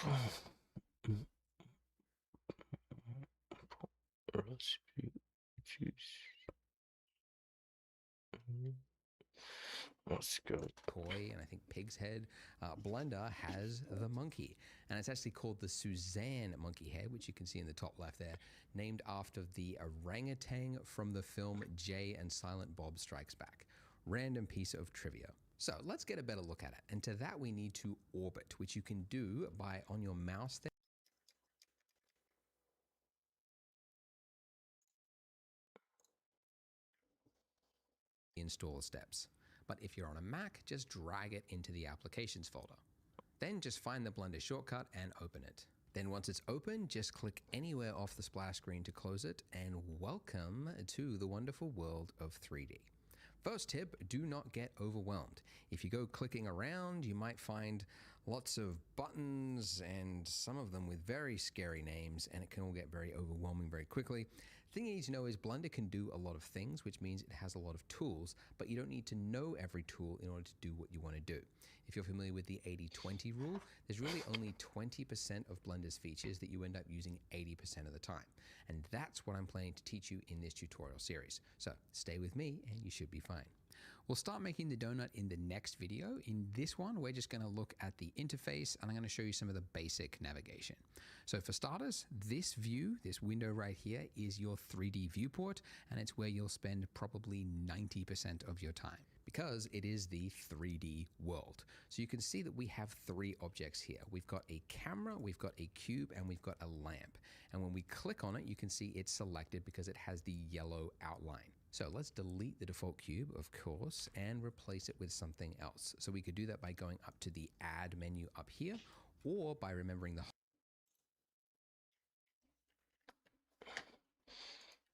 Let's go. Toy, and I think pig's head. Blender has the monkey, and it's actually called the Suzanne monkey head, which you can see in the top left there, named after the orangutan from the film Jay and Silent Bob Strikes Back. Random piece of trivia. So let's get a better look at it, and to that we need to orbit, which you can do by on your mouse there. Install steps. But if you're on a Mac, just drag it into the applications folder. Then just find the Blender shortcut and open it. Then once it's open, just click anywhere off the splash screen to close it, and welcome to the wonderful world of 3D. First tip, do not get overwhelmed. If you go clicking around, you might find lots of buttons and some of them with very scary names, and it can all get very overwhelming very quickly. The thing you need to know is Blender can do a lot of things, which means it has a lot of tools, but you don't need to know every tool in order to do what you want to do. If you're familiar with the 80-20 rule, there's really only 20% of Blender's features that you end up using 80% of the time. And that's what I'm planning to teach you in this tutorial series. So stay with me and you should be fine. We'll start making the donut in the next video. In this one, we're just going to look at the interface, and I'm going to show you some of the basic navigation. So for starters, this view, this window right here, is your 3D viewport, and it's where you'll spend probably 90% of your time, because it is the 3D world. So you can see that we have three objects here. We've got a camera, we've got a cube, and we've got a lamp. And when we click on it, you can see it's selected because it has the yellow outline. So let's delete the default cube, of course, and replace it with something else. So we could do that by going up to the Add menu up here, or by remembering the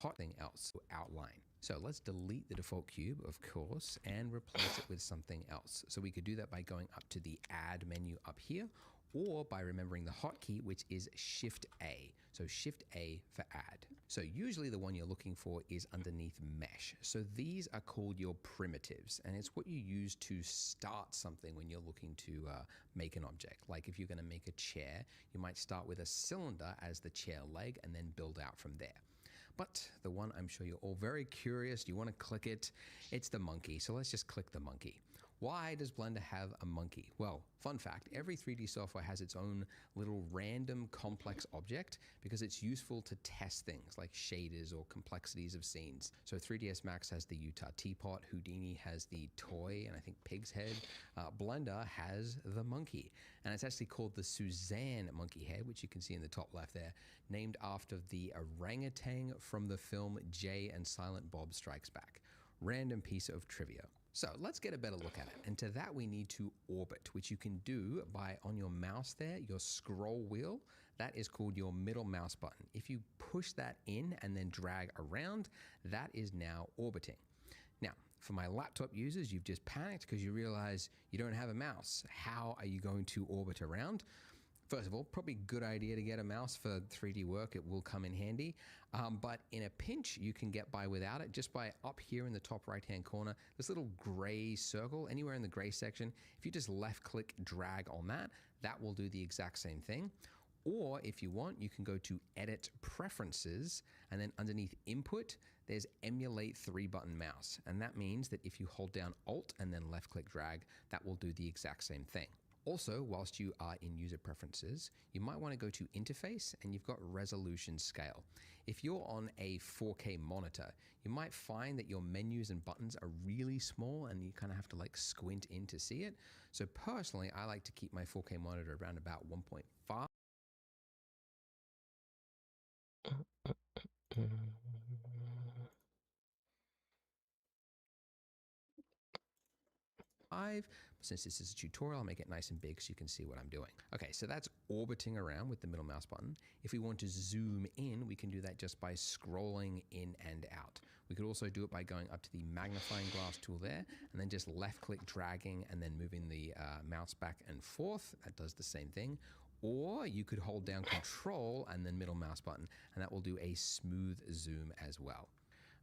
hot thing else, outline. So let's delete the default cube, of course, and replace it with something else. So we could do that by going up to the Add menu up here, or by remembering the hotkey, which is Shift A. So Shift A for Add. So usually the one you're looking for is underneath Mesh. So these are called your primitives, and it's what you use to start something when you're looking to make an object. Like if you're going to make a chair, you might start with a cylinder as the chair leg and then build out from there. But the one I'm sure you're all very curious, you want to click it, it's the monkey. So let's just click the monkey. Why does Blender have a monkey? Well, fun fact, every 3D software has its own little random complex object because it's useful to test things like shaders or complexities of scenes. So 3ds Max has the Utah teapot, Houdini has the toy, and I think pig's head. Blender has the monkey, and it's actually called the Suzanne monkey head, which you can see in the top left there, named after the orangutan from the film Jay and Silent Bob Strikes Back. Random piece of trivia. So let's get a better look at it. And to that we need to orbit, which you can do by on your mouse there, your scroll wheel, that is called your middle mouse button. If you push that in and then drag around, that is now orbiting. Now, for my laptop users, you've just panicked because you realize you don't have a mouse. How are you going to orbit around? First of all, probably a good idea to get a mouse for 3D work. It will come in handy. But in a pinch, you can get by without it just by up here in the top right-hand corner, this little gray circle, anywhere in the gray section. If you just left-click, drag on that, that will do the exact same thing. Or if you want, you can go to Edit Preferences, and then underneath Input, there's Emulate 3-button mouse. And that means that if you hold down Alt and then left-click, drag, that will do the exact same thing. Also, whilst you are in user preferences, you might want to go to interface and you've got resolution scale. If you're on a 4K monitor, you might find that your menus and buttons are really small and you kind of have to like squint in to see it. So personally, I like to keep my 4K monitor around about 1.5. Since this is a tutorial, I'll make it nice and big so you can see what I'm doing. Okay, so that's orbiting around with the middle mouse button. If we want to zoom in, we can do that just by scrolling in and out. We could also do it by going up to the magnifying glass tool there and then just left click dragging and then moving the mouse back and forth. That does the same thing. Or you could hold down Control and then middle mouse button, and that will do a smooth zoom as well.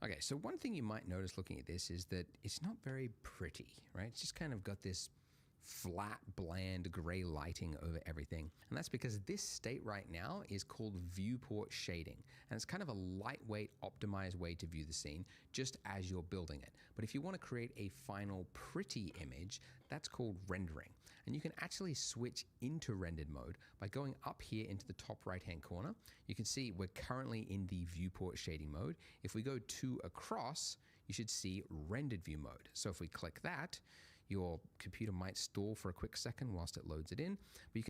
Okay, so one thing you might notice looking at this is that it's not very pretty, right? It's just kind of got this flat, bland, gray lighting over everything. And that's because this state right now is called viewport shading. And it's kind of a lightweight, optimized way to view the scene just as you're building it. But if you want to create a final pretty image, that's called rendering. And you can actually switch into rendered mode by going up here into the top right-hand corner. You can see we're currently in the viewport shading mode. If we go 2 across, you should see rendered view mode. So if we click that, your computer might stall for a quick second whilst it loads it in, but you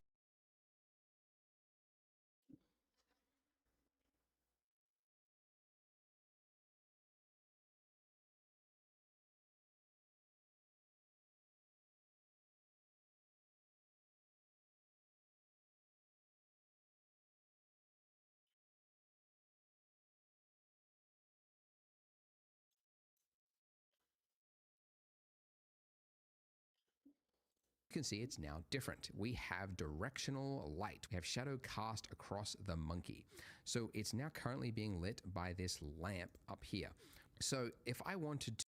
can see it's now different. We have directional light. We have shadow cast across the monkey. So it's now currently being lit by this lamp up here. So if I wanted to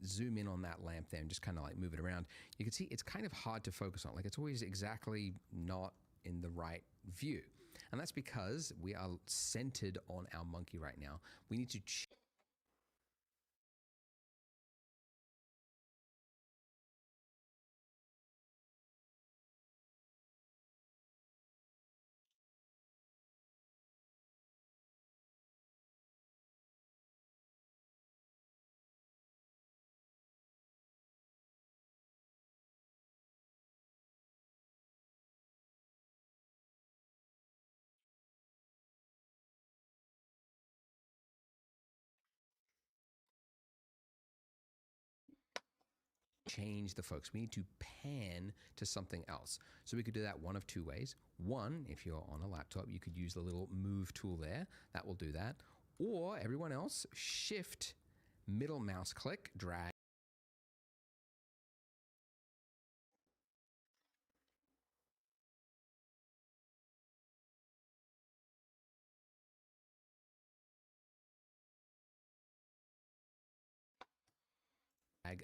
zoom in on that lamp there and just kind of like move it around, you can see it's kind of hard to focus on. Like it's always exactly not in the right view. And that's because we are centered on our monkey right now. We need to change the focus. We need to pan to something else. So we could do that one of 2 ways. One, if you're on a laptop, you could use the little move tool there. That will do that. Or everyone else, shift, middle mouse click, drag.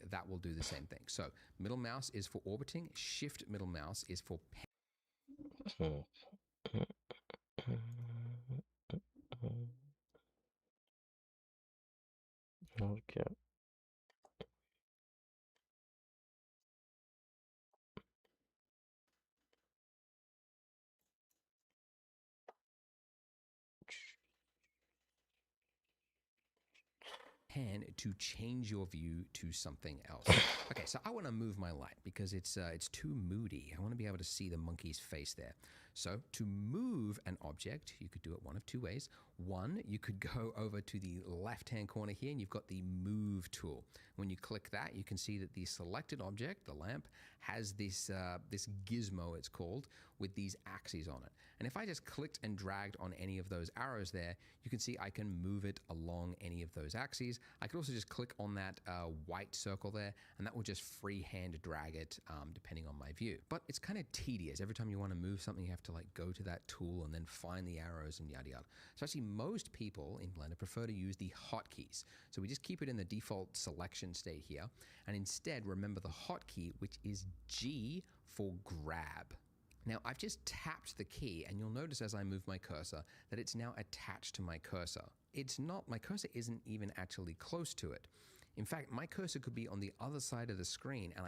That will do the same thing. So middle mouse is for orbiting, shift middle mouse is for Ok. pan to change your view to something else. Okay, so I want to move my light because it's too moody. I want to be able to see the monkey's face there. So to move an object, you could do it one of 2 ways. One, you could go over to the left-hand corner here and you've got the move tool. When you click that, you can see that the selected object, the lamp, has this gizmo, it's called, with these axes on it. And if I just clicked and dragged on any of those arrows there, you can see I can move it along any of those axes. I could also just click on that white circle there, and that will just freehand drag it depending on my view. But it's kind of tedious. Every time you want to move something, you have to like go to that tool and then find the arrows and yada yada. So actually most people in Blender prefer to use the hotkeys. So we just keep it in the default selection state here, and instead remember the hotkey, which is G for grab. Now I've just tapped the key and you'll notice as I move my cursor that it's now attached to my cursor. It's not, my cursor isn't even actually close to it. In fact, my cursor could be on the other side of the screen and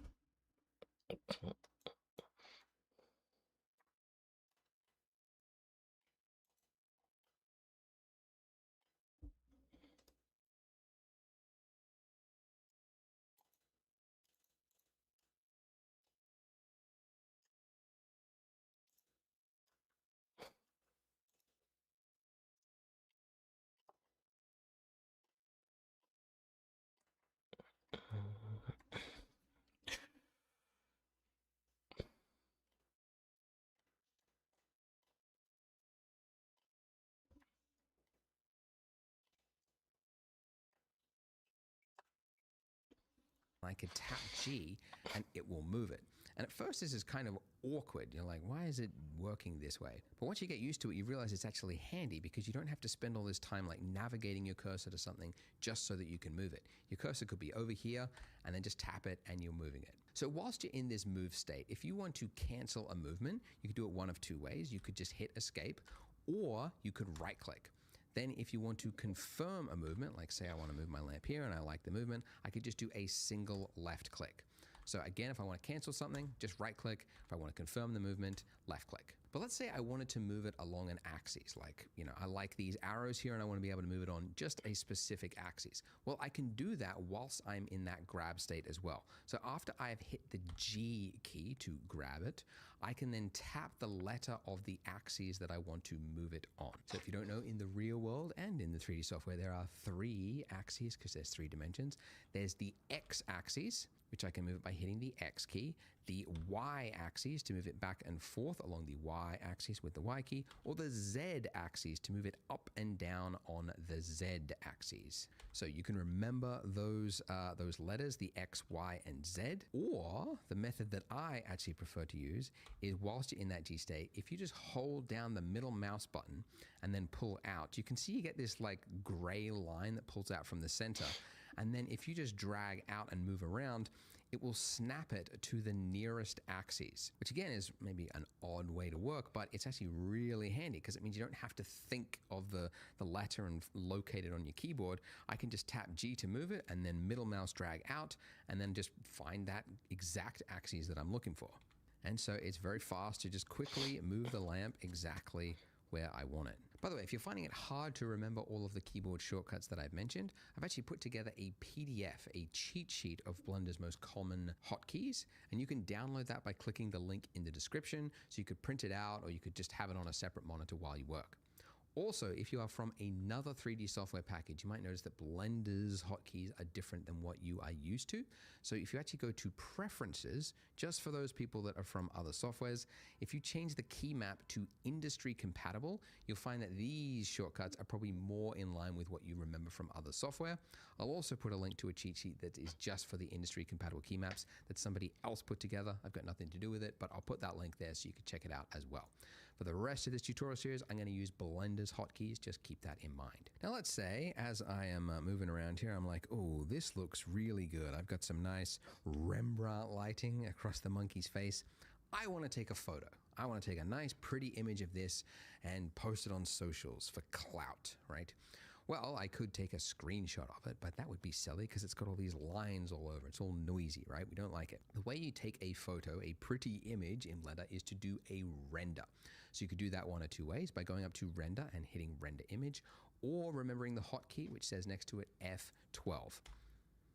I could tap G and it will move it. And at first, this is kind of awkward. You're like, why is it working this way? But once you get used to it, you realize it's actually handy because you don't have to spend all this time like navigating your cursor to something just so that you can move it. Your cursor could be over here and then just tap it and you're moving it. So whilst you're in this move state, if you want to cancel a movement, you could do it one of two ways. You could just hit escape, or you could right click. Then if you want to confirm a movement, like say I want to move my lamp here and I like the movement, I could just do a single left click. So again, if I want to cancel something, just right click. If I want to confirm the movement, left click. But let's say I wanted to move it along an axis, like, I like these arrows here and I want to be able to move it on just a specific axis. Well, I can do that whilst I'm in that grab state as well. So after I have hit the G key to grab it, I can then tap the letter of the axis that I want to move it on. So if you don't know, in the real world and in the 3D software, there are 3 axes because there's 3 dimensions. There's the X axis, which I can move it by hitting the X key, the Y axis to move it back and forth along the Y axis with the Y key, or the Z axis to move it up and down on the Z axis. So you can remember those letters, the X, Y, and Z, or the method that I actually prefer to use is whilst you're in that G state, if you just hold down the middle mouse button and then pull out, you can see you get this like gray line that pulls out from the center. And then if you just drag out and move around, it will snap it to the nearest axis, which again is maybe an odd way to work, but it's actually really handy because it means you don't have to think of the letter and locate it on your keyboard. I can just tap G to move it and then middle mouse drag out and then just find that exact axis that I'm looking for. And so it's very fast to just quickly move the lamp exactly where I want it. By the way, if you're finding it hard to remember all of the keyboard shortcuts that I've mentioned, I've actually put together a PDF, a cheat sheet of Blunder's most common hotkeys, and you can download that by clicking the link in the description, so you could print it out or you could just have it on a separate monitor while you work. Also, if you are from another 3D software package, you might notice that Blender's hotkeys are different than what you are used to. So if you actually go to Preferences, just for those people that are from other softwares, if you change the key map to industry compatible, you'll find that these shortcuts are probably more in line with what you remember from other software. I'll also put a link to a cheat sheet that is just for the industry compatible key maps that somebody else put together. I've got nothing to do with it, but I'll put that link there so you can check it out as well. For the rest of this tutorial series, I'm going to use Blender's hotkeys. Just keep that in mind. Now, let's say as I am moving around here, I'm like, oh, this looks really good. I've got some nice Rembrandt lighting across the monkey's face. I want to take a photo. I want to take a nice, pretty image of this and post it on socials for clout, right? Well, I could take a screenshot of it, but that would be silly because it's got all these lines all over. It's all noisy, right? We don't like it. The way you take a photo, a pretty image in Blender, is to do a render. So you could do that one of two ways, by going up to render and hitting render image, or remembering the hotkey, which says next to it F12.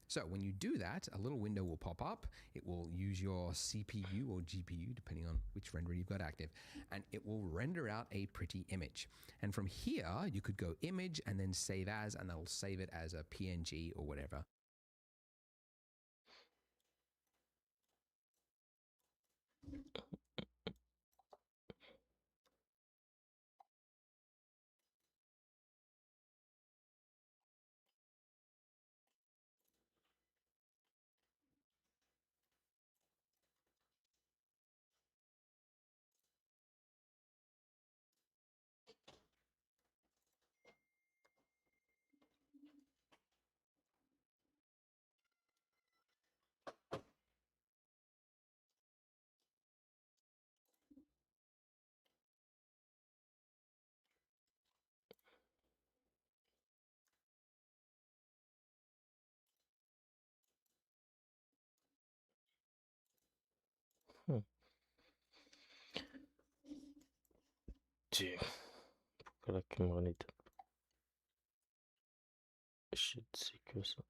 So when you do that, a little window will pop up. It will use your CPU or GPU, depending on which renderer you've got active, and it will render out a pretty image. And from here, you could go image and then save as, and that'll save it as a PNG or whatever. Hmm. Sì, quella che mi shit, c'est que ça.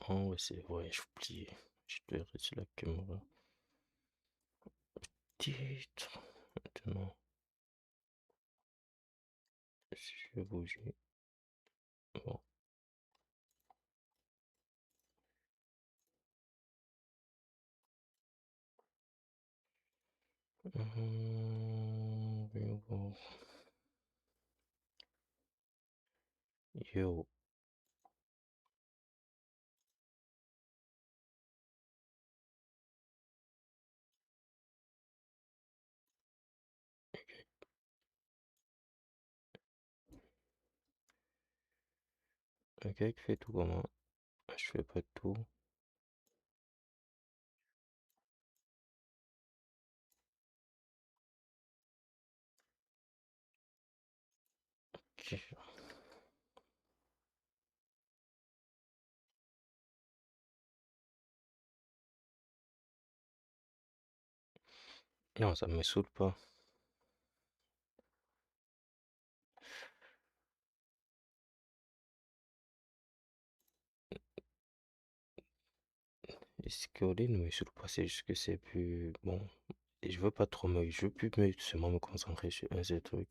Oh, ouais, c'est vrai, j'ai oublié. Je dois rester la caméra. Titre. Maintenant, si je vais bouger. Bon. Voyons voir. Yo. Ok, qui fait tout comment? Je fais pas tout. Ok. Non, ça me saoule pas. Et scorer ne me saoule pas, c'est juste que c'est plus bon. Et je veux plus seulement me concentrer sur un seul truc.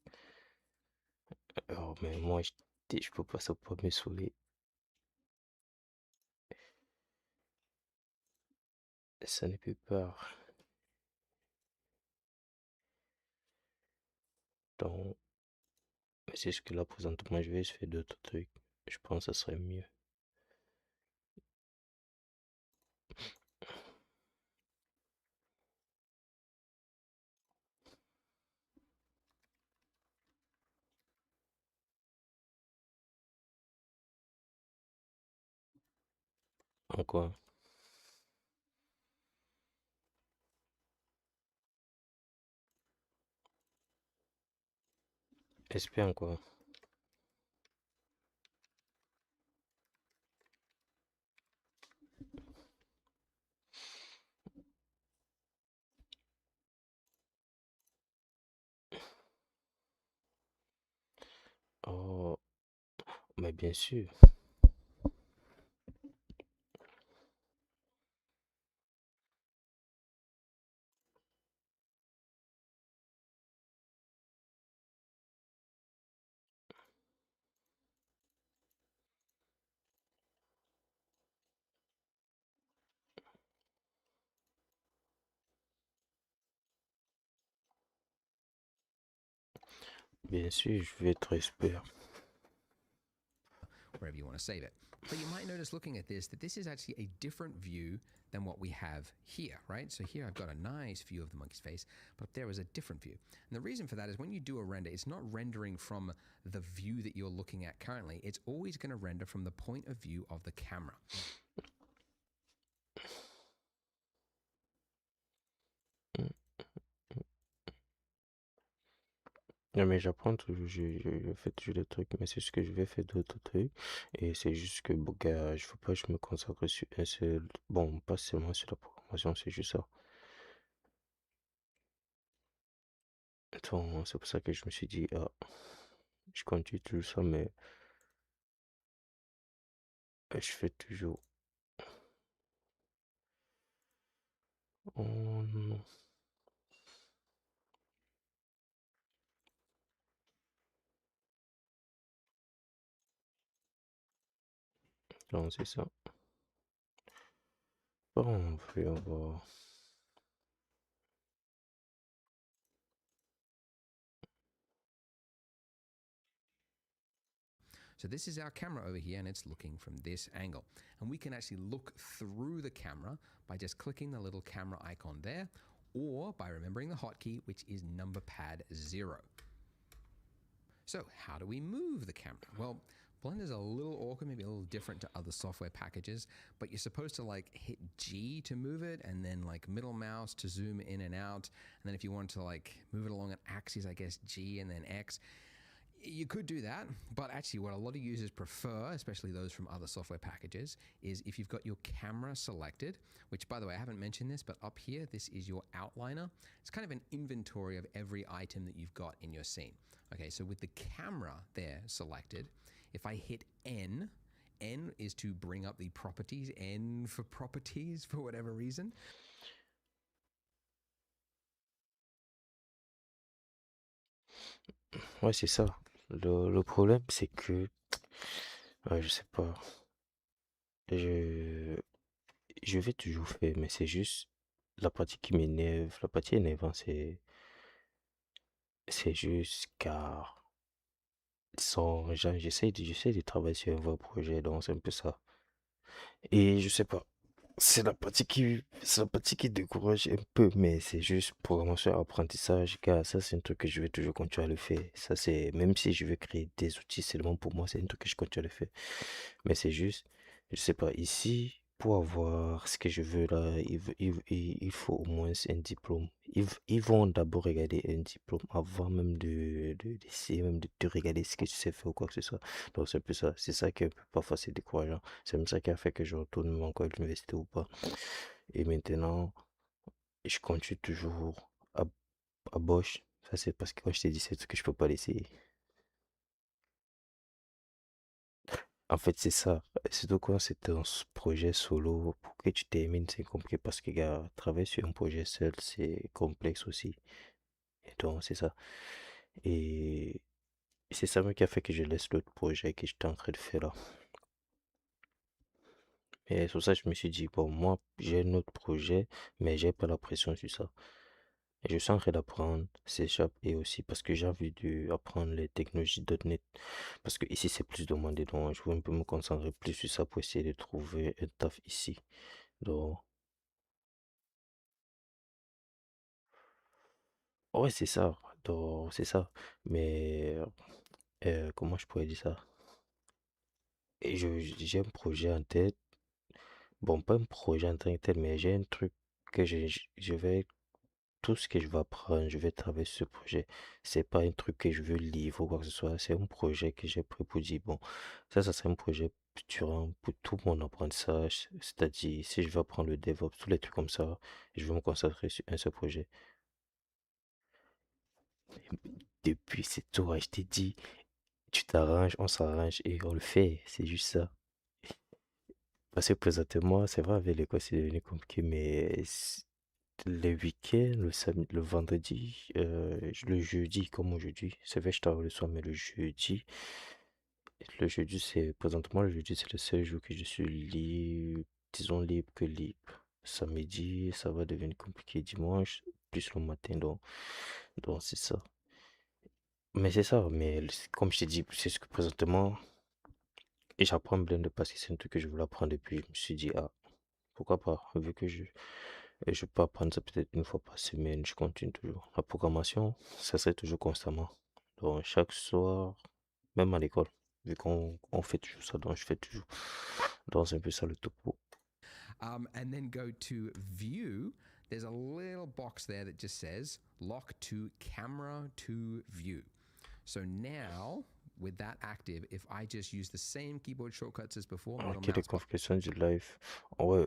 Alors, mais moi, je peux pas, ça peut pas me saouler. Ça n'est plus peur. Donc, mais c'est ce que là, présentement, je vais essayer faire d'autres trucs. Je pense que ça serait mieux. En quoi? Espère quoi? Oh, mais bien sûr. Bien sûr, je vais être expert. Wherever you want to save it. But you might notice looking at this that this is actually a different view than what we have here, right? So here I've got a nice view of the monkey's face, but up there is a different view. And the reason for that is when you do a render, it's not rendering from the view that you're looking at currently. It's always going to render from the point of view of the camera. Non, mais j'apprends toujours, je fais toujours des trucs, mais c'est ce que je vais faire d'autres trucs. Et c'est juste que, bon, gars, je veux pas que je me consacre sur un seul. Bon, pas seulement sur la programmation, c'est juste ça. Donc, c'est pour ça que je me suis dit, ah, je continue tout ça, mais je fais toujours. Oh non, non, c'est ça. Bon, on va voir. So this is our camera over here and it's looking from this angle. And we can actually look through the camera by just clicking the little camera icon there or by remembering the hotkey, which is number pad 0. So how do we move the camera? Well, Blender's a little awkward, maybe a little different to other software packages, but you're supposed to like hit G to move it and then like middle mouse to zoom in and out. And then if you want to like move it along an axis, I guess G and then X. You could do that, but actually what a lot of users prefer, especially those from other software packages, is if you've got your camera selected, which by the way, I haven't mentioned this, but up here, this is your outliner. It's kind of an inventory of every item that you've got in your scene. Okay, so with the camera there selected, if I hit N, N is to bring up the properties, N for properties for whatever reason. Ouais, c'est ça. Le problème, c'est que, ouais, je sais pas, je, je vais toujours faire, mais c'est juste la partie qui m'énerve, la partie énervante, c'est juste car sans, j'essaie de travailler sur un vrai projet, donc c'est un peu ça. Et je sais pas. C'est la partie qui décourage un peu, mais c'est juste programmation, apprentissage, car ça, c'est un truc que je vais toujours continuer à le faire. Ça, c'est, même si je veux créer des outils seulement pour moi, c'est un truc que je continue à le faire. Mais c'est juste, je sais pas, ici, pour avoir ce que je veux là, il faut au moins un diplôme. Ils vont d'abord regarder un diplôme avant même d'essayer même de regarder ce que tu sais faire ou quoi que ce soit. Donc c'est un peu ça. C'est ça qui est un peu parfois c'est décourageant. C'est même ça qui a fait que je retourne même encore à l'université ou pas. Et maintenant, je continue toujours à Bosch. Ça c'est parce que quand je t'ai dit c'est ce que je peux pas laisser. En fait, c'est ça. Surtout quand c'est un projet solo, pour que tu termines, c'est compliqué parce que, gars, travailler sur un projet seul, c'est complexe aussi. Et donc, c'est ça. Et c'est ça même qui a fait que je laisse l'autre projet que j'étais en train de faire là. Et sur ça, je me suis dit, bon, moi, j'ai un autre projet, mais j'ai pas la pression sur ça. Et je suis en train d'apprendre C# et aussi parce que j'ai envie d'apprendre les technologies .NET. Parce que ici, c'est plus demandé. Donc, je veux un peu me concentrer plus sur ça pour essayer de trouver un taf ici. Donc, ouais, c'est ça. Donc, c'est ça. Mais comment je pourrais dire ça? Et j'ai un projet en tête. Bon, pas un projet en tant que tel, mais j'ai un truc que je vais, tout ce que je vais apprendre, je vais travailler sur ce projet. C'est pas un truc que je veux livrer ou quoi que ce soit. C'est un projet que j'ai pris pour dire, bon, ça serait un projet durant pour tout mon apprentissage. C'est-à-dire, si je veux apprendre le DevOps, tous les trucs comme ça, je vais me concentrer sur un seul projet. Depuis, c'est tout. Je t'ai dit. Tu t'arranges, on s'arrange et on le fait, c'est juste ça. Parce que présentement, c'est vrai, avec l'école, c'est devenu compliqué, mais les week-ends, le vendredi, le jeudi, comme aujourd'hui, c'est vrai, je travaille le soir, mais le jeudi, présentement, le jeudi, c'est le seul jour que je suis libre, disons libre que libre. Samedi, ça va devenir compliqué, dimanche, plus le matin, donc c'est ça. Mais c'est ça, mais comme je t'ai dit, c'est ce que présentement, et j'apprends Blender parce que c'est un truc que je voulais apprendre depuis. Je me suis dit, ah, pourquoi pas, vu que je peux apprendre ça peut-être une fois par semaine, je continue toujours. La programmation, ça serait toujours constamment. Donc, chaque soir, même à l'école, vu qu'on fait toujours ça, donc je fais toujours. Donc, c'est un peu ça le topo. And then go to view. There's a little box there that just says lock to camera to view. So now, with that active, if I just use the same keyboard shortcuts as before, middle Ok, les mouse button, configurations du live. Ouais,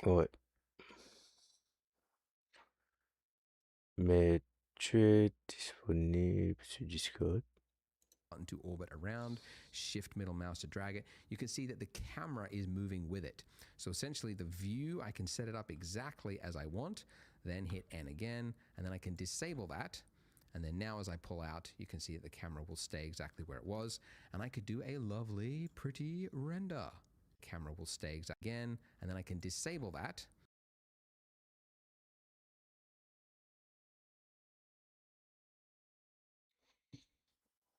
ouais. Mais tu es disponible sur Discord. to orbit around, shift middle mouse to drag it, you can see that the camera is moving with it. So essentially the view, I can set it up exactly as I want, then hit N again, and then I can disable that. And then now as I pull out, you can see that the camera will stay exactly where it was. And I could do a lovely, pretty render. Camera will stay exactly again, and then I can disable that.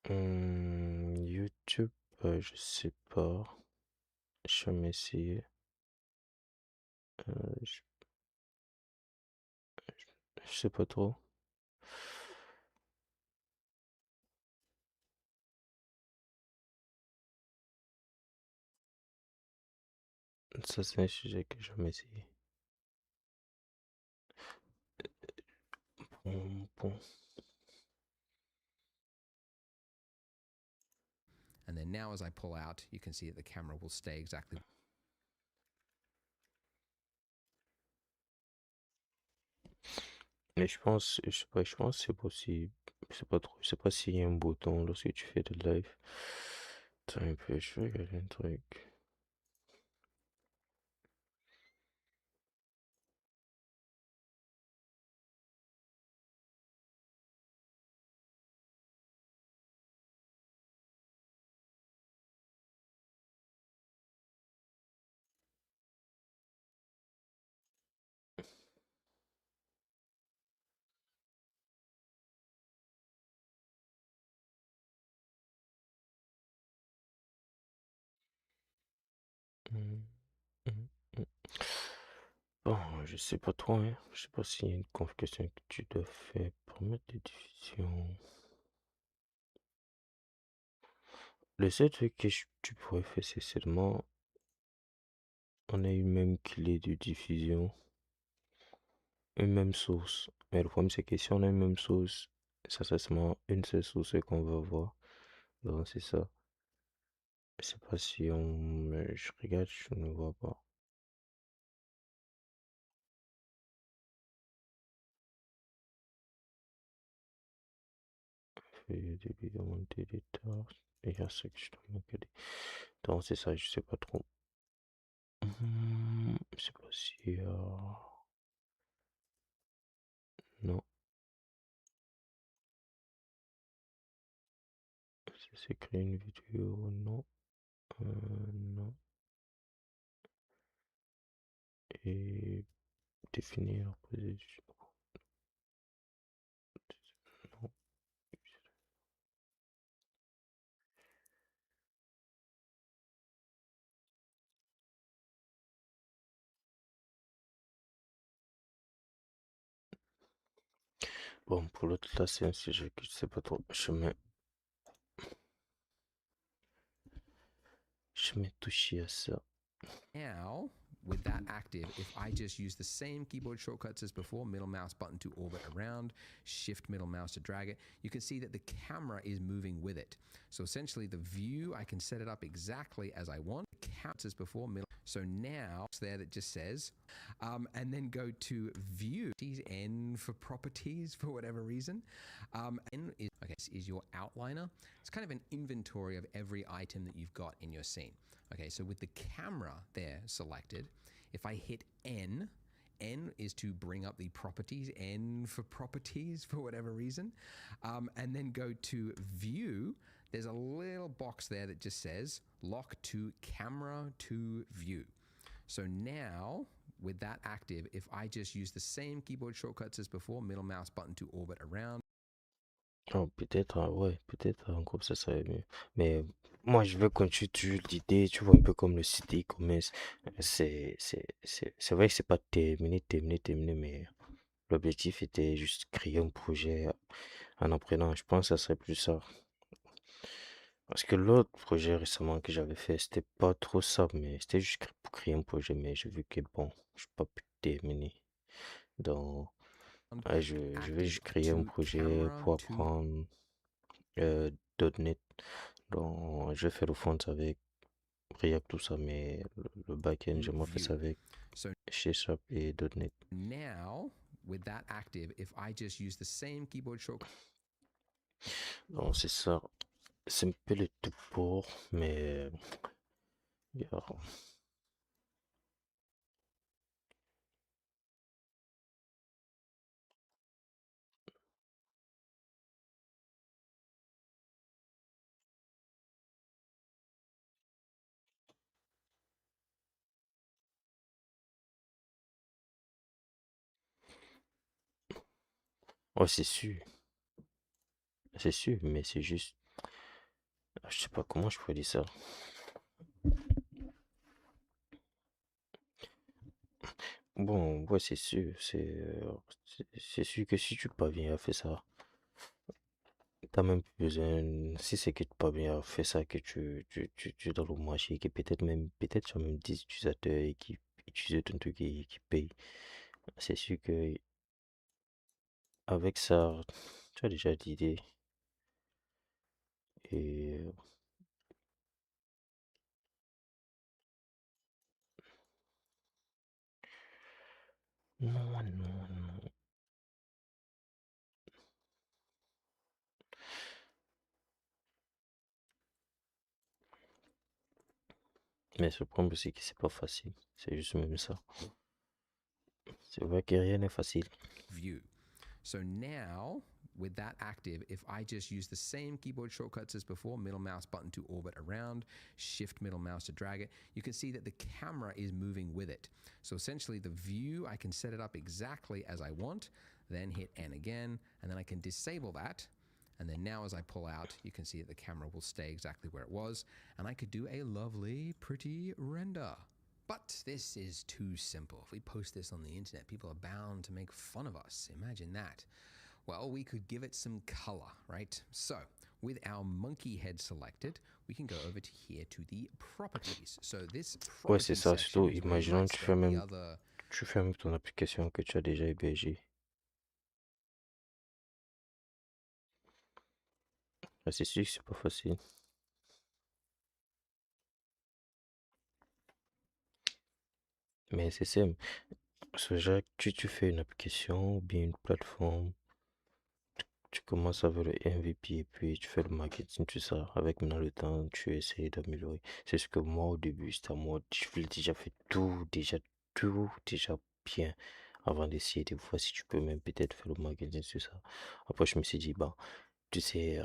YouTube, je sais pas. Je vais m'essayer. Je je sais pas trop. Ça, c'est un sujet que je vais m'essayer. Bon. And then now as I pull out, you can see that the camera will stay exactly. Mais je sais pas, je pense que c'est possible. Je sais pas trop. Je sais pas s'il y a un bouton lorsque tu fais de live. Attends un peu, je vais regarder un truc. Hum, hum, hum. Bon, je sais pas trop, hein. Je sais pas s'il y a une configuration que tu dois faire pour mettre des diffusions. Le seul truc que tu pourrais faire, c'est seulement on a une même clé de diffusion, une même source. Mais le problème, c'est que si on a une même source, ça c'est seulement une seule source qu'on va voir. Donc c'est ça. Je sais pas si on... Je regarde, je ne vois pas. Feuille de début de montée des tâches. Et il y a ça que je dois m'encoder. Donc c'est ça, je sais pas trop. Je sais pas si... Non, c'est créer une vidéo, non. Non. Et définir la position. Non. Bon, pour l'autre, là, c'est un sujet que je sais pas trop. Je mets touché à ça. Now, with that active, if I just use the same keyboard shortcuts as before, middle mouse button to orbit around, shift middle mouse to drag it, you can see that the camera is moving with it. So essentially the view, I can set it up exactly as I want. Counts as before, middle. So now it's there that just says, and then go to view, N for properties for whatever reason. N is, okay, this is your outliner. It's kind of an inventory of every item that you've got in your scene. Okay, so with the camera there selected, if I hit N, N is to bring up the properties, N for properties for whatever reason, and then go to view. There's a little box there that just says lock to camera to view. So now with that active, if I just use the same keyboard shortcuts as before, middle mouse button to orbit around. Oh, peut-être, ouais, peut-être en groupe, ça serait mieux. Mais moi, je veux continuer toujours l'idée, tu vois, un peu comme le site e-commerce. C'est vrai que c'est pas terminé, mais l'objectif était juste créer un projet en apprenant. Je pense que ça serait plus ça. Parce que l'autre projet récemment que j'avais fait, c'était pas trop ça, mais c'était juste pour créer un projet, mais j'ai vu que bon, je pas pu terminer. Donc, ouais, je vais Active juste créer un to projet camera pour to apprendre .NET. Donc, je vais faire le front avec React, tout ça, mais le back-end, j'aimerais faire view. ça avec So C# et .NET. now with that active, if I just use the same keyboard shortcut. Donc, c'est ça. C'est un peu le tout pour, mais ouais, c'est sûr, mais c'est juste, je sais pas comment je pourrais dire ça. Bon, ouais, c'est sûr que si tu parviens à faire ça, t'as même plus besoin, si c'est que tu parviens à faire ça, que tu es dans le marché, que peut-être tu as même 10 utilisateurs et qui utilisent ton truc et qui payent. C'est sûr que avec ça, tu as déjà l'idée. Et non, non, non. Mais ce problème, c'est que c'est pas facile. C'est juste même ça. C'est vrai que rien n'est facile. view. So now, with that active, if I just use the same keyboard shortcuts as before, middle mouse button to orbit around, shift middle mouse to drag it, you can see that the camera is moving with it. So essentially the view, I can set it up exactly as I want, then hit N again, and then I can disable that. And then now as I pull out, you can see that the camera will stay exactly where it was, and I could do a lovely, pretty render. But this is too simple. If we post this on the internet, people are bound to make fun of us. Imagine that. Well, we could give it some color, right? So, with our monkey head selected, we can go over to here to the properties. So this Ouais, c'est property ça. section Surtout, is where you imaginons might spend the other. tu fais même ton application que tu as déjà hébergée. Ah, c'est sûr que c'est pas facile. Mais c'est simple. Ce genre, tu fais une application ou bien une plateforme, tu commences avec le MVP et puis tu fais le marketing, tout ça. Avec maintenant le temps, tu essaies d'améliorer. C'est ce que moi, au début, c'était à moi. Je voulais déjà fait déjà bien avant d'essayer de voir si tu peux même peut-être faire le marketing, tout ça. Après, je me suis dit, bah, tu sais,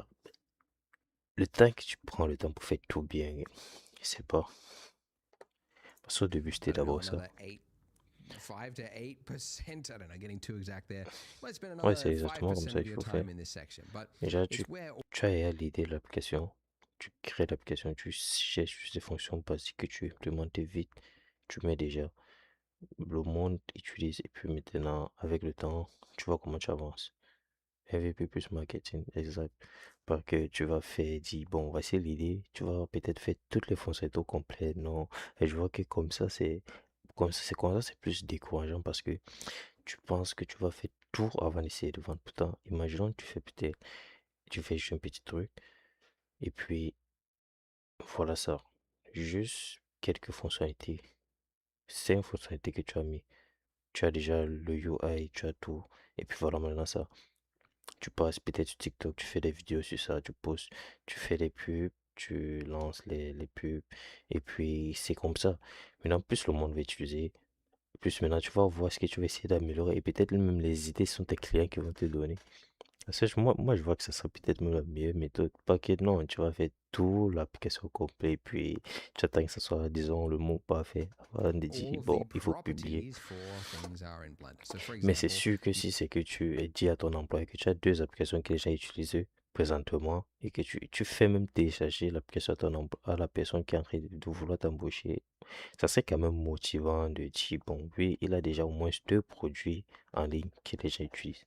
le temps que tu prends le temps pour faire tout bien, je sais pas. Parce qu'au début, c'était I don't know, d'abord ça. another 5 to 8%. I don't know, getting too exact there. You might spend Ouais, c'est another exactement comme 5% ça of qu'il your faut faire. time in this section. But Déjà, it's where tu as l'idée de l'application, tu crées l'application, tu cherches juste des fonctions basiques que tu implémentes vite, tu mets déjà. Le monde utilise et puis maintenant, avec le temps, tu vois comment tu avances. MVP plus marketing, exact. Parce que tu vas faire, dire, bon, voici l'idée, tu vas peut-être faire toutes les fonctionnalités au complet, non. Et je vois que comme ça, c'est plus décourageant parce que tu penses que tu vas faire tout avant d'essayer de vendre. Pourtant, imaginons que tu fais juste un petit truc, et puis voilà ça. Juste quelques fonctionnalités. 5 fonctionnalités que tu as mis. Tu as déjà le UI, tu as tout. Et puis voilà maintenant ça. Tu passes peut-être sur TikTok, tu fais des vidéos sur ça, tu postes, tu fais des pubs, tu lances les pubs. Et puis c'est comme ça. Maintenant, plus le monde va utiliser, plus maintenant tu vas voir ce que tu vas essayer d'améliorer. Et peut-être même les idées sont tes clients qui vont te donner. Ça, moi, je vois que ça serait peut-être même la meilleure méthode. Pas que non, tu vas faire tout l'application complète, puis tu attends que ce soit, disons, le mot parfait avant de dire, all bon, the il faut publier. properties for things are in Blender. So for Mais c'est example, sûr que si c'est que tu dis à ton employé que tu as 2 applications qu'il a déjà utilisées présentement et que tu fais même télécharger l'application à la personne qui est en train de vouloir t'embaucher, ça serait quand même motivant de dire, bon, oui, il a déjà au moins 2 produits en ligne qu'il déjà utilise.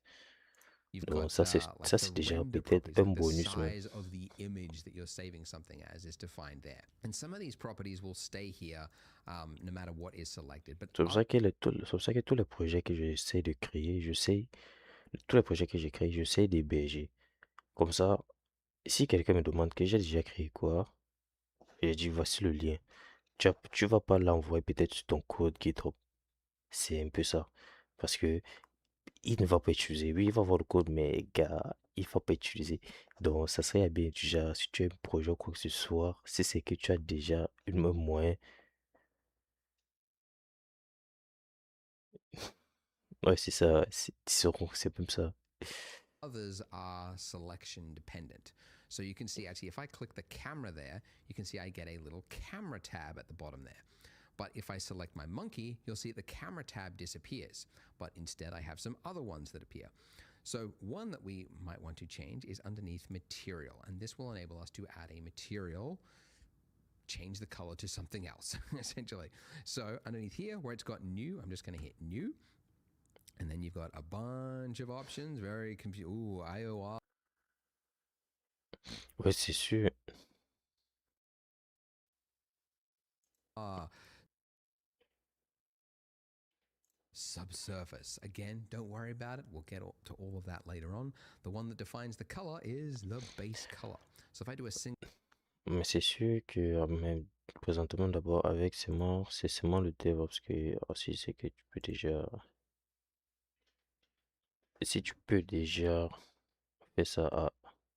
you've Donc got like ça, the c'est déjà render peut-être properties, un like the bonus même. size of the image that you're saving something as is defined there. And some of these properties will stay here no matter what is selected. But C'est pour ça que tous les projets que j'essaie de créer, tous les projets que j'ai créés, j'essaie d'héberger. Comme ça, si quelqu'un me demande que j'ai déjà créé quoi, je dis voici le lien. Tu vas pas l'envoyer peut-être sur ton code GitHub. C'est un peu ça. Parce que il ne va pas utiliser. Oui, il va voir le code, mais gars, il va pas utiliser. Donc, ça serait bien déjà, si tu as un projet ou quoi que ce soit, si c'est que tu as déjà un moyen. Ouais, c'est ça. C'est comme ça. others are selection dependent. So you can see actually if I click the camera there, you can see I get a little camera tab at the bottom there. But if I select my monkey, you'll see the camera tab disappears. But instead I have some other ones that appear. So one that we might want to change is underneath material. And this will enable us to add a material, change the color to something else, essentially. So underneath here where it's got new, I'm just going to hit new. And then you've got a bunch of options, very confusing. Ooh, IOR. Ouais, c'est sûr. Subsurface. Again, don't worry about it. We'll get to all of that later on. The one that defines the color is the base color. So if I do a single Mais c'est sûr que mais présentement d'abord avec c'est seulement le DevOps que aussi c'est que tu peux déjà si tu peux déjà faire ça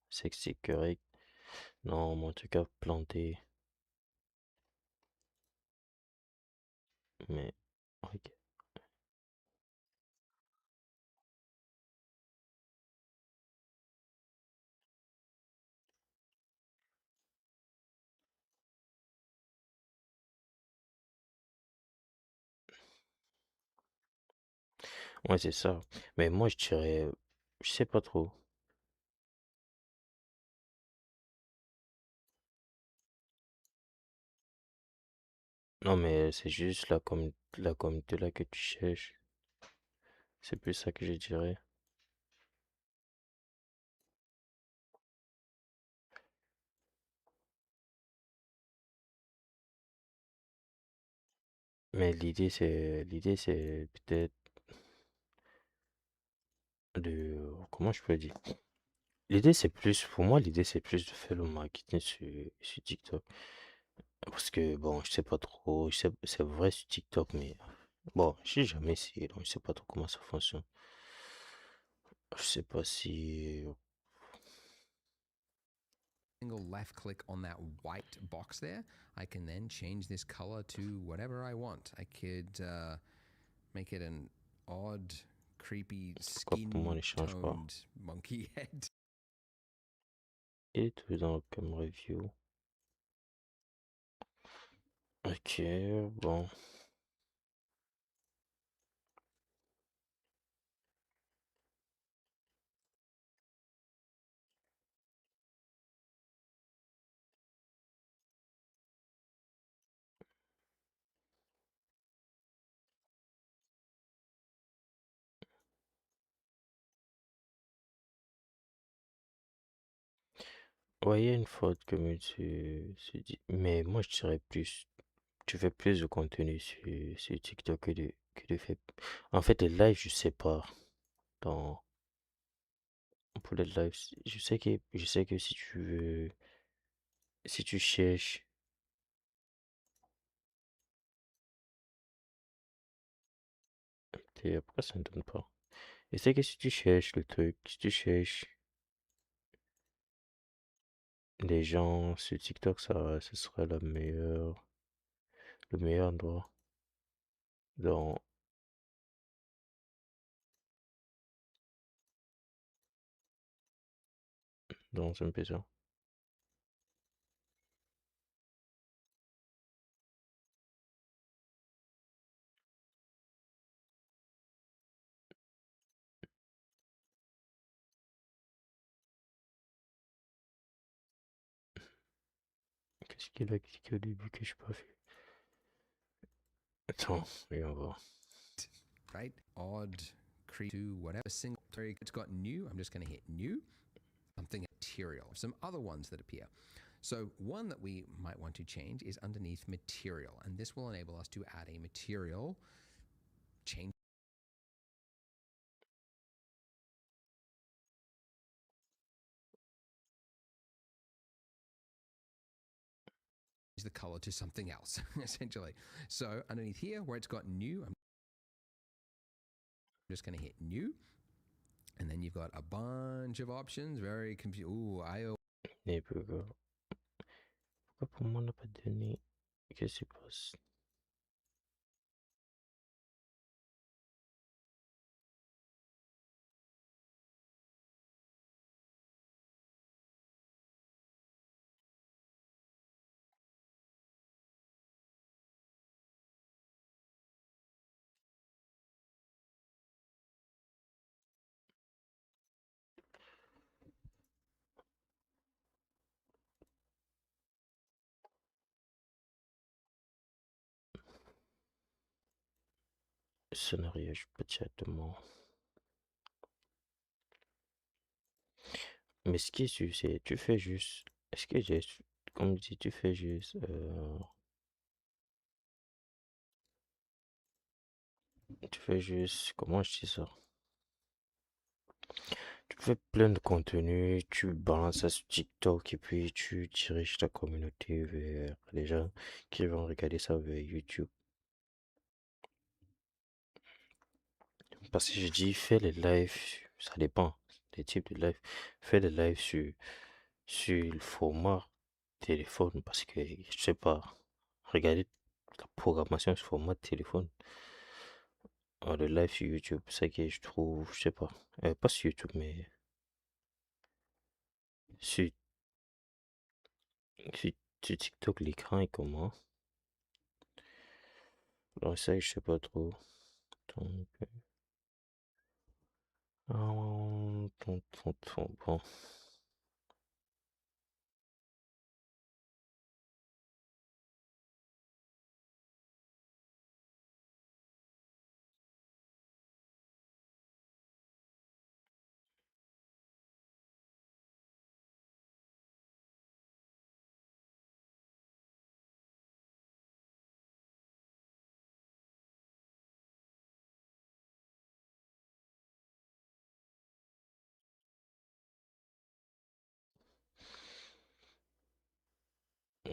c'est que c'est correct. Non, mais en tout cas planter Mais, ok. Ouais, c'est ça. Mais moi, je dirais, je sais pas trop. Non, mais c'est juste la communauté là que tu cherches. C'est plus ça que je dirais. Mais l'idée, c'est peut-être comment je peux dire? L'idée, c'est plus, pour moi, l'idée, c'est plus de faire le marketing sur TikTok. Parce que, bon, je sais pas trop, c'est vrai sur TikTok, mais bon, j'ai jamais essayé, donc je sais pas trop comment ça fonctionne. Je sais pas si, Single left click on that white box there, I can then change this color to whatever I want. I could make it an odd, creepy, pourquoi pour moi, skin ne change pas. toned monkey head. Et tout dans comme review. Ok, bon. Ouais, il y a une faute comme tu dis. Mais moi, je dirais plus, tu fais plus de contenu sur TikTok que de faire. En fait, les lives, je sais pas. Dans, pour les lives, je sais que si tu veux, si tu cherches, pourquoi ça ne donne pas? Je sais que si tu cherches le truc, si tu cherches les gens sur TikTok, ce serait le meilleur endroit dans, dans un besoin. Qu'est-ce qu'il a cliqué au début que je n'ai pas vu? Attends, voyons voir. Right? Odd, creepy, to whatever single. It's got new. I'm just going to hit new. Something material. Some other ones that appear. So one that we might want to change is underneath material, and this will enable us to add a material change the color to something else, essentially. So underneath here, where it's got new, I'm just going to hit new, and then you've got a bunch of options. Very confused. Ooh, Et pourquoi pour moi on n'a pas donné? Qu'est-ce qui se passe? Scénario, je peux directement. Mais ce qui est sûr, c'est tu fais juste. Est-ce que j'ai. Comme dit, tu fais juste. Tu fais juste. Comment je dis ça? Tu fais plein de contenu, tu balances ça sur TikTok et puis tu diriges ta communauté vers les gens qui vont regarder ça vers YouTube. Parce que je dis, fais les lives, ça dépend des types de lives. Fais les lives sur le format téléphone parce que, je sais pas, regarder, la programmation sur format de téléphone. Le live sur YouTube, c'est que je trouve, je sais pas, pas sur YouTube, mais sur, sur, sur TikTok, l'écran est comment? Alors ça, je sais pas trop. Donc, bon.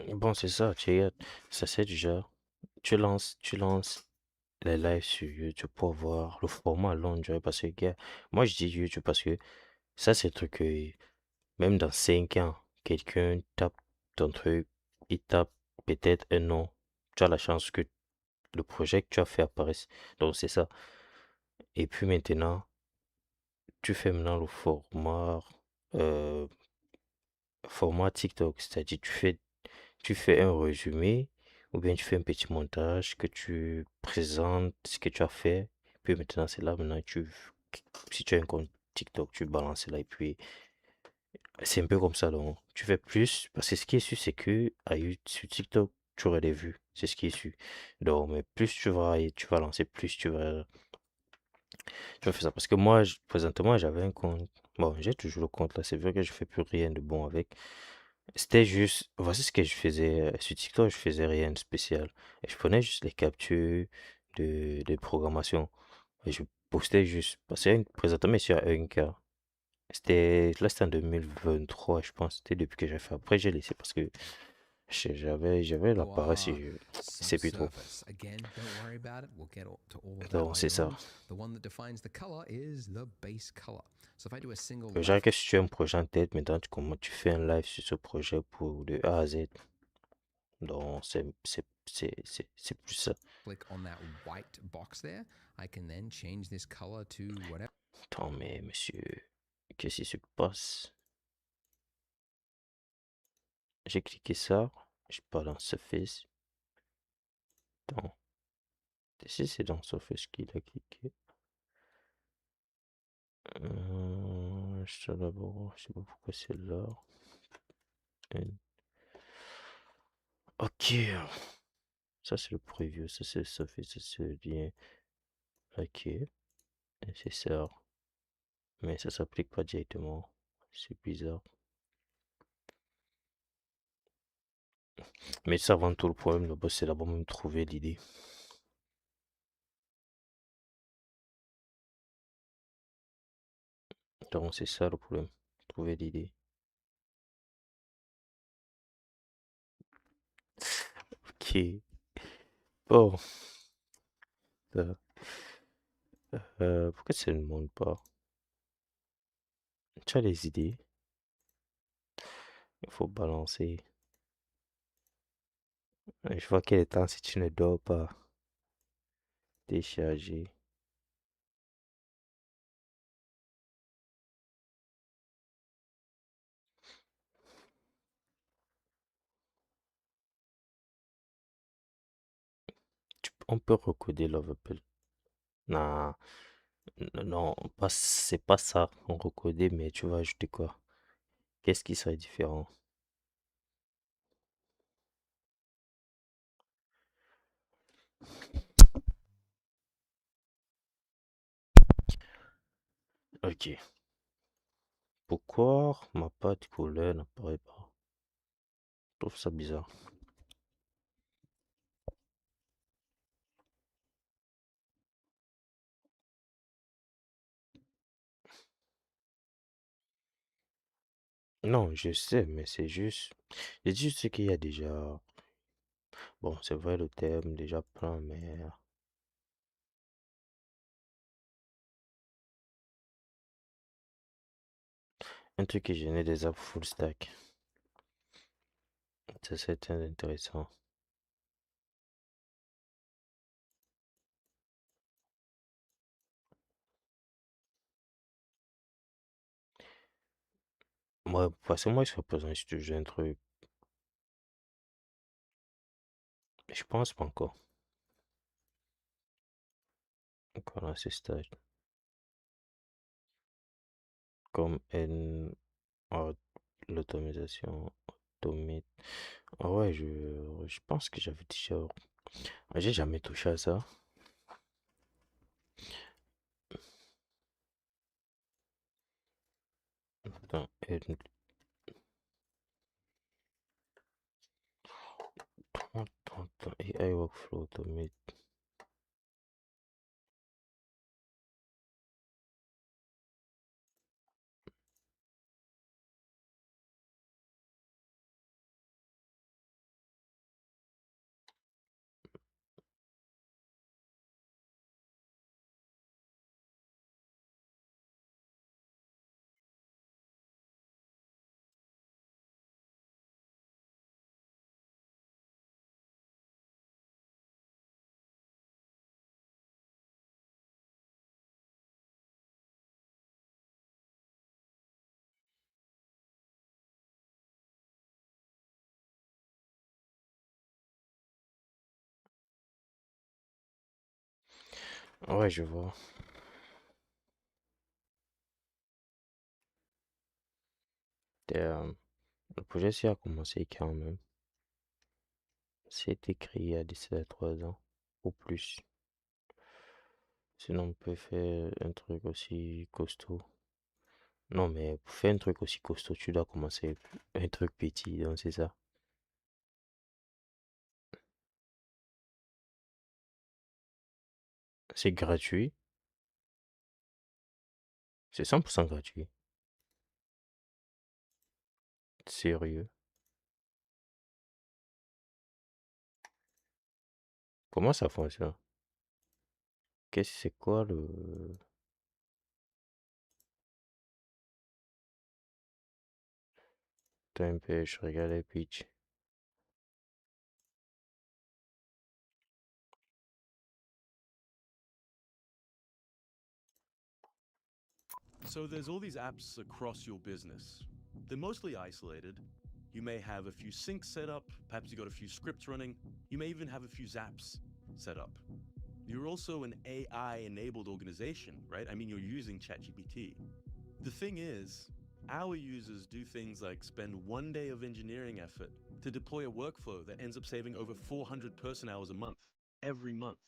Bon, c'est ça, tu regardes, ça c'est déjà, tu lances les lives sur YouTube pour voir le format long durée, parce que, gars, moi je dis YouTube parce que ça c'est le truc que même dans 5 ans, quelqu'un tape ton truc, il tape peut-être un nom, tu as la chance que le projet que tu as fait apparaisse. Donc c'est ça. Et puis maintenant, tu fais maintenant le euh, format TikTok, c'est-à-dire tu fais un résumé ou bien tu fais un petit montage que tu présentes ce que tu as fait. Puis maintenant, c'est là, maintenant, si tu as un compte TikTok, tu balances là et puis c'est un peu comme ça. Donc, tu fais plus parce que ce qui est sûr, c'est que sur TikTok, tu auras des vues. C'est ce qui est sûr. Donc, mais plus tu vas lancer, plus tu vas faire ça. Parce que moi, présentement, j'avais un compte. Bon, j'ai toujours le compte là. C'est vrai que je fais plus rien de bon avec. C'était juste, voici ce que je faisais sur TikTok, je faisais rien de spécial. Et je prenais juste les captures de programmation et je postais juste, parce que présentement, sur un cas. Là, c'était en 2023, je pense. C'était depuis que j'ai fait. Après, j'ai laissé parce que j'avais la paresse et Our je sais plus trop. subsurface. Again, don't worry about it. We'll get to all of that Donc, c'est later ça. on. The one that defines the color is the base color. So if I do a single Genre que left si tu as un projet en tête, maintenant, comment tu fais un live sur ce projet pour de A à Z. Donc, c'est plus ça. click on that white box there, I can then change this color to whatever. Attends, mais monsieur, qu'est-ce qui se passe? J'ai cliqué ça, je pars dans Surface. Attends, si c'est dans Surface qu'il a cliqué. Je sais d'abord, je sais pas pourquoi c'est là. Ok, ça c'est le preview, ça c'est le Surface, ça c'est le lien. Ok, c'est ça. Mais ça s'applique pas directement. C'est bizarre. Mais ça, avant tout, le problème, le boss, c'est d'abord même trouver l'idée. Donc, c'est ça le problème. Trouver l'idée. Ok. Bon. Ça. Pourquoi ça ne monte pas? Tu as les idées. Il faut balancer. Je vois qu'il est temps si tu ne dors pas. Décharger. On peut recoder l'overpill. Non, non, c'est pas ça. On recoder, mais tu vas ajouter quoi? Qu'est-ce qui serait différent? Ok. Pourquoi ma pâte couleur n'apparaît pas? Je trouve ça bizarre. Non, je sais, mais c'est juste. C'est juste ce qu'il y a déjà. Bon, c'est vrai, le thème déjà plein, mais un truc qui génère des apps full stack. Ça, c'est très intéressant. Ouais, parce que moi, je serais besoin si tu joues un truc. Mais je pense pas encore. Encore à ce stade. Comme ah, l'automatisation. Automate. Ah ouais, je pense que j'avais déjà. J'ai jamais touché à ça. Attends, attends, AI workflow automate. Ouais, je vois. Le projet ci a commencé quand même. C'est écrit il y a d'ici à 3 ans ou plus. Sinon, on peut faire un truc aussi costaud. Non, mais pour faire un truc aussi costaud, tu dois commencer un truc petit, donc c'est ça. C'est gratuit, c'est 100% gratuit. Sérieux. Comment ça fonctionne? C'est quoi le... Attends un peu, je regarde les pitch. So there's all these apps across your business. They're mostly isolated. You may have a few syncs set up, perhaps you got a few scripts running, you may even have a few zaps set up. You're also an AI-enabled organization, right? I mean, you're using ChatGPT. The thing is, our users do things like spend 1 day of engineering effort to deploy a workflow that ends up saving over 400 person hours a month, every month.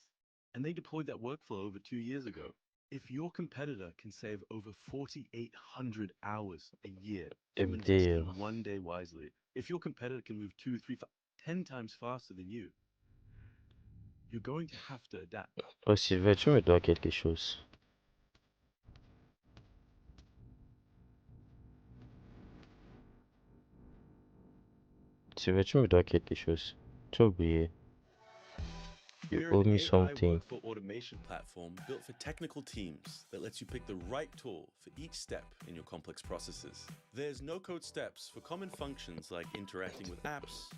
And they deployed that workflow over 2 years ago. If your competitor can save over 4,800 hours a year from investing MDR. 1 day wisely, if your competitor can move 2, 3, 5, 10 times faster than you, you're going to have to adapt. Oh, Sylvain, tu me dois quelque chose. Sylvain, tu me dois quelque chose. Tu as oublié. You We're owe an me AI something. workflow automation platform built for technical teams that lets you pick the right tool for each step in your complex processes. There's no-code steps for common functions like interacting with apps,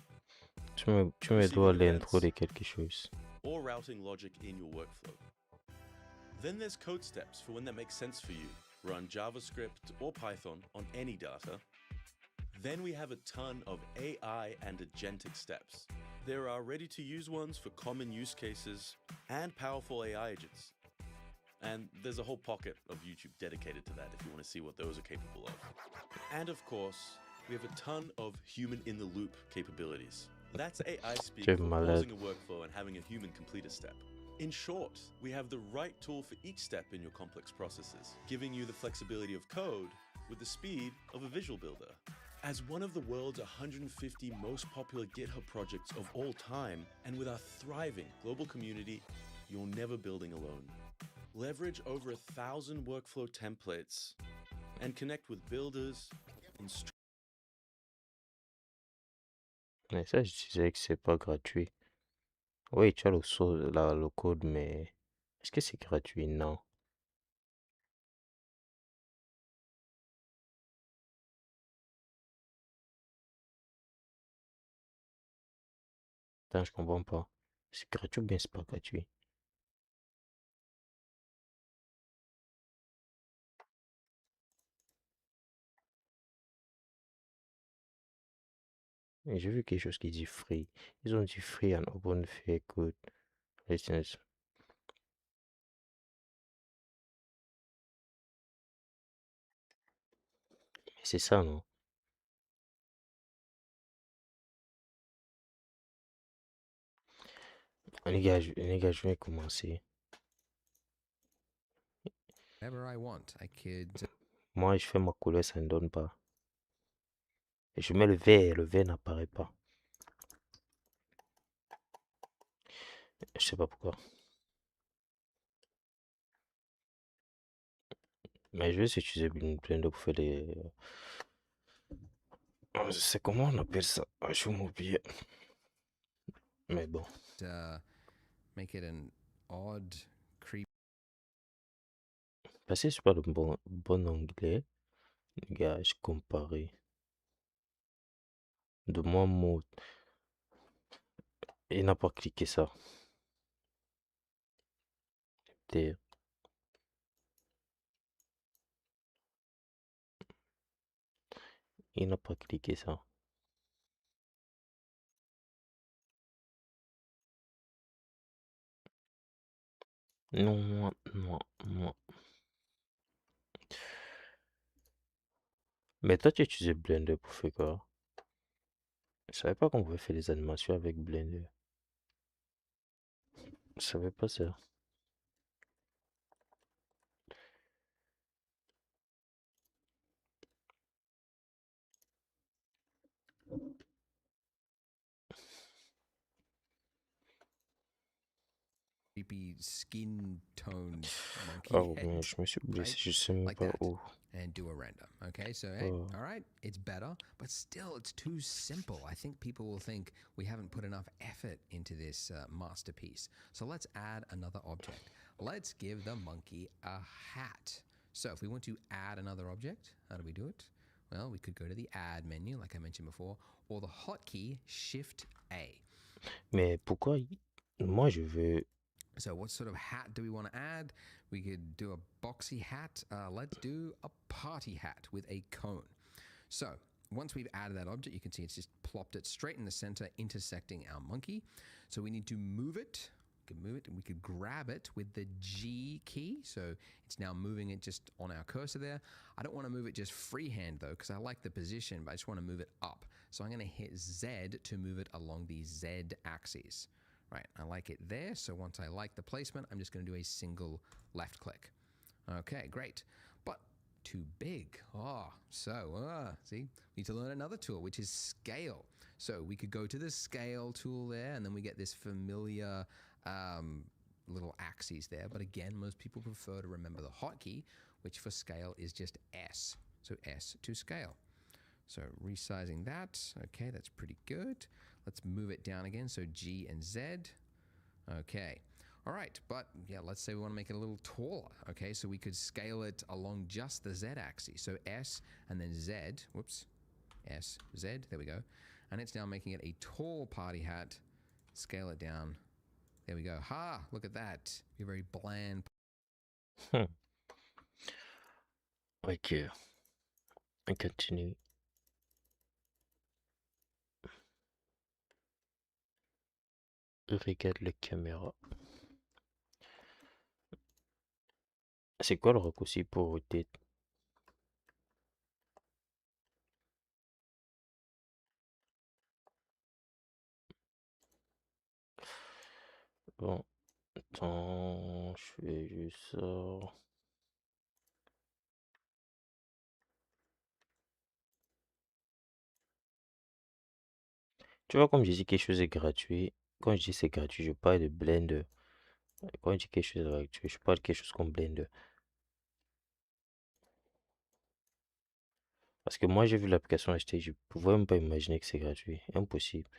Tu me receiving dois l'intro events, de quelque chose. or routing logic in your workflow. Then there's code steps for when that makes sense for you. Run JavaScript or Python on any data. Then we have a ton of AI and agentic steps. There are ready-to-use ones for common use cases and powerful AI agents. And there's a whole pocket of YouTube dedicated to that if you want to see what those are capable of. And of course, we have a ton of human-in-the-loop capabilities. That's AI speak Tu es for malade. pausing a workflow and having a human complete a step. In short, we have the right tool for each step in your complex processes, giving you the flexibility of code with the speed of a visual builder. As one of the world's 150 most popular GitHub projects of all time, and with our thriving global community, you're never building alone. Leverage over 1,000 workflow templates and connect with builders, instructors. Mais ça, je disais que c'est pas gratuit. Oui, tu as le code, mais est-ce que c'est gratuit? Non. Attends, je comprends pas. C'est gratuit ou bien c'est pas gratuit? Et j'ai vu quelque chose qui dit free. Ils ont dit free and open fair code license. C'est ça, non? Les gars, je vais commencer. Whatever I want. I could Moi, je fais ma couleur, ça ne donne pas. Et je mets le vert n'apparaît pas. Je sais pas pourquoi. Mais je vais utiliser Blender pour faire des... C'est comment on appelle ça? Ah, je vais m'oublier. Mais bon. make it an odd, creepy. Parce que c'est pas le bon anglais. Les gars, je comparais. De moi, mot. Il n'a pas cliqué ça. Terre. Il n'a pas cliqué ça. Non, moi. Mais toi, tu utilises Blender pour faire quoi? Je savais pas qu'on pouvait faire des animations avec Blender. Je savais pas ça. Creepy skin toned monkey Oh, mais head, je me suis blessé, right? je sais même Like pas that. où. And do a render. Okay, so hey, Oh. all right, it's better, but still it's too simple. I think people will think we haven't put enough effort into this masterpiece. So let's add another object. Let's give the monkey a hat. So if we want to add another object, how do we do it? Well, we could go to the add menu, like I mentioned before, or the hotkey Shift A. Mais pourquoi moi je veux... So what sort of hat do we want to add? We could do a boxy hat. Let's do a party hat with a cone. So once we've added that object, you can see it's just plopped it straight in the center, intersecting our monkey. So we need to move it. We can move it and we could grab it with the G key. So it's now moving it just on our cursor there. I don't want to move it just freehand though, because I like the position, but I just want to move it up. So I'm going to hit Z to move it along the Z axis. Right, I like it there. So once I like the placement, I'm just going to do a single left click. Okay, great. But too big. See, we need to learn another tool, which is scale. So we could go to the scale tool there, and then we get this familiar little axes there. But again, most people prefer to remember the hotkey, which for scale is just S. So S to scale. So resizing that. Okay, that's pretty good. Let's move it down again. So G and Z. Okay. All right. But yeah, let's say we want to make it a little taller. Okay. So we could scale it along just the Z axis. So S and then Z. Whoops. S, Z. There we go. And it's now making it a tall party hat. Scale it down. There we go. Ha! Look at that. You're very bland. Ok. On continue. Regarde la caméra. C'est quoi le raccourci pour rotate? Bon, attends, je fais juste ça. Tu vois, comme je dis quelque chose est gratuit, quand je dis c'est gratuit, je parle de Blender. Quand je dis quelque chose est gratuit, je parle de quelque chose comme Blender. Parce que moi, j'ai vu l'application acheter, je pouvais même pas imaginer que c'est gratuit. Impossible.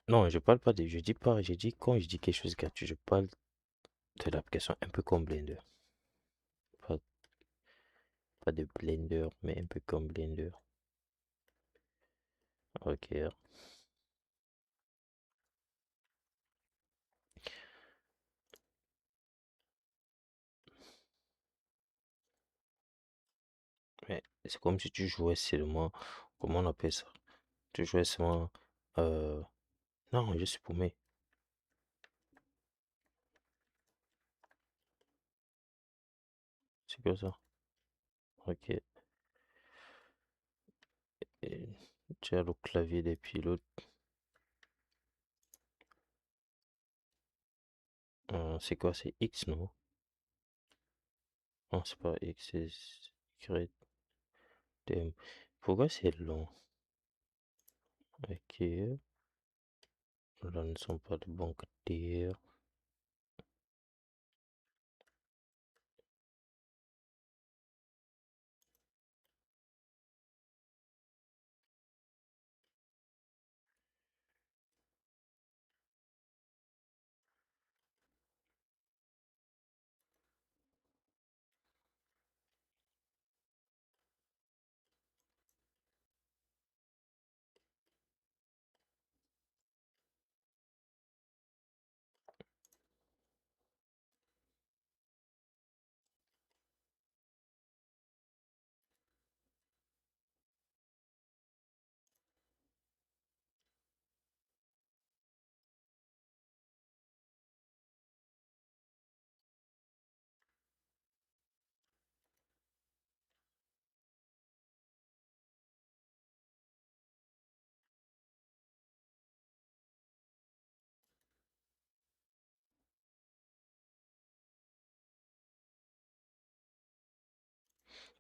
Non, je parle pas de, je dis pas, j'ai dit quand je dis quelque chose est gratuit, je parle de l'application un peu comme Blender. Pas, pas de Blender, mais un peu comme Blender. Ok. c'est comme si tu jouais seulement, comment on appelle ça? Tu jouais seulement, euh, non, je suis paumé. C'est que ça. Ok. Et tu as le clavier des pilotes. C'est quoi? C'est X, non? Non, c'est pas X, c'est Y. TM. Pourquoi c'est long? Ok. Là, ne sont pas de bons critères.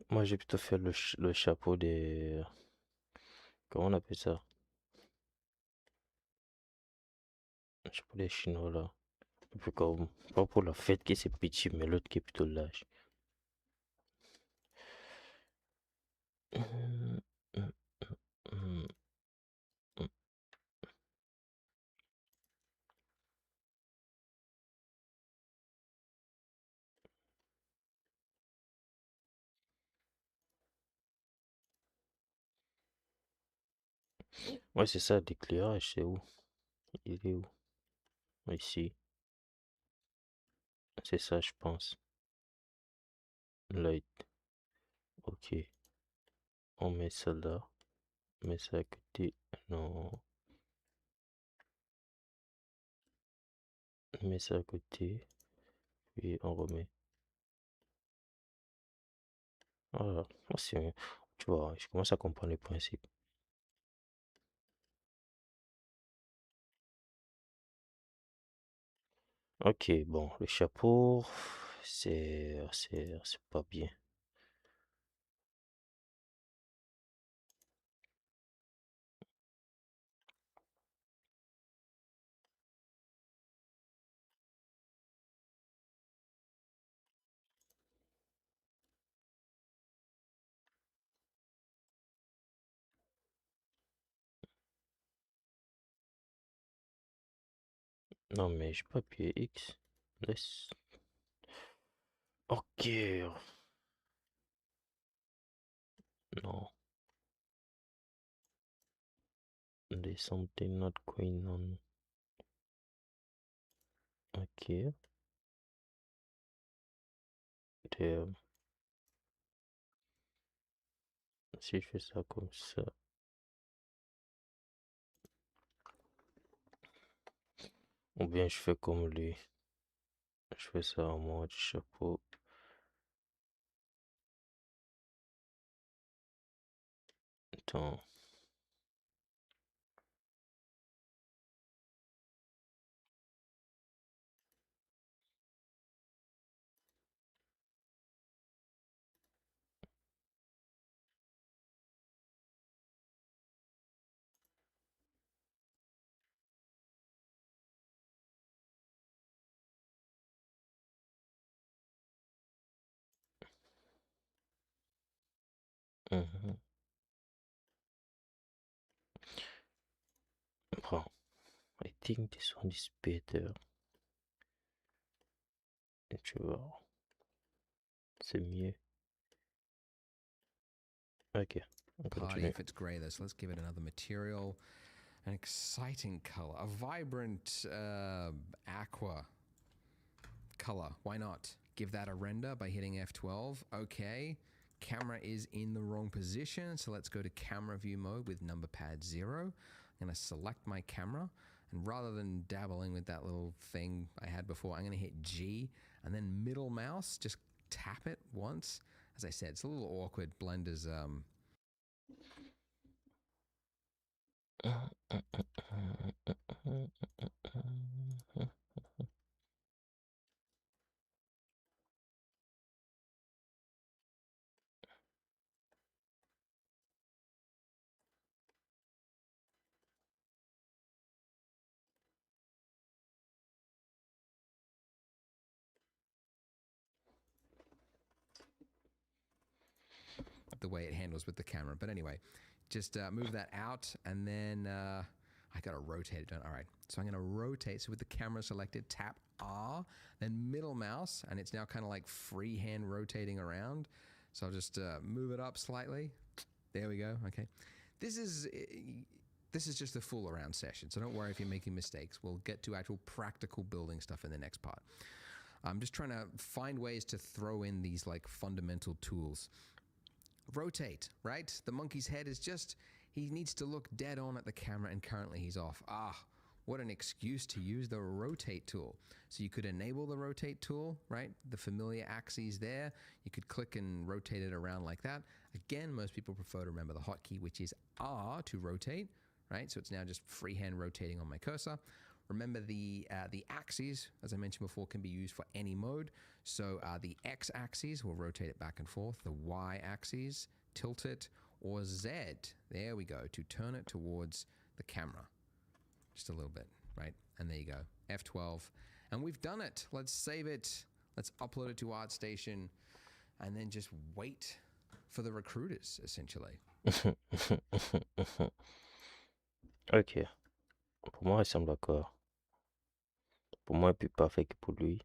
Moi, j'ai plutôt fait le chapeau des... Comment on appelle ça? Le chapeau des Chinois, là. Un peu comme... Pas pour la fête qui c'est petit, mais l'autre qui est plutôt large. Hum, hum, hum, hum. Ouais, c'est ça, l'éclairage, c'est où? Il est où? Ici. C'est ça, je pense. Light. Ok. On met ça là. On met ça à côté. Non. On met ça à côté. Puis on remet. Voilà. Tu vois, je commence à comprendre le principe. Ok, bon, le chapeau, c'est pas bien. Non, mais j'ai pas appuyé X. Laisse. Ok. Non. There's something not going on. Ok. Damn. Si je fais ça comme ça. Ou bien je fais comme lui. Je fais ça en mode chapeau. Attends. Mhm. Bon. I think this one is better. Et tu vois. C'est mieux. Ok. On Party continue. if it's grey though, so let's give it another material. An exciting color, a vibrant aqua color. Why not? Give that a render by hitting F12. Okay. Camera is in the wrong position, so let's go to camera view mode with number pad 0. I'm going to select my camera, and rather than dabbling with that little thing I had before, I'm going to hit G and then middle mouse, just tap it once. As I said, it's a little awkward. Blender's the way it handles with the camera. But anyway, just move that out, and then I got to rotate it. All right, so I'm going to rotate. So with the camera selected, tap R, then middle mouse, and it's now kind of like freehand rotating around. So I'll just move it up slightly. There we go. Okay, this is just a fool around session, so don't worry if you're making mistakes. We'll get to actual practical building stuff in the next part. I'm just trying to find ways to throw in these like fundamental tools. Rotate, right? The monkey's head is just, he needs to look dead on at the camera, and currently he's off. What an excuse to use the rotate tool. So you could enable the rotate tool, right? The familiar axes there. You could click and rotate it around like that. Again, most people prefer to remember the hotkey, which is R to rotate, right? So it's now just freehand rotating on my cursor. Remember the axes, as I mentioned before, can be used for any mode. So the X axis will rotate it back and forth. The Y axis, tilt it, or Z, there we go, to turn it towards the camera. Just a little bit, right? And there you go, F12. And we've done it. Let's save it. Let's upload it to ArtStation, and then just wait for the recruiters, essentially. Ok. Pour moi, il semble d'accord. Pour moi, il est plus parfait que pour lui.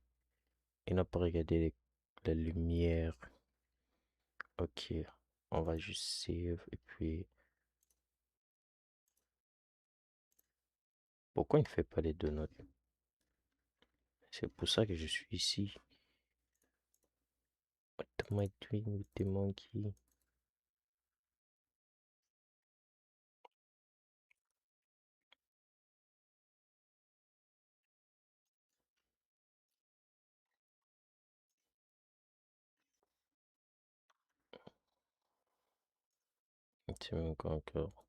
Il n'a pas regardé la lumière. Ok. On va juste save. Et puis... Pourquoi il ne fait pas les deux notes? C'est pour ça que je suis ici. What am I doing with the monkey? C'est même quoi encore?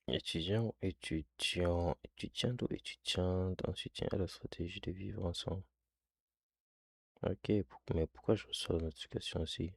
Étudiant, étudiante ou étudiante en soutien à la stratégie de vivre ensemble. Ok, mais pourquoi je reçois la notification aussi?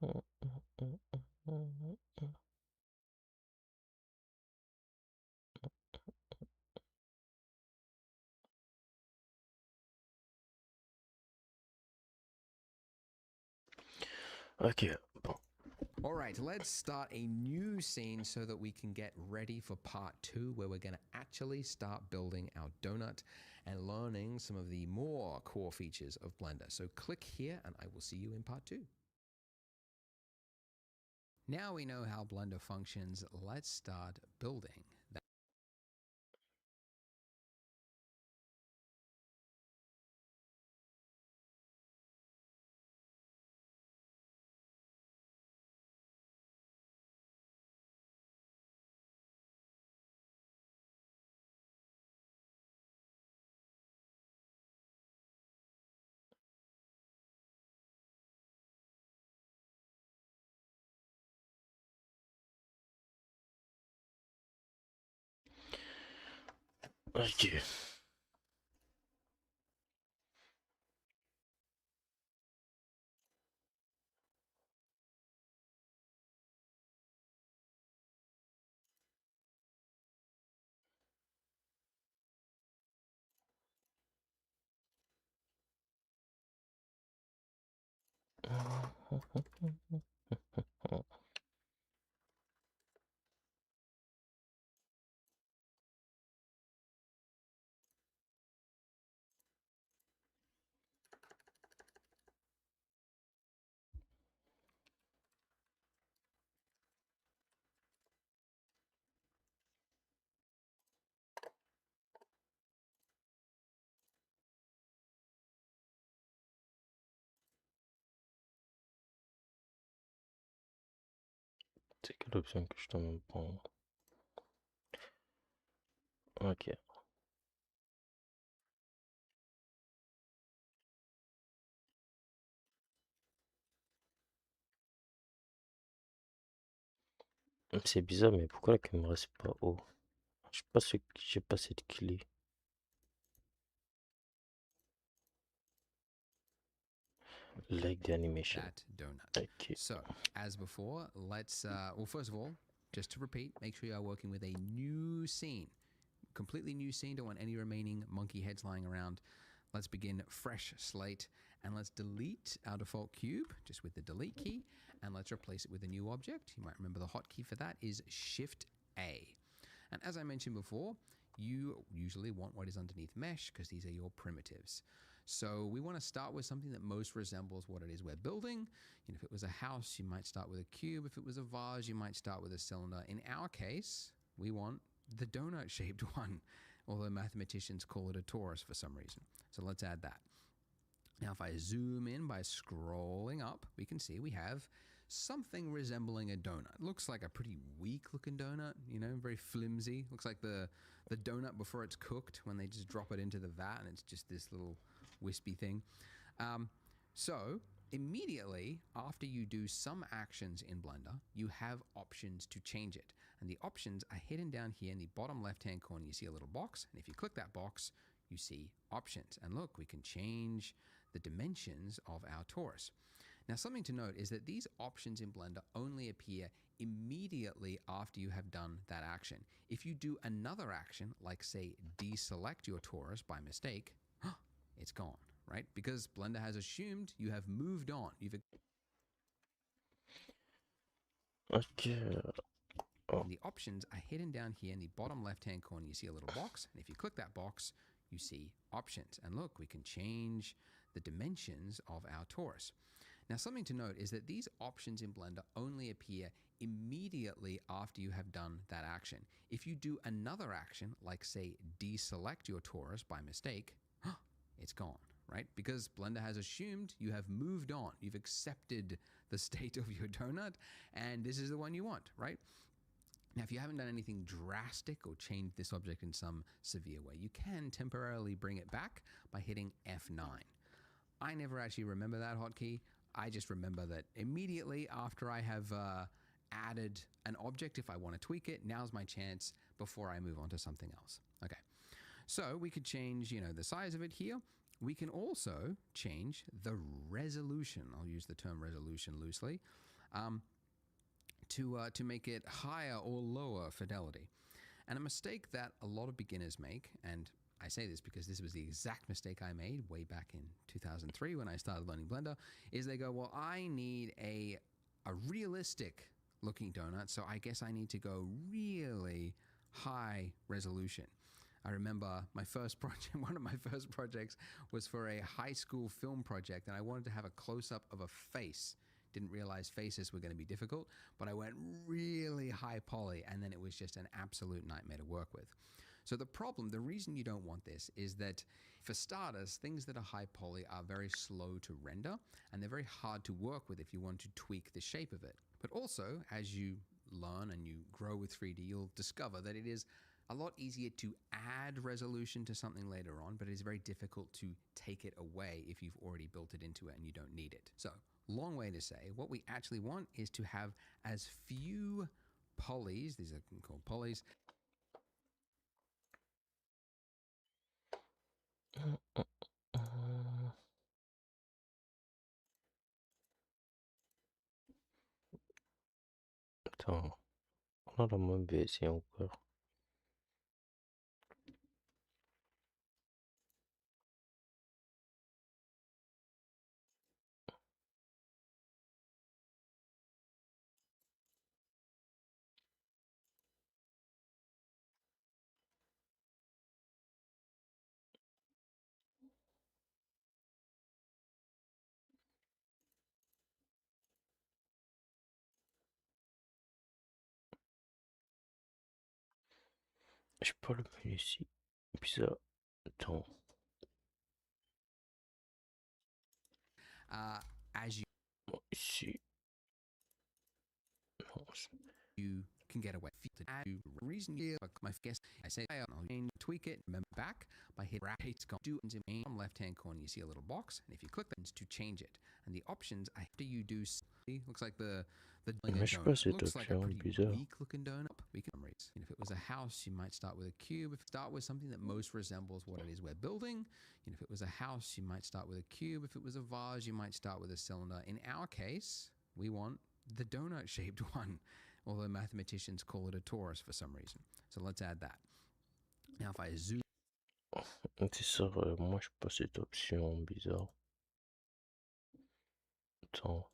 Hum, hum, hum, hum, hum. Ok, bon. All right, let's start a new scene so that we can get ready for part 2, where we're going to actually start building our donut and learning some of the more core features of Blender. So click here, and I will see you in part 2. Now we know how Blender functions. Let's start building that. Ok. C'est quelle option que je dois me prendre? Ok. C'est bizarre, mais pourquoi la caméra c'est pas haut? Je sais pas ce que j'ai pas cette clé. Like the animation. That donut. Ok. So, as before, let's, well, first of all, just to repeat, make sure you are working with a new scene. Completely new scene, don't want any remaining monkey heads lying around. Let's begin fresh slate and let's delete our default cube just with the delete key and let's replace it with a new object. You might remember the hotkey for that is Shift A. And as I mentioned before, you usually want what is underneath mesh because these are your primitives. So we want to start with something that most resembles what it is we're building. You know, if it was a house, you might start with a cube. If it was a vase, you might start with a cylinder. In our case, we want the donut-shaped one, although mathematicians call it a torus for some reason. So let's add that. Now, if I zoom in by scrolling up, we can see we have something resembling a donut. Looks like a pretty weak-looking donut, you know, very flimsy. Looks like the donut before it's cooked when they just drop it into the vat and it's just this little wispy thing. So immediately after you do some actions in Blender, you have options to change it. And the options are hidden down here in the bottom left-hand corner. You see a little box, and if you click that box, you see options. And look, we can change the dimensions of our torus. Now, something to note is that these options in Blender only appear immediately after you have done that action. If you do another action, like say deselect your torus by mistake, it's gone, right? Because Blender has assumed you have moved on. Ok. Oh. And the options are hidden down here in the bottom left-hand corner. You see a little box, and if you click that box, you see options. And look, we can change the dimensions of our torus. Now, something to note is that these options in Blender only appear immediately after you have done that action. If you do another action, like say deselect your torus by mistake, it's gone, right? Because Blender has assumed you have moved on. You've accepted the state of your donut, and this is the one you want, right? Now, if you haven't done anything drastic or changed this object in some severe way, you can temporarily bring it back by hitting F9. I never actually remember that hotkey. I just remember that immediately after I have added an object, if I want to tweak it, now's my chance before I move on to something else. Okay, so we could change, you know, the size of it here. We can also change the resolution. I'll use the term resolution loosely. To make it higher or lower fidelity. And a mistake that a lot of beginners make, and I say this because this was the exact mistake I made way back in 2003 when I started learning Blender, is they go, well, I need a realistic looking donut, so I guess I need to go really high resolution. I remember my first project, one of my first projects was for a high school film project, and I wanted to have a close-up of a face Didn't realize faces were going to be difficult, but I went really high poly, and then it was just an absolute nightmare to work with. So the reason you don't want this is that, for starters, things that are high poly are very slow to render, and they're very hard to work with if you want to tweak the shape of it. But also, as you learn and you grow with 3D, you'll discover that it is a lot easier to add resolution to something later on, but it is very difficult to take it away if you've already built it into it and you don't need it. So, long way to say, what we actually want is to have as few polys, these are called polys. Attends, on a la même baissé encore. J'ai pas le menu ici. Bizarre. Attends. As Bon, ici. Non, you can get away. To add reason here, my guess, I say I'll tweak it, remember back by hitting right. It's going to do in the bottom left hand corner. You see a little box, and if you click that, it's to change it. And the options after you do looks like the mais je sais pas cette looks like a option, pretty bizarre. weak looking donut. We can if it was a house, you might start with a cube. If you start with something that most resembles what it is we're building, if it was a house, you might start with a cube. If it was a vase, you might start with a cylinder. In our case, we want the donut shaped one, although mathematicians call it a torus for some reason. So let's add that. Now if I zoom, C'est ça, moi j'ai pas cette option, bizarre. Attends,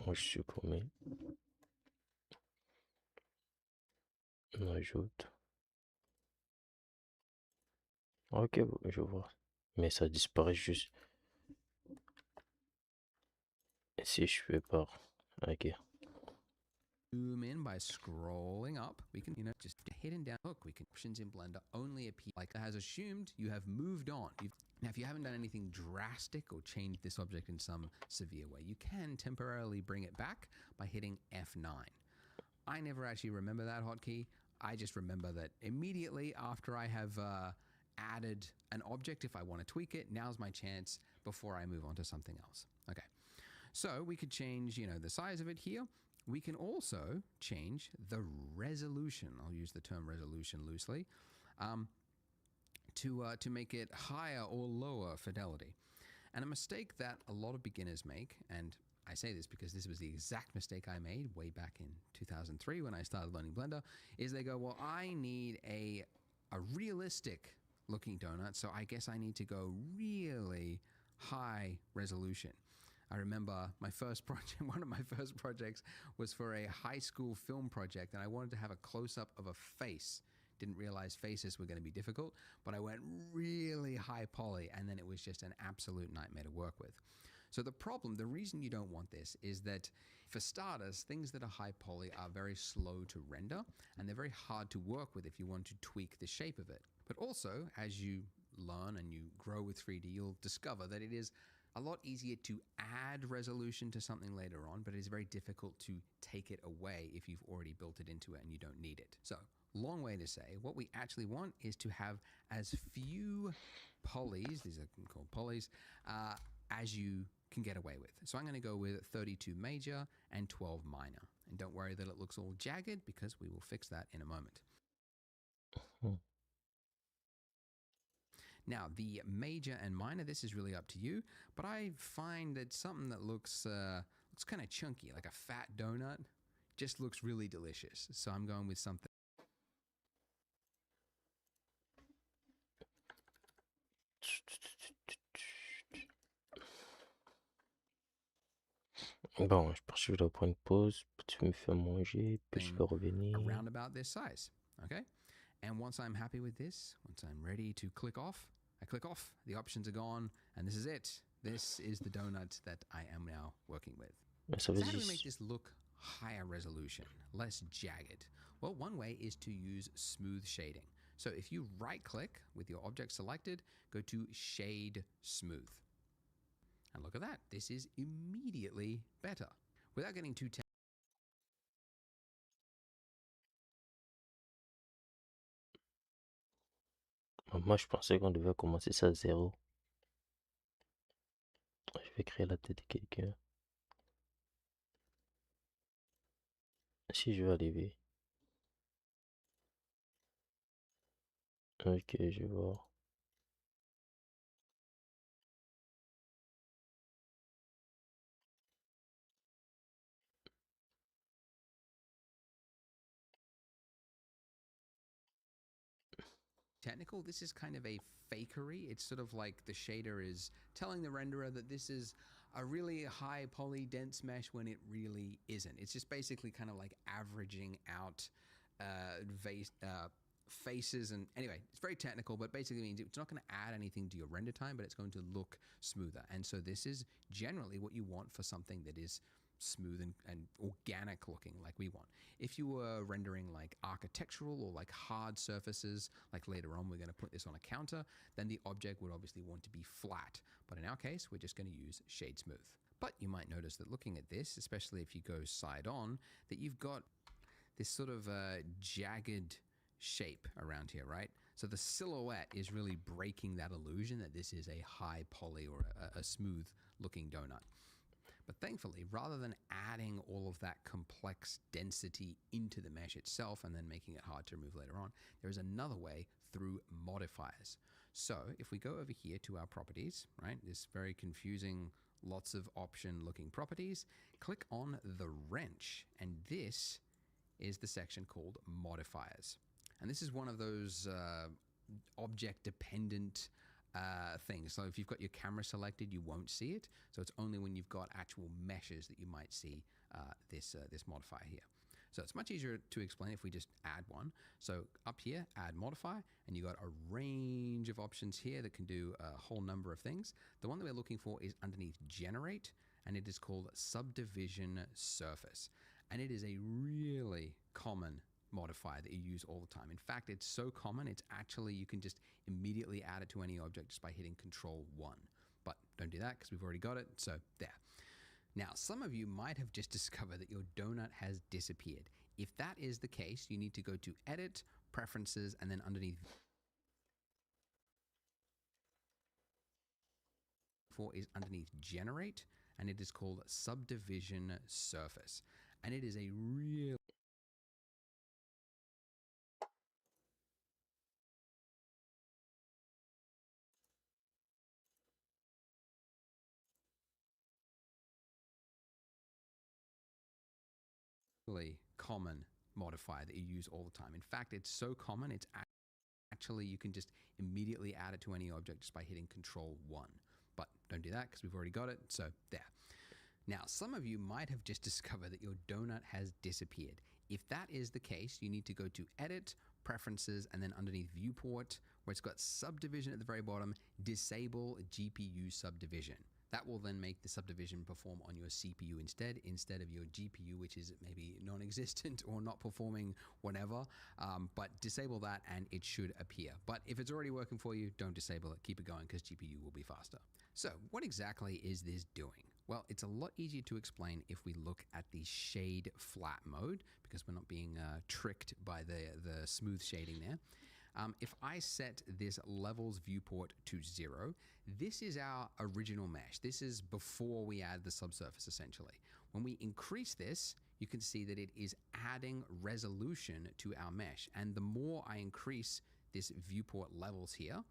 moi je supprime. On ajoute. Ok, je vois. Mais ça disparaît juste. Si je fais par. Ok. zoom in by scrolling up. We can, just hidden down. Look, we can options in Blender only appear like it has assumed you have moved on. Now, if you haven't done anything drastic or changed this object in some severe way, you can temporarily bring it back by hitting F9. I never actually remember that hotkey. I just remember that immediately after I have added an object, if I want to tweak it, now's my chance before I move on to something else. Okay. So we could change, the size of it here. We can also change the resolution. I'll use the term resolution loosely, to make it higher or lower fidelity. And a mistake that a lot of beginners make, and I say this because this was the exact mistake I made way back in 2003 when I started learning Blender, is they go, well, I need a realistic looking donut, so I guess I need to go really high resolution. I remember my first project, one of my first projects was for a high school film project, and I wanted to have a close-up of a face. Didn't realize faces were going to be difficult, but I went really high poly, and then it was just an absolute nightmare to work with. So the reason you don't want this is that, for starters, things that are high poly are very slow to render, and they're very hard to work with if you want to tweak the shape of it. But also, as you learn and you grow with 3D, you'll discover that it is a lot easier to add resolution to something later on, but it is very difficult to take it away if you've already built it into it and you don't need it. So, long way to say, what we actually want is to have as few polys, these are called polys, as you can get away with. So I'm going to go with 32 major and 12 minor. And don't worry that it looks all jagged, because we will fix that in a moment. Now, the major and minor, this is really up to you, but I find that something that looks kind of chunky, like a fat donut, just looks really delicious. So I'm going with something. Bon, je pense que je vais prendre une pause. Tu me fais manger, puis je vais revenir. Around about this size, okay? And once I'm happy with this, once I'm ready to click off, I click off, the options are gone, and this is it. This is the donut that I am now working with. Mais ça veut So how do dire, we make this look higher resolution, less jagged? Well, one way is to use smooth shading. So if you right click with your object selected, go to Shade Smooth. And look at that, this is immediately better. Without getting too moi je pensais qu'on devait commencer ça à zéro. Je vais créer la tête de quelqu'un. Si je vais arriver. Ok, je vois. technical, this is kind of a fakery. It's sort of like the shader is telling the renderer that this is a really high poly dense mesh when it really isn't. It's just basically kind of like averaging out faces. And anyway, it's very technical, but basically means it's not going to add anything to your render time, but it's going to look smoother. And so this is generally what you want for something that is smooth and organic looking like we want. If you were rendering like architectural or like hard surfaces, like later on we're going to put this on a counter, then the object would obviously want to be flat. But in our case, we're just going to use shade smooth. But you might notice that looking at this, especially if you go side on, that you've got this sort of jagged shape around here, right? So the silhouette is really breaking that illusion that this is a high poly or a smooth looking donut. But thankfully, rather than adding all of that complex density into the mesh itself and then making it hard to remove later on, there is another way through modifiers. So if we go over here to our properties, right, this very confusing, lots of option looking properties, click on the wrench, and this is the section called modifiers. And this is one of those object dependent things. So if you've got your camera selected, you won't see it. So it's only when you've got actual meshes that you might see this modifier here. So it's much easier to explain if we just add one. So up here, add modifier, and you got a range of options here that can do a whole number of things. The one that we're looking for is underneath generate, and it is called subdivision surface. And it is a really common modifier that you use all the time. In fact, it's so common, it's actually, you can just immediately add it to any object just by hitting Control 1. But don't do that because we've already got it, so there. Now, some of you might have just discovered that your donut has disappeared. If that is the case, you need to go to Edit, Preferences, and then underneath is underneath Generate, and it is called Subdivision Surface. And it is a real common modifier that you use all the time. In fact, it's so common, it's actually, you can just immediately add it to any object just by hitting Control 1. But don't do that because we've already got it, so there. Now, some of you might have just discovered that your donut has disappeared. If that is the case, you need to go to Edit, Preferences, and then underneath Viewport, where it's got Subdivision at the very bottom, Disable GPU Subdivision. That will then make the subdivision perform on your CPU instead of your GPU, which is maybe non-existent or not performing whatever. But disable that and it should appear. But if it's already working for you, don't disable it. Keep it going because GPU will be faster. So what exactly is this doing? Well, it's a lot easier to explain if we look at the shade flat mode, because we're not being tricked by the smooth shading there. If I set this levels viewport to 0, this is our original mesh. This is before we add the subsurface, essentially. When we increase this, you can see that it is adding resolution to our mesh. And the more I increase this viewport levels here,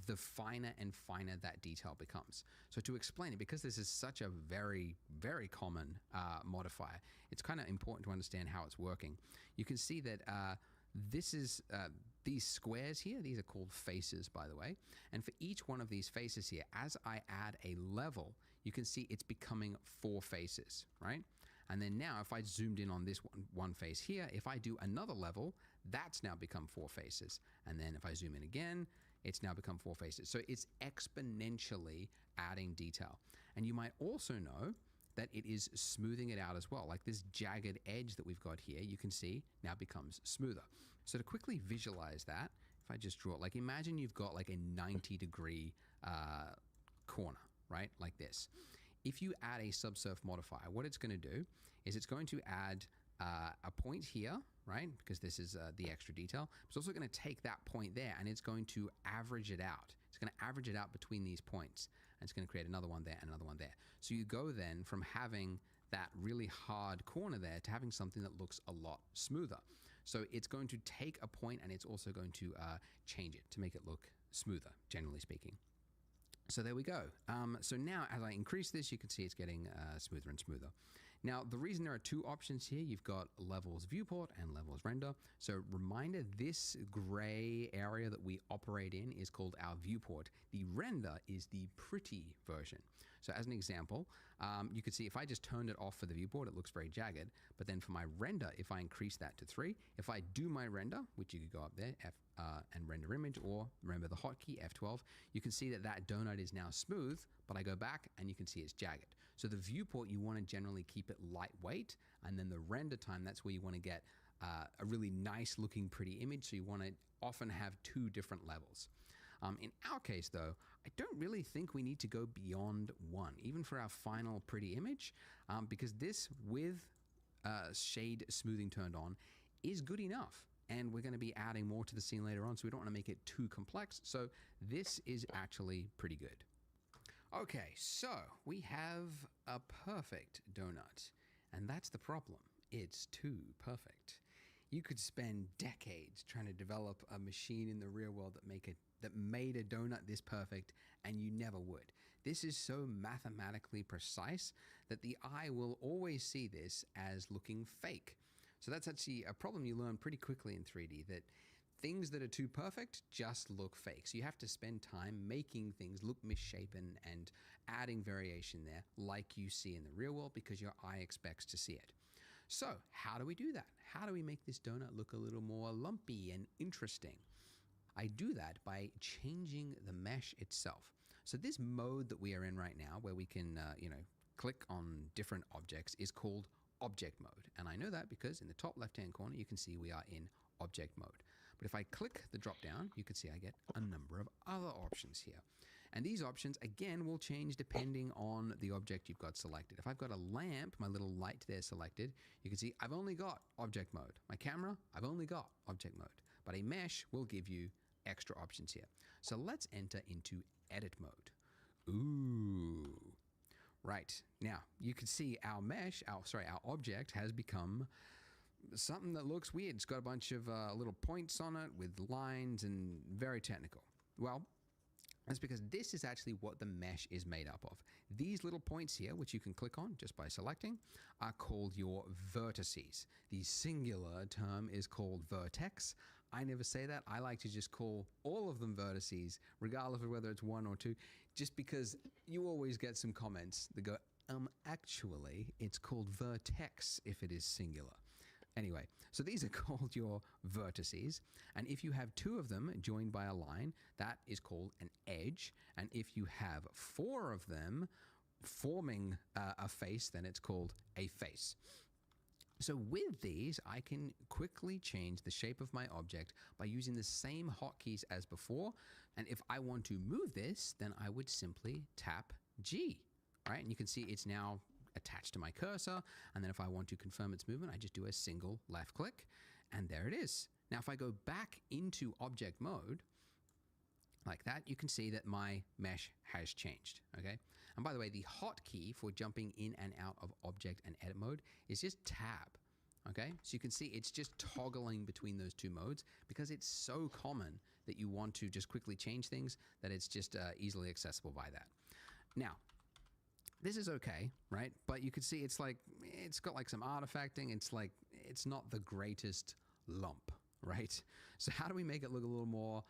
the finer and finer that detail becomes. So to explain it, because this is such a very, very common modifier, it's kind of important to understand how it's working. You can see that this is these squares here, these are called faces, by the way. And for each one of these faces here, as I add a level, you can see it's becoming 4 faces, right? And then now if I zoomed in on this one face here, if I do another level, that's now become 4 faces. And then if I zoom in again, it's now become 4 faces. So it's exponentially adding detail. And you might also know that it is smoothing it out as well. Like this jagged edge that we've got here, you can see now becomes smoother. So to quickly visualize that, if I just draw it, like imagine you've got like a 90-degree corner, right? Like this. If you add a subsurf modifier, what it's going to do is it's going to add a point here, right? Because this is the extra detail. It's also going to take that point there and it's going to average it out. It's going to average it out between these points. And it's going to create another one there and another one there. So you go then from having that really hard corner there to having something that looks a lot smoother. So it's going to take a point and it's also going to change it to make it look smoother, generally speaking. So there we go. So now as I increase this, you can see it's getting smoother and smoother. Now, the reason there are two options here, you've got levels viewport and levels render. So reminder, this gray area that we operate in is called our viewport. The render is the pretty version. So as an example, you could see if I just turned it off for the viewport, it looks very jagged. But then for my render, if I increase that to 3, if I do my render, which you could go up there, and render image, or remember the hotkey, F12, you can see that that donut is now smooth, but I go back and you can see it's jagged. So the viewport, you want to generally keep it lightweight, and then the render time, that's where you want to get a really nice looking pretty image. So you want to often have 2 different levels. In our case though, I don't really think we need to go beyond 1, even for our final pretty image, because this with shade smoothing turned on is good enough. And we're going to be adding more to the scene later on, so we don't want to make it too complex. So this is actually pretty good. Okay, so we have a perfect donut, and that's the problem. It's too perfect. You could spend decades trying to develop a machine in the real world that made a donut this perfect, and you never would. This is so mathematically precise that the eye will always see this as looking fake. So that's actually a problem you learn pretty quickly in 3D, that things that are too perfect just look fake. So you have to spend time making things look misshapen and adding variation there like you see in the real world because your eye expects to see it. So how do we do that? How do we make this donut look a little more lumpy and interesting? I do that by changing the mesh itself. So this mode that we are in right now, where we can click on different objects, is called object mode. And I know that because in the top left-hand corner, you can see we are in object mode. But if I click the drop down, you can see I get a number of other options here. And these options, again, will change depending on the object you've got selected. If I've got a lamp, my little light there selected, you can see I've only got object mode. My camera, I've only got object mode. But a mesh will give you extra options here. So let's enter into edit mode. Ooh. Right, now you can see our mesh, our object has become something that looks weird. It's got a bunch of little points on it with lines and very technical. Well, that's because this is actually what the mesh is made up of. These little points here, which you can click on just by selecting, are called your vertices. The singular term is called vertex. I never say that. I like to just call all of them vertices, regardless of whether it's 1 or 2, just because you always get some comments that go, actually, it's called vertex if it is singular. Anyway, so these are called your vertices, and if you have 2 of them joined by a line, that is called an edge, and if you have 4 of them forming a face, then it's called a face. So with these, I can quickly change the shape of my object by using the same hotkeys as before, and if I want to move this, then I would simply tap G, right? And you can see it's now attached to my cursor, and then if I want to confirm its movement, I just do a single left click, and there it is. Now if I go back into object mode, like that, you can see that my mesh has changed, okay? And by the way, the hotkey for jumping in and out of object and edit mode is just tab, okay? So you can see it's just toggling between those 2 modes because it's so common that you want to just quickly change things that it's just easily accessible by that. Now, this is okay, right? But you can see it's like, it's got like some artifacting. It's like, it's not the greatest lump, right? So how do we make it look a little more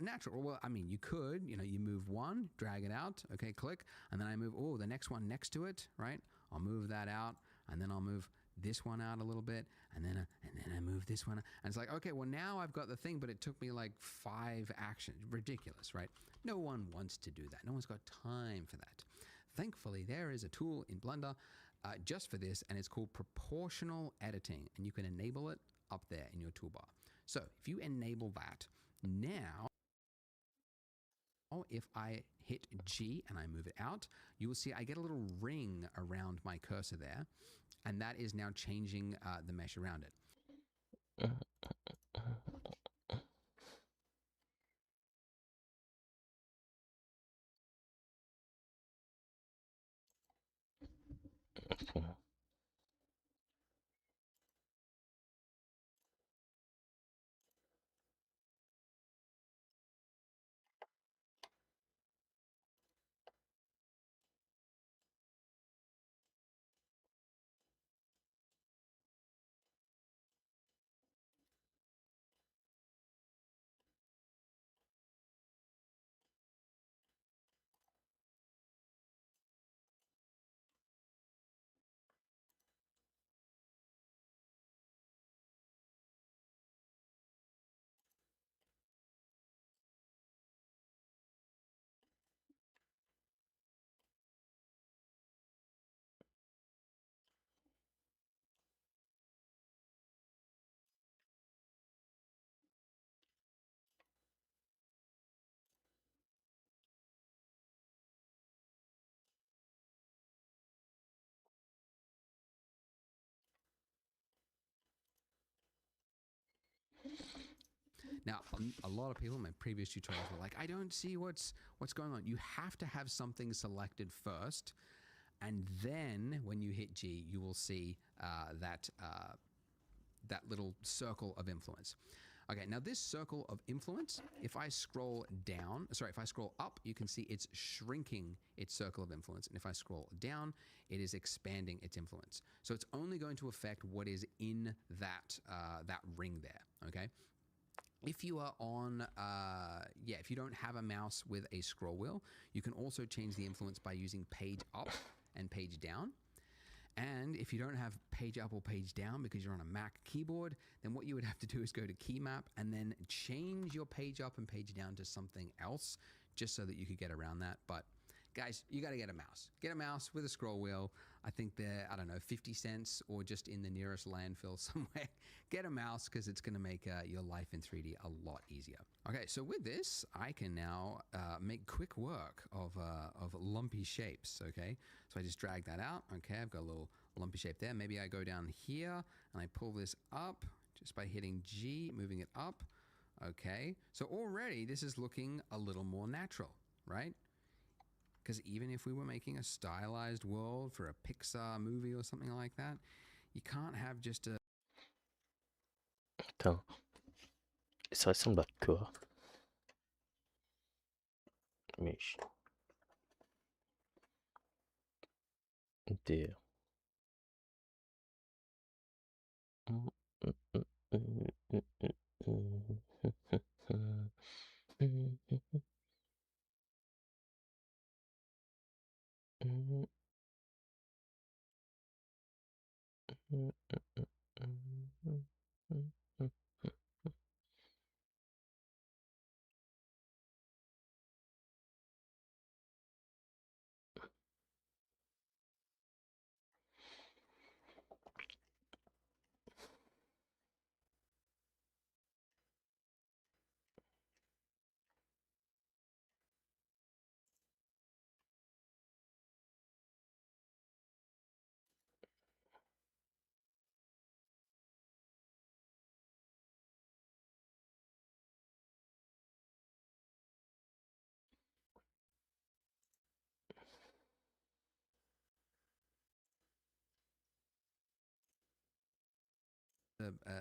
natural? Well, I mean, you could, you move one, drag it out, okay, click, and then I move, the next one next to it, right? I'll move that out, and then I'll move this one out a little bit, and then I move this one, and it's like, okay, well now I've got the thing, but it took me like 5 actions. Ridiculous, right? No one wants to do that. No one's got time for that. thankfully, there is a tool in Blender just for this, and it's called proportional editing, and you can enable it up there in your toolbar. So if you enable that, now if I hit G and I move it out, you will see I get a little ring around my cursor there, and that is now changing the mesh around it. Now, a lot of people in my previous tutorials were like, I don't see what's going on. You have to have something selected first, and then when you hit G, you will see that little circle of influence. Okay, now this circle of influence, if I scroll up, you can see it's shrinking its circle of influence. And if I scroll down, it is expanding its influence. So it's only going to affect what is in that ring there, okay? If you are on, if you don't have a mouse with a scroll wheel, you can also change the influence by using page up and page down. And if you don't have page up or page down because you're on a Mac keyboard, then what you would have to do is go to key map and then change your page up and page down to something else just so that you could get around that. But guys, you got to get a mouse. Get a mouse with a scroll wheel. I think they're, 50 cents or just in the nearest landfill somewhere. Get a mouse because it's going to make your life in 3D a lot easier. Okay, so with this, I can now make quick work of lumpy shapes, okay? So I just drag that out. Okay, I've got a little lumpy shape there. Maybe I go down here and I pull this up just by hitting G, moving it up. Okay, so already this is looking a little more natural, right? Because even if we were making a stylized world for a Pixar movie or something like that, you can't have just a... Attends, ça ressemble à quoi? Mais der.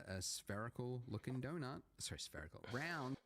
A spherical looking donut. Sorry, spherical. Round.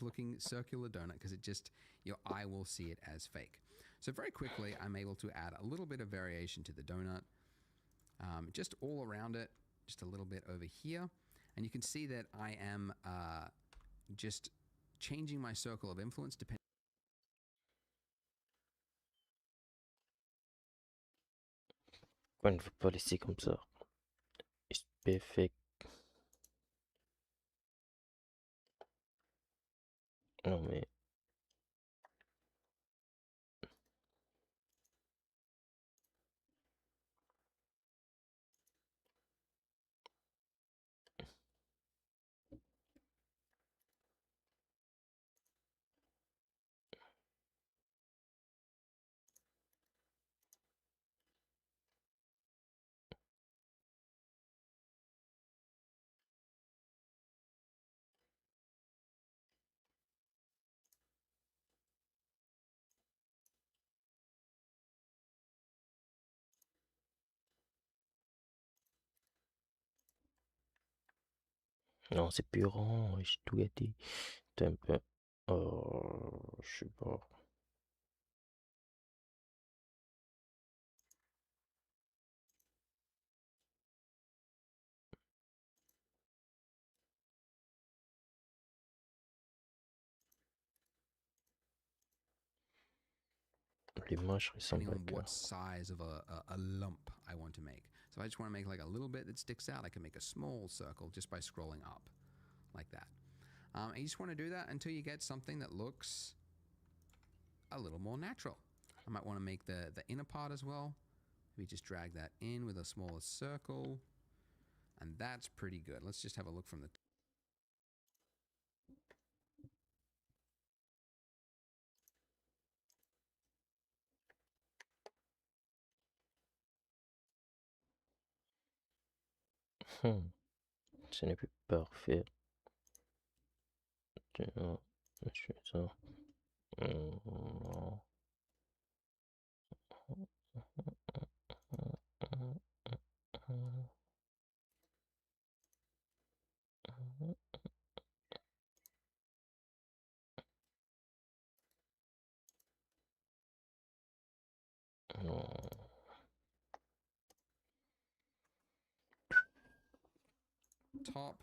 looking circular donut because it just, your eye will see it as fake. So very quickly, I'm able to add a little bit of variation to the donut, just all around it, just a little bit over here. And you can see that I am just changing my circle of influence depending. On ne veut pas laisser comme ça. C'est perfect. Non mais... Non, c'est plus rond, j'ai tout gâté. C'est un peu... Oh, je sais pas. Les manches Depending ressemblent on à what size of a lump I want to make. So if I just want to make like a little bit that sticks out, I can make a small circle just by scrolling up like that. And you just want to do that until you get something that looks a little more natural. I might want to make the inner part as well. Maybe just drag that in with a smaller circle. And that's pretty good. Let's just have a look from the Ce n'est plus parfait. Non, je fais ça. Non. Non. top.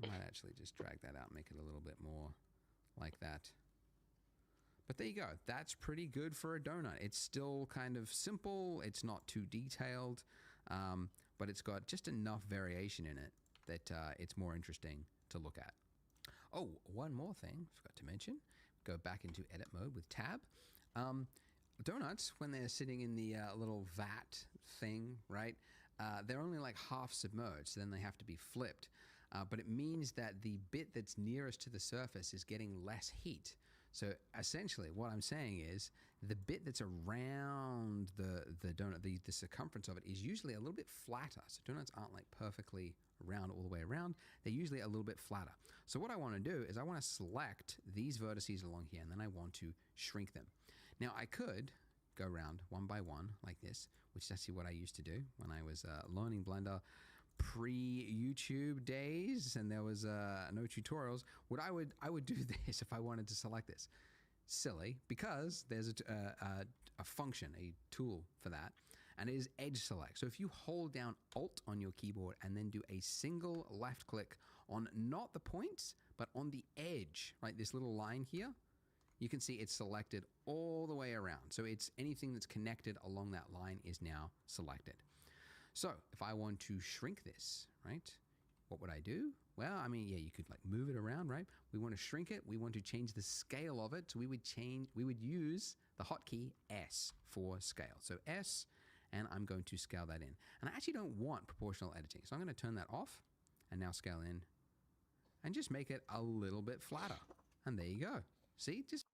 I might actually just drag that out, make it a little bit more like that. But there you go. That's pretty good for a donut. It's still kind of simple. It's not too detailed, but it's got just enough variation in it that it's more interesting to look at. Oh, one more thing, forgot to mention. Go back into edit mode with tab. Donuts, when they're sitting in the little vat thing, right? They're only like half submerged, so then they have to be flipped. But it means that the bit that's nearest to the surface is getting less heat. So essentially what I'm saying is the bit that's around the donut, the circumference of it is usually a little bit flatter. So donuts aren't like perfectly round all the way around. They're usually a little bit flatter. So what I want to do is I want to select these vertices along here, and then I want to shrink them. Now I could go around one by one like this, which is actually what I used to do when I was learning Blender pre-YouTube days, and there was no tutorials. What I would do this if I wanted to select this. Silly, because there's a function, a tool for that, and it is edge select. So if you hold down Alt on your keyboard and then do a single left click on not the points, but on the edge, right, this little line here, you can see it's selected all the way around. So it's anything that's connected along that line is now selected. So if I want to shrink this, right, what would I do? Well, I mean, yeah, you could like move it around, right? We want to shrink it. We want to change the scale of it. So we would use the hotkey S for scale. So S, and I'm going to scale that in. And I actually don't want proportional editing. So I'm going to turn that off and now scale in and just make it a little bit flatter. And there you go. See, just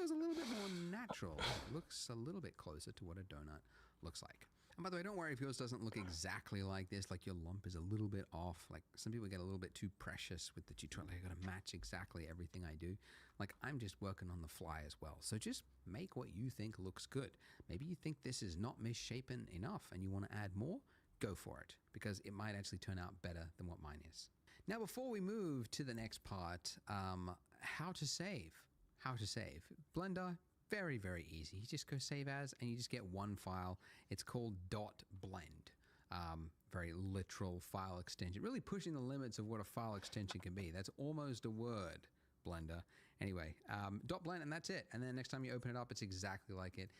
feels a little bit more natural. It looks a little bit closer to what a donut looks like. And by the way, don't worry if yours doesn't look exactly like this, like your lump is a little bit off. Like some people get a little bit too precious with the tutorial. Like I gotta match exactly everything I do. Like I'm just working on the fly as well. So just make what you think looks good. Maybe you think this is not misshapen enough and you want to add more, go for it, because it might actually turn out better than what mine is. Now, before we move to the next part, how to save. How to save. Blender, very, very easy. You just go save as, and you just get one file. It's called .blend. Very literal file extension. Really pushing the limits of what a file extension can be. That's almost a word, Blender. Anyway, .blend, and that's it. And then next time you open it up, it's exactly like it.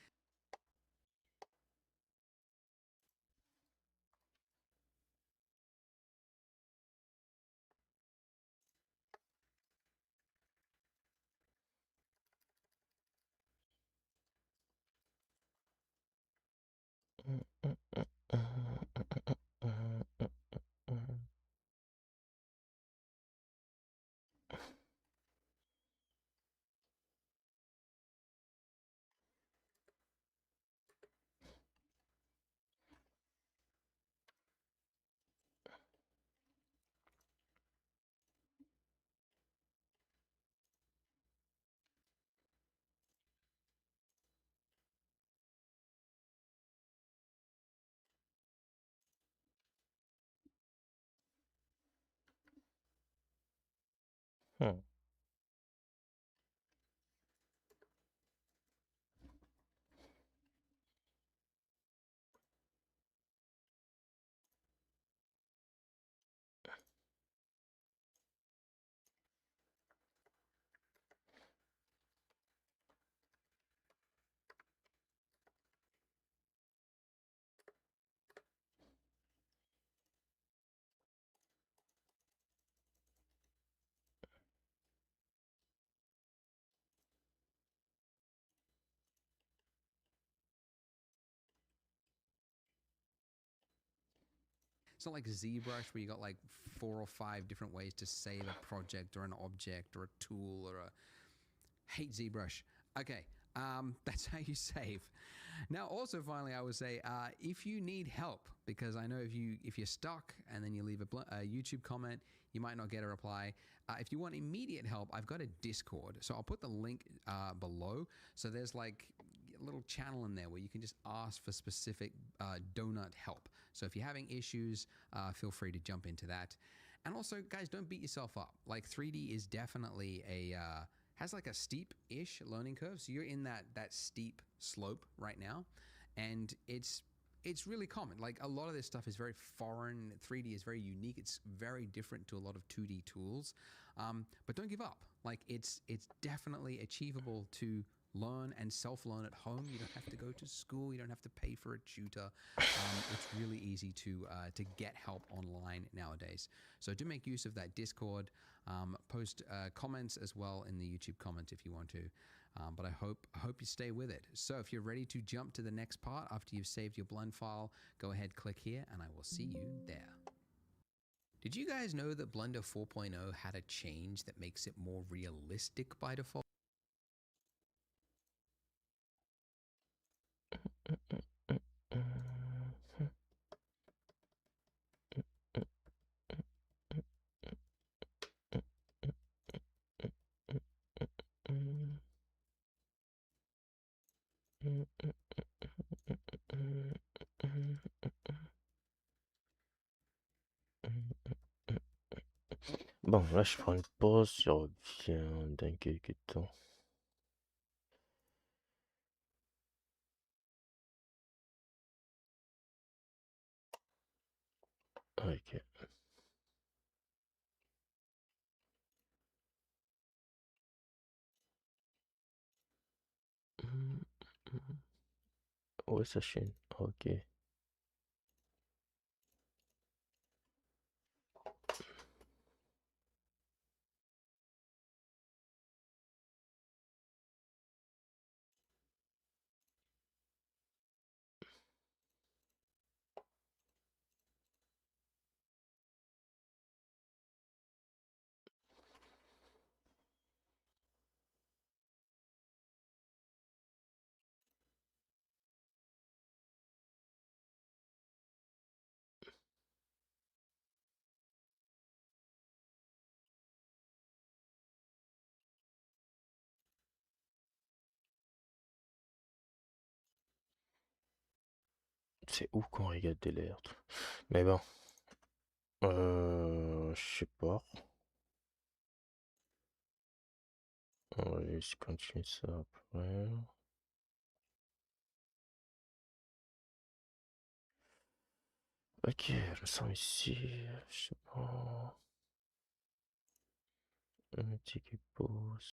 Hmm. It's not like ZBrush where you got like 4 or 5 different ways to save a project or an object or a tool or a hate ZBrush. Okay, that's how you save. Now, also, finally, I would say if you need help, because I know if you're stuck and then you leave a YouTube comment, you might not get a reply. If you want immediate help, I've got a Discord, so I'll put the link below. So there's like a little channel in there where you can just ask for specific donut help. So if you're having issues, feel free to jump into that. And also, guys, don't beat yourself up. Like 3D is definitely has like a steep-ish learning curve. So you're in that steep slope right now, and it's really common. Like a lot of this stuff is very foreign. 3D is very unique. It's very different to a lot of 2D tools. But don't give up. Like it's definitely achievable to learn and self-learn at home. You don't have to go to school. You don't have to pay for a tutor. It's really easy to get help online nowadays. So do make use of that Discord. Post comments as well in the YouTube comments if you want to. But I hope you stay with it. So if you're ready to jump to the next part after you've saved your blend file, go ahead, click here, and I will see you there. Did you guys know that Blender 4.0 had a change that makes it more realistic by default? Bon, là, je prends une pause, je reviens dans quelques temps. Ok. Où est sa chaîne? Ok. C'est où qu'on regarde de l'ordre? Mais bon, je sais pas. On va juste continuer ça après. Ok, je sens ici, je sais pas. Un petit qui pose.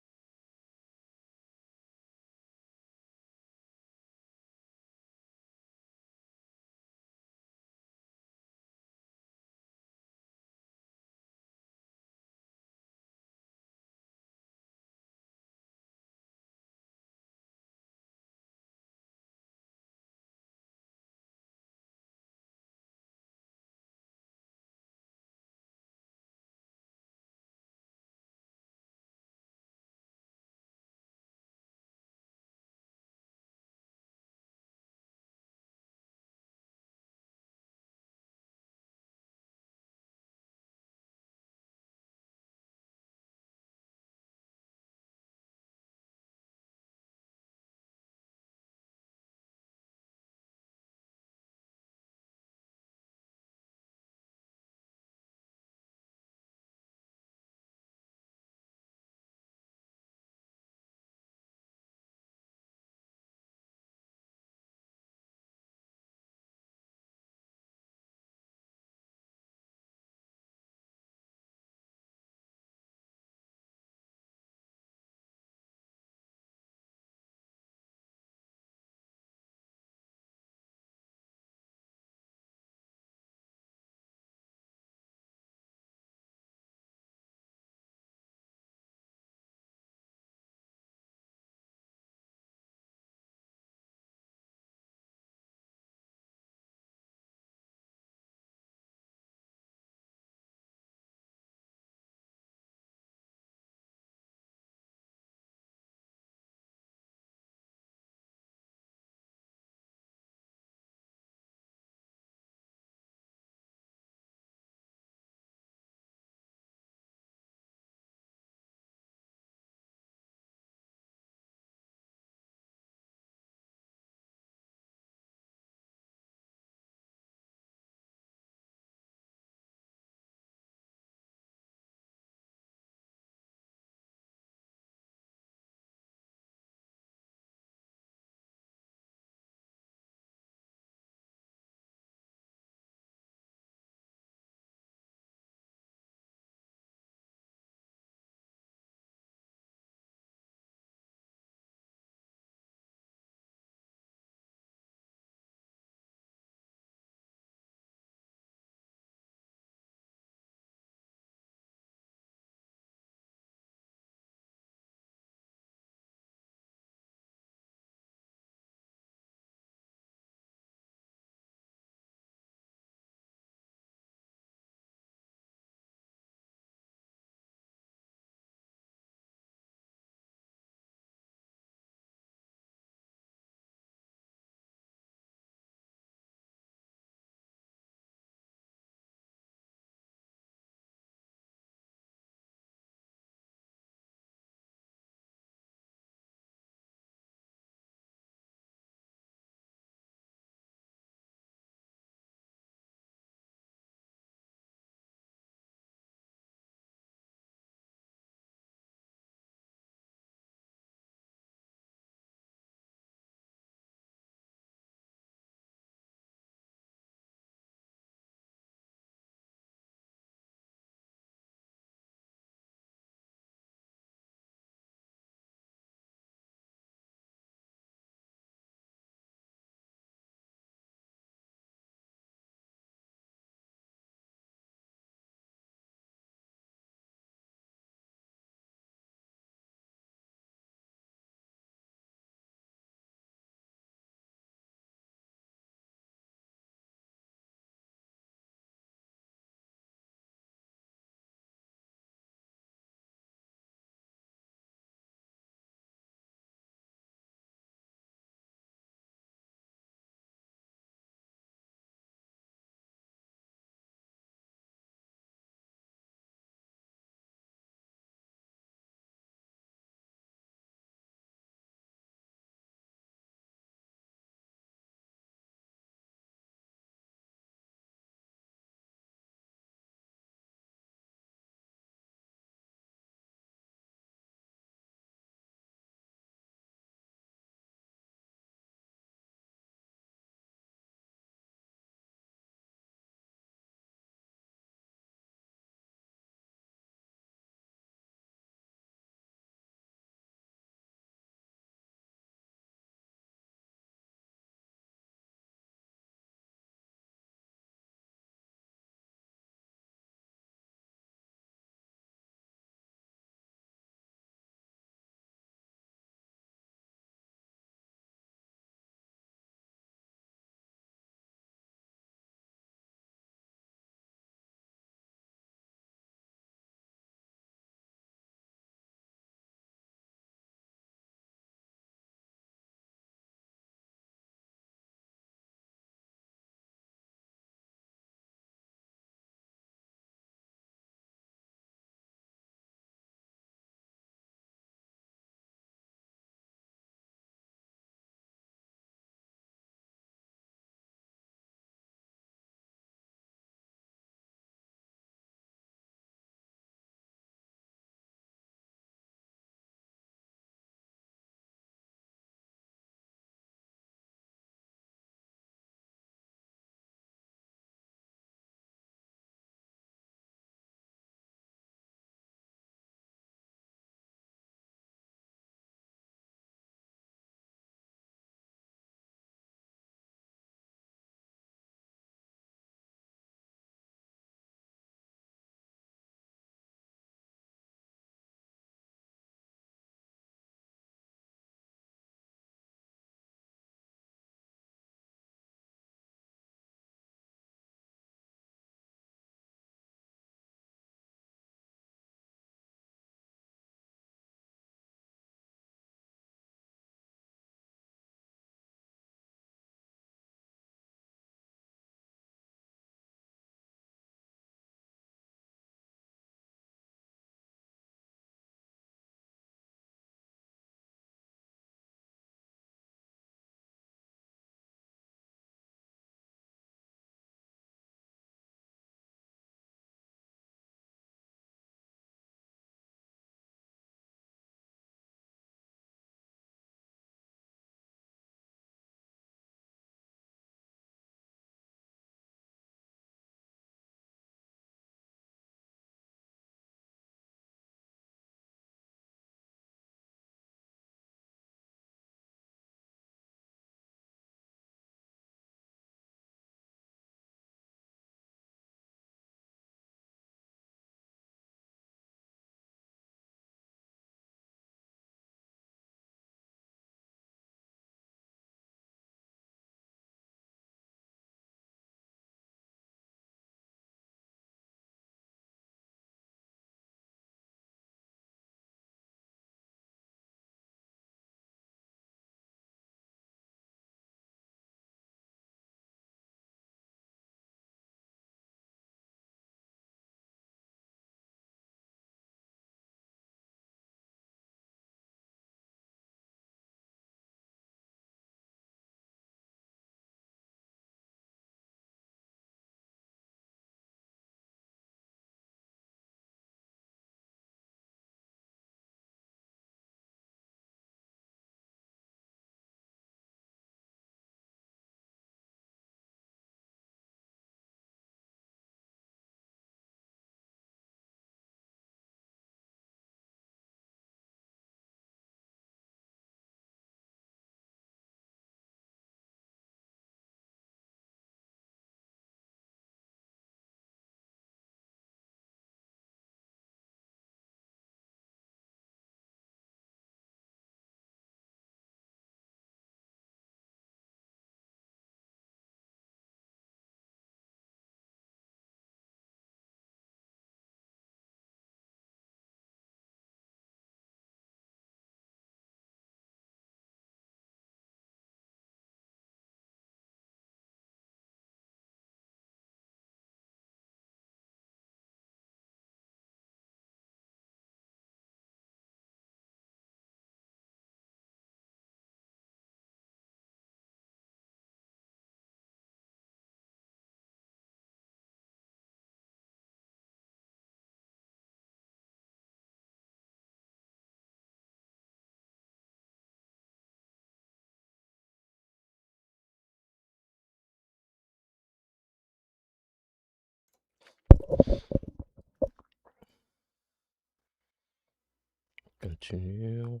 Continue.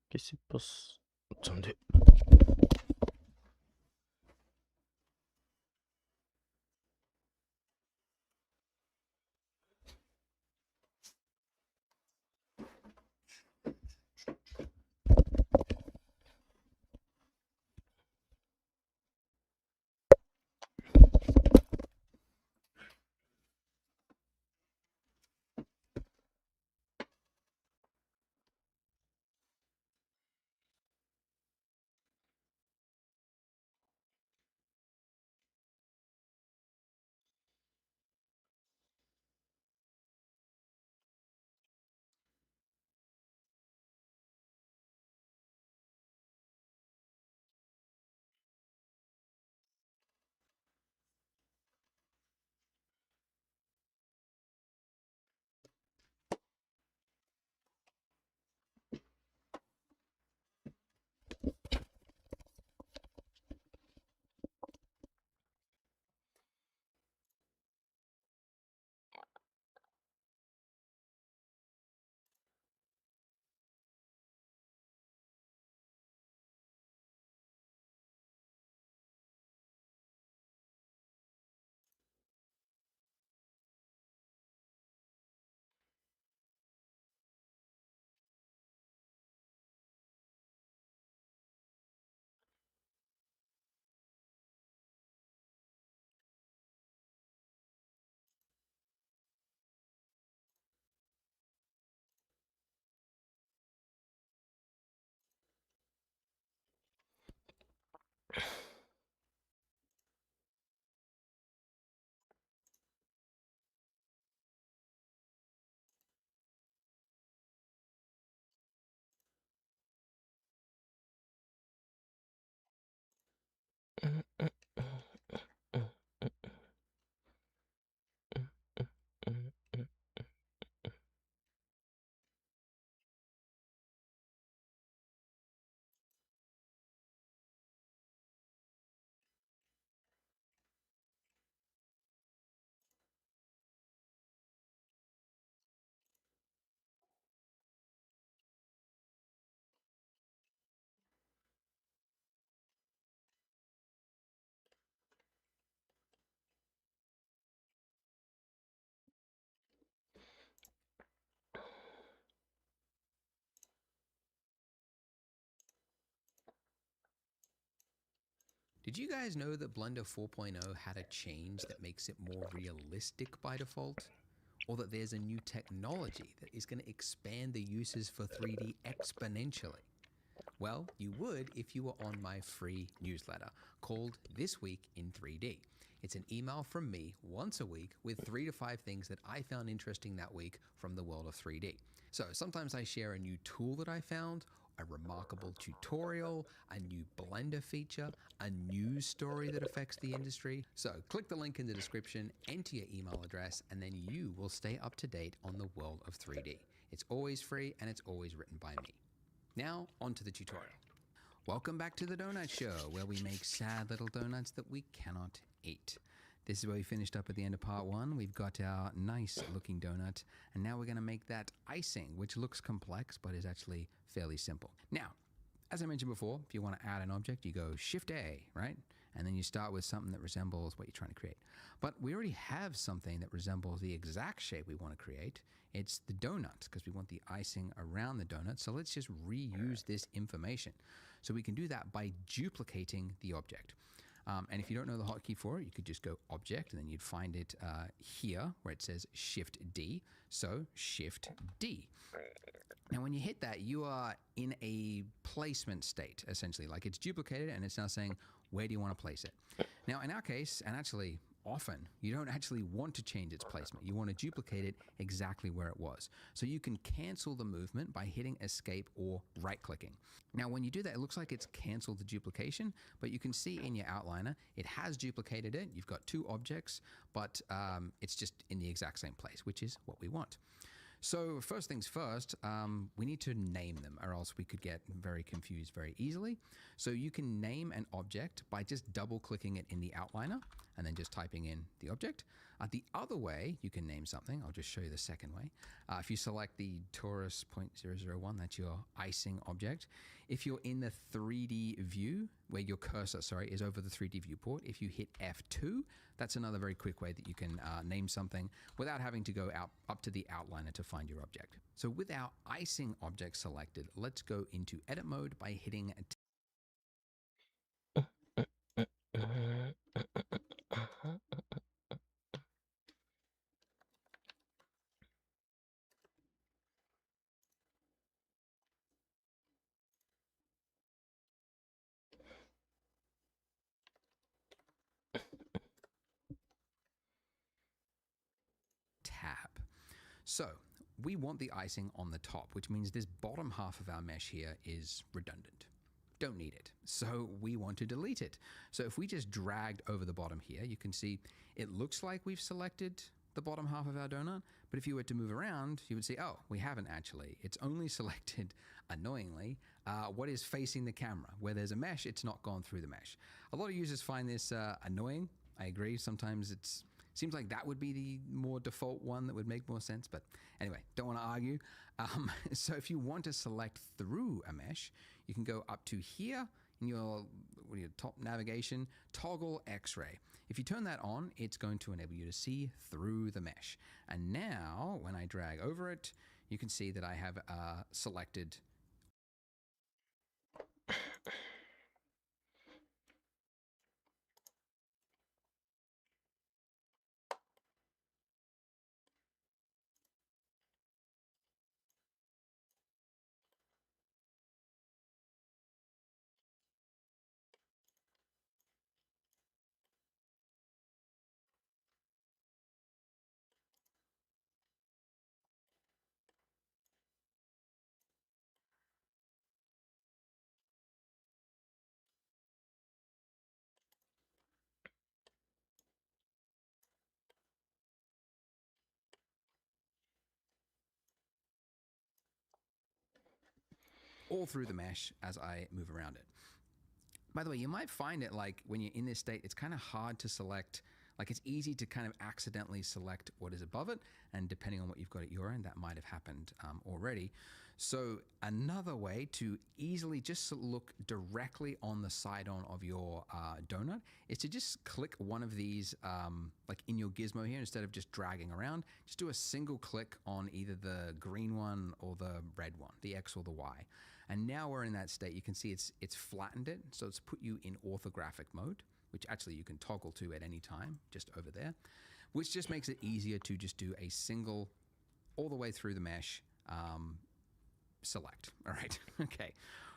Qu'est-ce qui se passe? Attendez. Did you guys know that Blender 4.0 had a change that makes it more realistic by default? Or that there's a new technology that is going to expand the uses for 3D exponentially? Well, you would if you were on my free newsletter called This Week in 3D. It's an email from me once a week with 3 to 5 things that I found interesting that week from the world of 3D. So sometimes I share a new tool that I found, a remarkable tutorial, a new Blender feature, a news story that affects the industry. So click the link in the description, enter your email address, and then you will stay up to date on the world of 3D. It's always free and it's always written by me. Now, on to the tutorial. Welcome back to the Donut Show, where we make sad little donuts that we cannot eat. This is where we finished up at the end of part 1. We've got our nice looking donut, and now we're going to make that icing, which looks complex, but is actually fairly simple. Now, as I mentioned before, if you want to add an object, you go Shift-A, right? And then you start with something that resembles what you're trying to create. But we already have something that resembles the exact shape we want to create. It's the donut, because we want the icing around the donut. So let's just reuse this information. So we can do that by duplicating the object. And if you don't know the hotkey for it, you could just go Object, and then you'd find it here where it says Shift-D. So Shift-D. Now, when you hit that, you are in a placement state, essentially. Like it's duplicated, and it's now saying, where do you want to place it? Now, in our case, and actually often, you don't actually want to change its placement. You want to duplicate it exactly where it was. So you can cancel the movement by hitting Escape or right-clicking. Now, when you do that, it looks like it's canceled the duplication, but you can see in your outliner, it has duplicated it. You've got 2 objects, but it's just in the exact same place, which is what we want. So first things first, we need to name them, or else we could get very confused very easily. So you can name an object by just double-clicking it in the outliner. and then just typing in the object. The other way you can name something, I'll just show you the second way. If you select the Taurus 0.001, that's your icing object. If you're in the 3D view, where your cursor, is over the 3D viewport, if you hit F2, that's another very quick way that you can name something without having to go up to the outliner to find your object. So with our icing object selected, let's go into edit mode by hitting tab. So we want the icing on the top, which means this bottom half of our mesh here is redundant. Don't need it. So we want to delete it. So if we just dragged over the bottom here, you can see it looks like we've selected the bottom half of our donut, but if you were to move around, you would see, oh, we haven't actually. It's only selected, annoyingly, what is facing the camera. Where there's a mesh, it's not gone through the mesh. A lot of users find this annoying. I agree. Sometimes it's seems like that would be the more default one that would make more sense. But anyway, don't want to argue. So if you want to select through a mesh, you can go up to here in your top navigation, toggle X-ray. If you turn that on, it's going to enable you to see through the mesh. And now when I drag over it, you can see that I have selected all through the mesh as I move around it. By the way, you might find it like when you're in this state, it's kind of hard to select. Like it's easy to kind of accidentally select what is above it. And depending on what you've got at your end, that might have happened already. So another way to easily just look directly on the side-on of your donut is to just click one of these, like in your gizmo here, instead of just dragging around, just do a single click on either the green one or the red one, the X or the Y. And now we're in that state. You can see it's flattened it. So it's put you in orthographic mode, which actually you can toggle to at any time, just over there, which just makes it easier to just do a single, all the way through the mesh, select. All right, okay.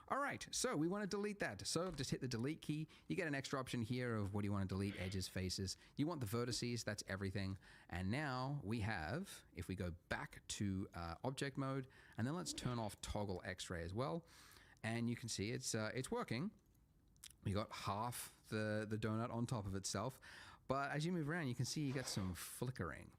All right, so we want to delete that. So just hit the delete key. You get an extra option here of what do you want to delete, edges, faces. You want the vertices, that's everything. And now we have, if we go back to object mode, and then let's turn off toggle X-ray as well. And you can see it's working. We got half the donut on top of itself. But as you move around, you can see you got some flickering.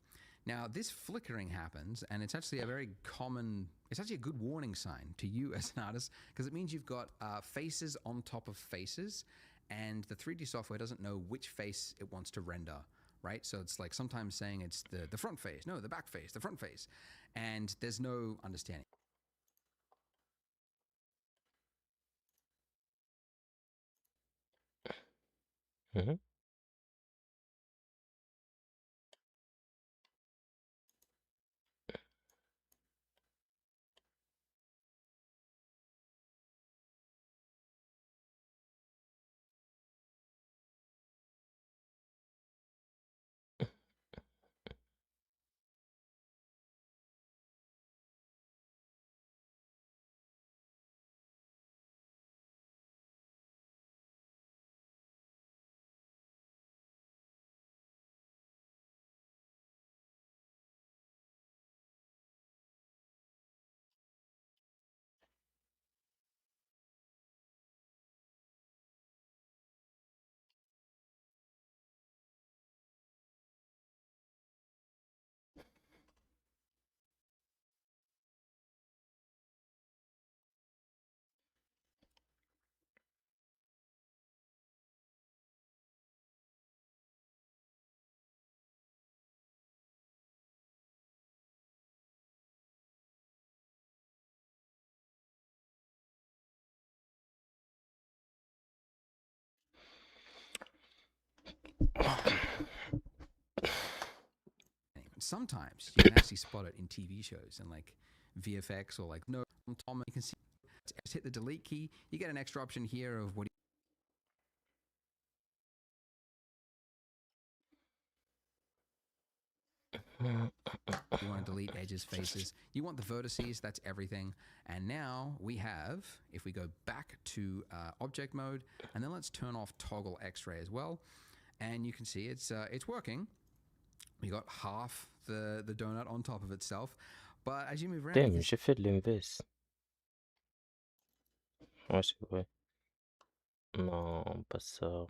Now, this flickering happens, and it's actually a very common, it's actually a good warning sign to you as an artist, because it means you've got faces on top of faces, and the 3D software doesn't know which face it wants to render, right? So it's like sometimes saying it's the front face, no, the back face, the front face, and there's no understanding. Mhm. sometimes you can actually spot it in TV shows and like VFX or like no Tom. You can see, just hit the delete key. You get an extra option here of what you want to delete edges, faces. You want the vertices, that's everything. And now we have, if we go back to object mode, and then let's turn off toggle X-ray as well. And you can see it's working. We got half the donut on top of itself. But as you move around, you Damn, can j'ai fait de l'inverse. Ouais, c'est vrai. Non, pas ça.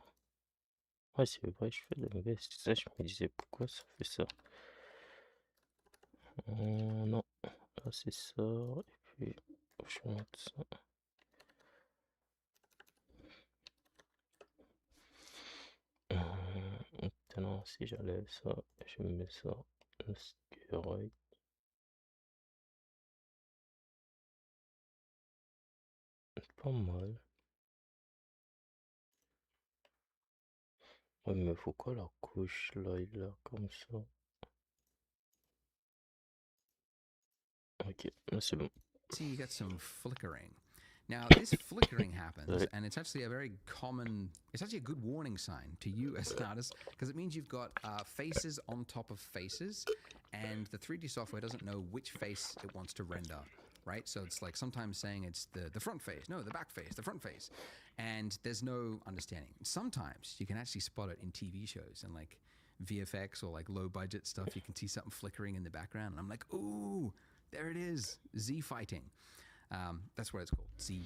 Ouais, c'est vrai, je fais de l'inverse. C'est ça, je me disais, pourquoi ça fait ça? Non, là c'est ça. Et puis, je monte ça. Maintenant, si j'enlève ça, je mets ça. C'est correct. Pas mal. Ouais, mais faut quoi la couche là et là, comme ça? Ok, là c'est bon. see you get some flickering. Now, this flickering happens, Ouais. and it's actually a very common, it's actually a good warning sign to you as an artist, because it means you've got faces on top of faces, and the 3D software doesn't know which face it wants to render, right? So it's like sometimes saying it's the front face, no, the back face, the front face, and there's no understanding. Sometimes you can actually spot it in TV shows and like VFX or like low budget stuff. You can see something flickering in the background, and I'm like, ooh, there it is, Z fighting. That's what it's called, Z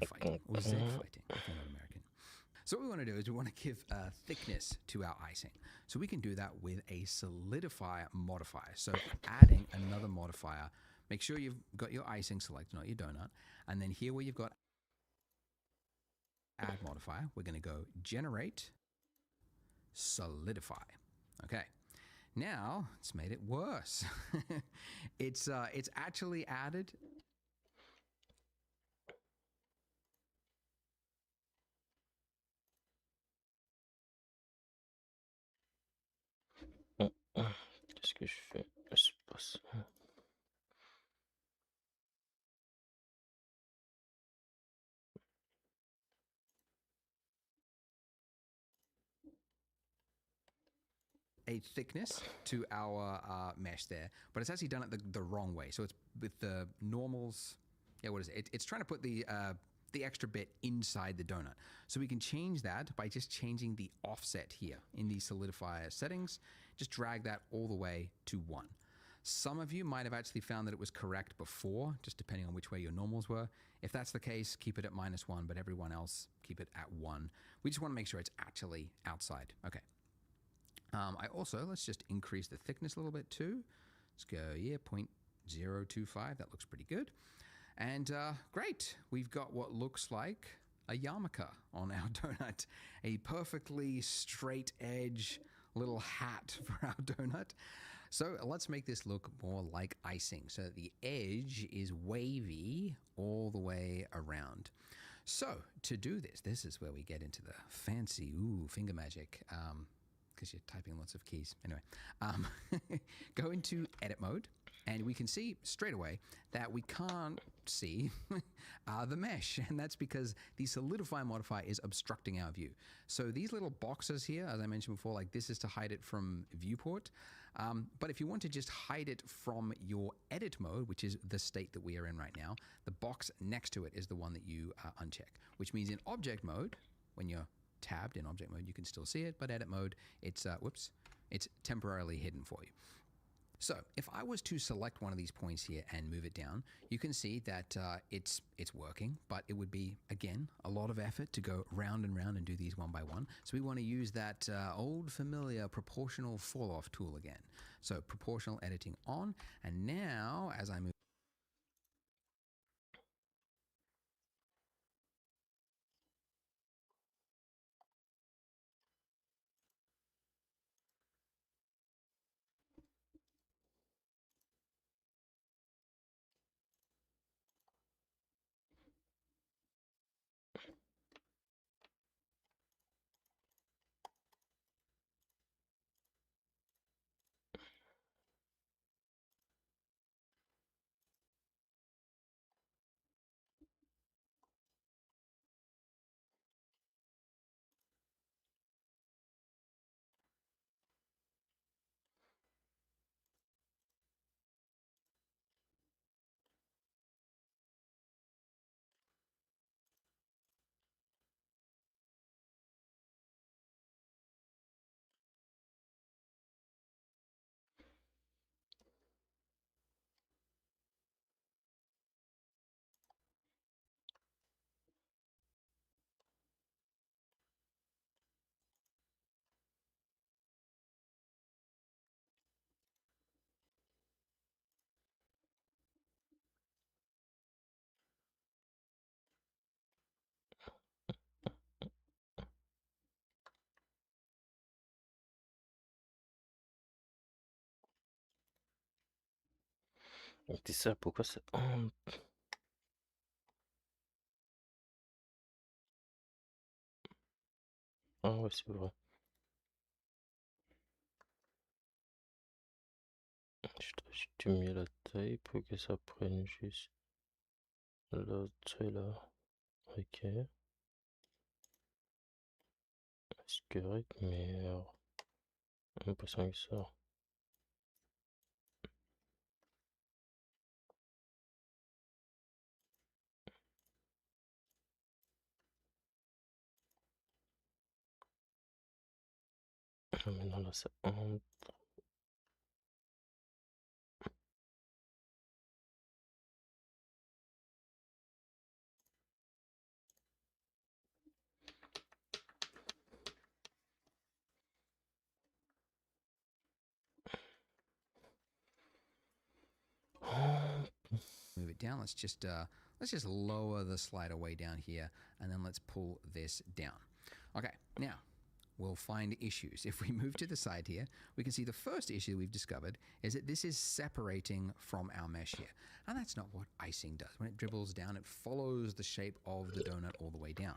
fighting, or Z fighting, if you're not American. So what we want to do is we want to give thickness to our icing. So we can do that with a solidifier modifier. So adding another modifier, make sure you've got your icing selected, not your donut. And then here where you've got add modifier, we're going to go generate solidify. Okay. Now it's made it worse. It's actually added Qu'est-ce que je fais? C'est pas ça. a thickness to our mesh there, but it's actually done it the wrong way. So it's with the normals. Yeah, what is it? It's trying to put the extra bit inside the donut. So we can change that by just changing the offset here in the solidifier settings. Just drag that all the way to 1. Some of you might have actually found that it was correct before, just depending on which way your normals were. If that's the case, keep it at -1, but everyone else keep it at 1. We just want to make sure it's actually outside. Okay. I also, let's just increase the thickness a little bit too. Let's go, yeah, 0.025. That looks pretty good. And great, we've got what looks like a yarmulke on our donut, a perfectly straight edge little hat for our donut. So let's make this look more like icing. So the edge is wavy all the way around. So to do this, this is where we get into the fancy, finger magic. Because you're typing lots of keys. Anyway, go into edit mode, and we can see straight away that we can't see the mesh, and that's because the solidify modifier is obstructing our view. So these little boxes here, as I mentioned before, like this is to hide it from viewport. But if you want to just hide it from your edit mode, which is the state that we are in right now, the box next to it is the one that you uncheck, which means in object mode, when you're tabbed in object mode, you can still see it, but edit mode, it's it's temporarily hidden for you. So if I was to select one of these points here and move it down, you can see that it's working, but it would be, again, a lot of effort to go round and round and do these one by one. So we want to use that old familiar proportional fall off tool again. So proportional editing on, and now as I move C'est ça, pourquoi ça... Ah ouais, c'est vrai. Je dois stimuler la taille pour que ça prenne juste l'autre là. Ok. C'est correct, mais alors, j'ai l'impression que ça. Ah, maintenant là, ça entre. Move it down. Let's just lower the slider way down here, and then let's pull this down. Okay, now we'll find issues. If we move to the side here, we can see the first issue we've discovered is that this is separating from our mesh here. And that's not what icing does. When it dribbles down, it follows the shape of the donut all the way down.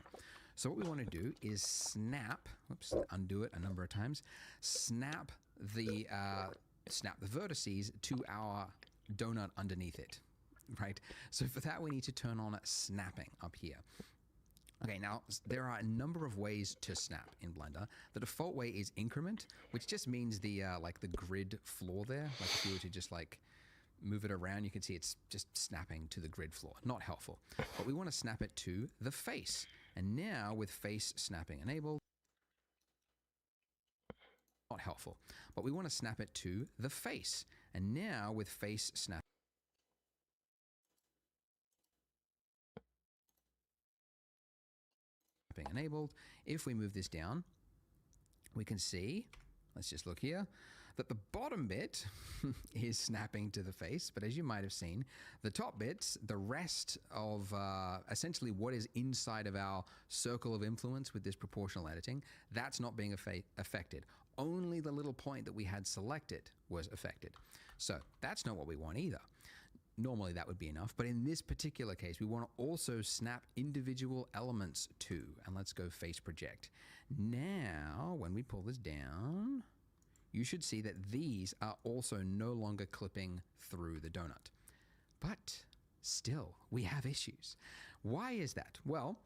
So what we want to do is snap, oops, undo it a number of times, snap the vertices to our donut underneath it, right? So for that, we need to turn on snapping up here. Okay, now there are a number of ways to snap in Blender. The default way is increment, which just means the like the grid floor there. Like if you were to just like move it around, you can see it's just snapping to the grid floor. Not helpful. But we want to snap it to the face. And now with face snapping enabled, not helpful. But we want to snap it to the face. And now with face snapping enabled, if we move this down, we can see, let's just look here, that the bottom bit is snapping to the face, but as you might have seen, the top bits, the rest of essentially what is inside of our circle of influence with this proportional editing, that's not being affected. Only the little point that we had selected was affected. So that's not what we want either. Normally that would be enough, but in this particular case, we want to also snap individual elements to, and let's go face project. Now, when we pull this down, you should see that these are also no longer clipping through the donut. But still, we have issues. Why is that? Well,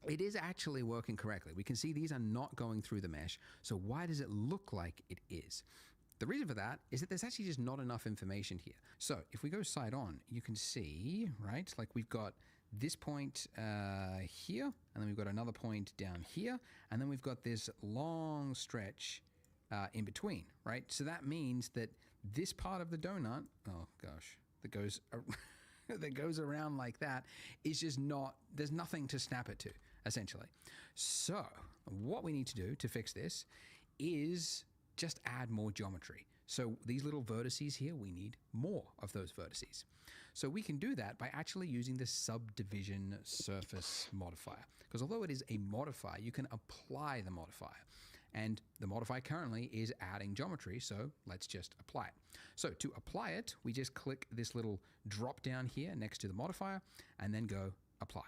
it is actually working correctly. We can see these are not going through the mesh, so why does it look like it is? The reason for that is that there's actually just not enough information here. So if we go side on, you can see, right, like we've got this point here, and then we've got another point down here, and then we've got this long stretch in between, right? So that means that this part of the donut, oh gosh, that goes that goes around like that is just not, there's nothing to snap it to, essentially. So what we need to do to fix this is just add more geometry. So these little vertices here, we need more of those vertices. So we can do that by actually using the subdivision surface modifier. Because although it is a modifier, you can apply the modifier. And the modifier currently is adding geometry, so let's just apply it. So to apply it, we just click this little drop down here next to the modifier and then go apply.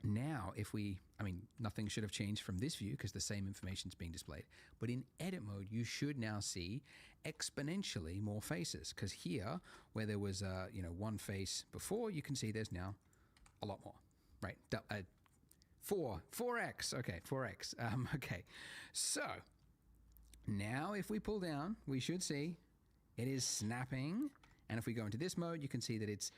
Now, if we, nothing should have changed from this view because the same information is being displayed. But in edit mode, you should now see exponentially more faces, because here, where there was, one face before, you can see there's now a lot more, right? 4x, okay, 4x. Okay, so now if we pull down, we should see it is snapping. And if we go into this mode, you can see that it's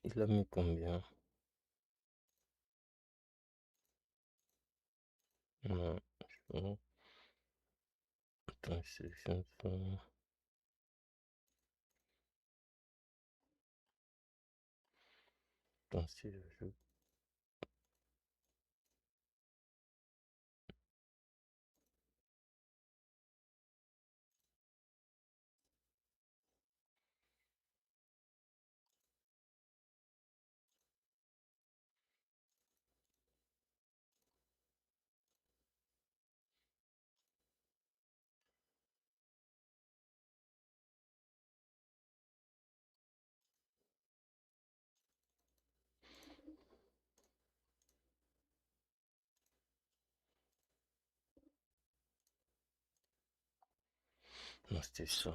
Il a mis combien? Non, je sais pas. Attends, je sélectionne ça. Attends, si je... Non, c'était ça.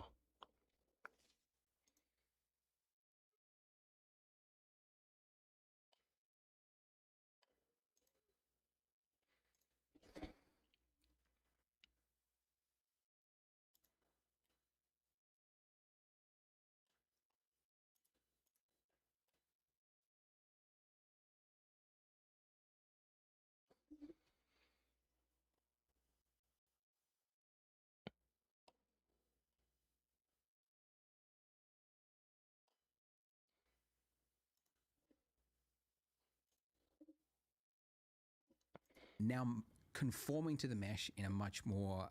Now conforming to the mesh in a much more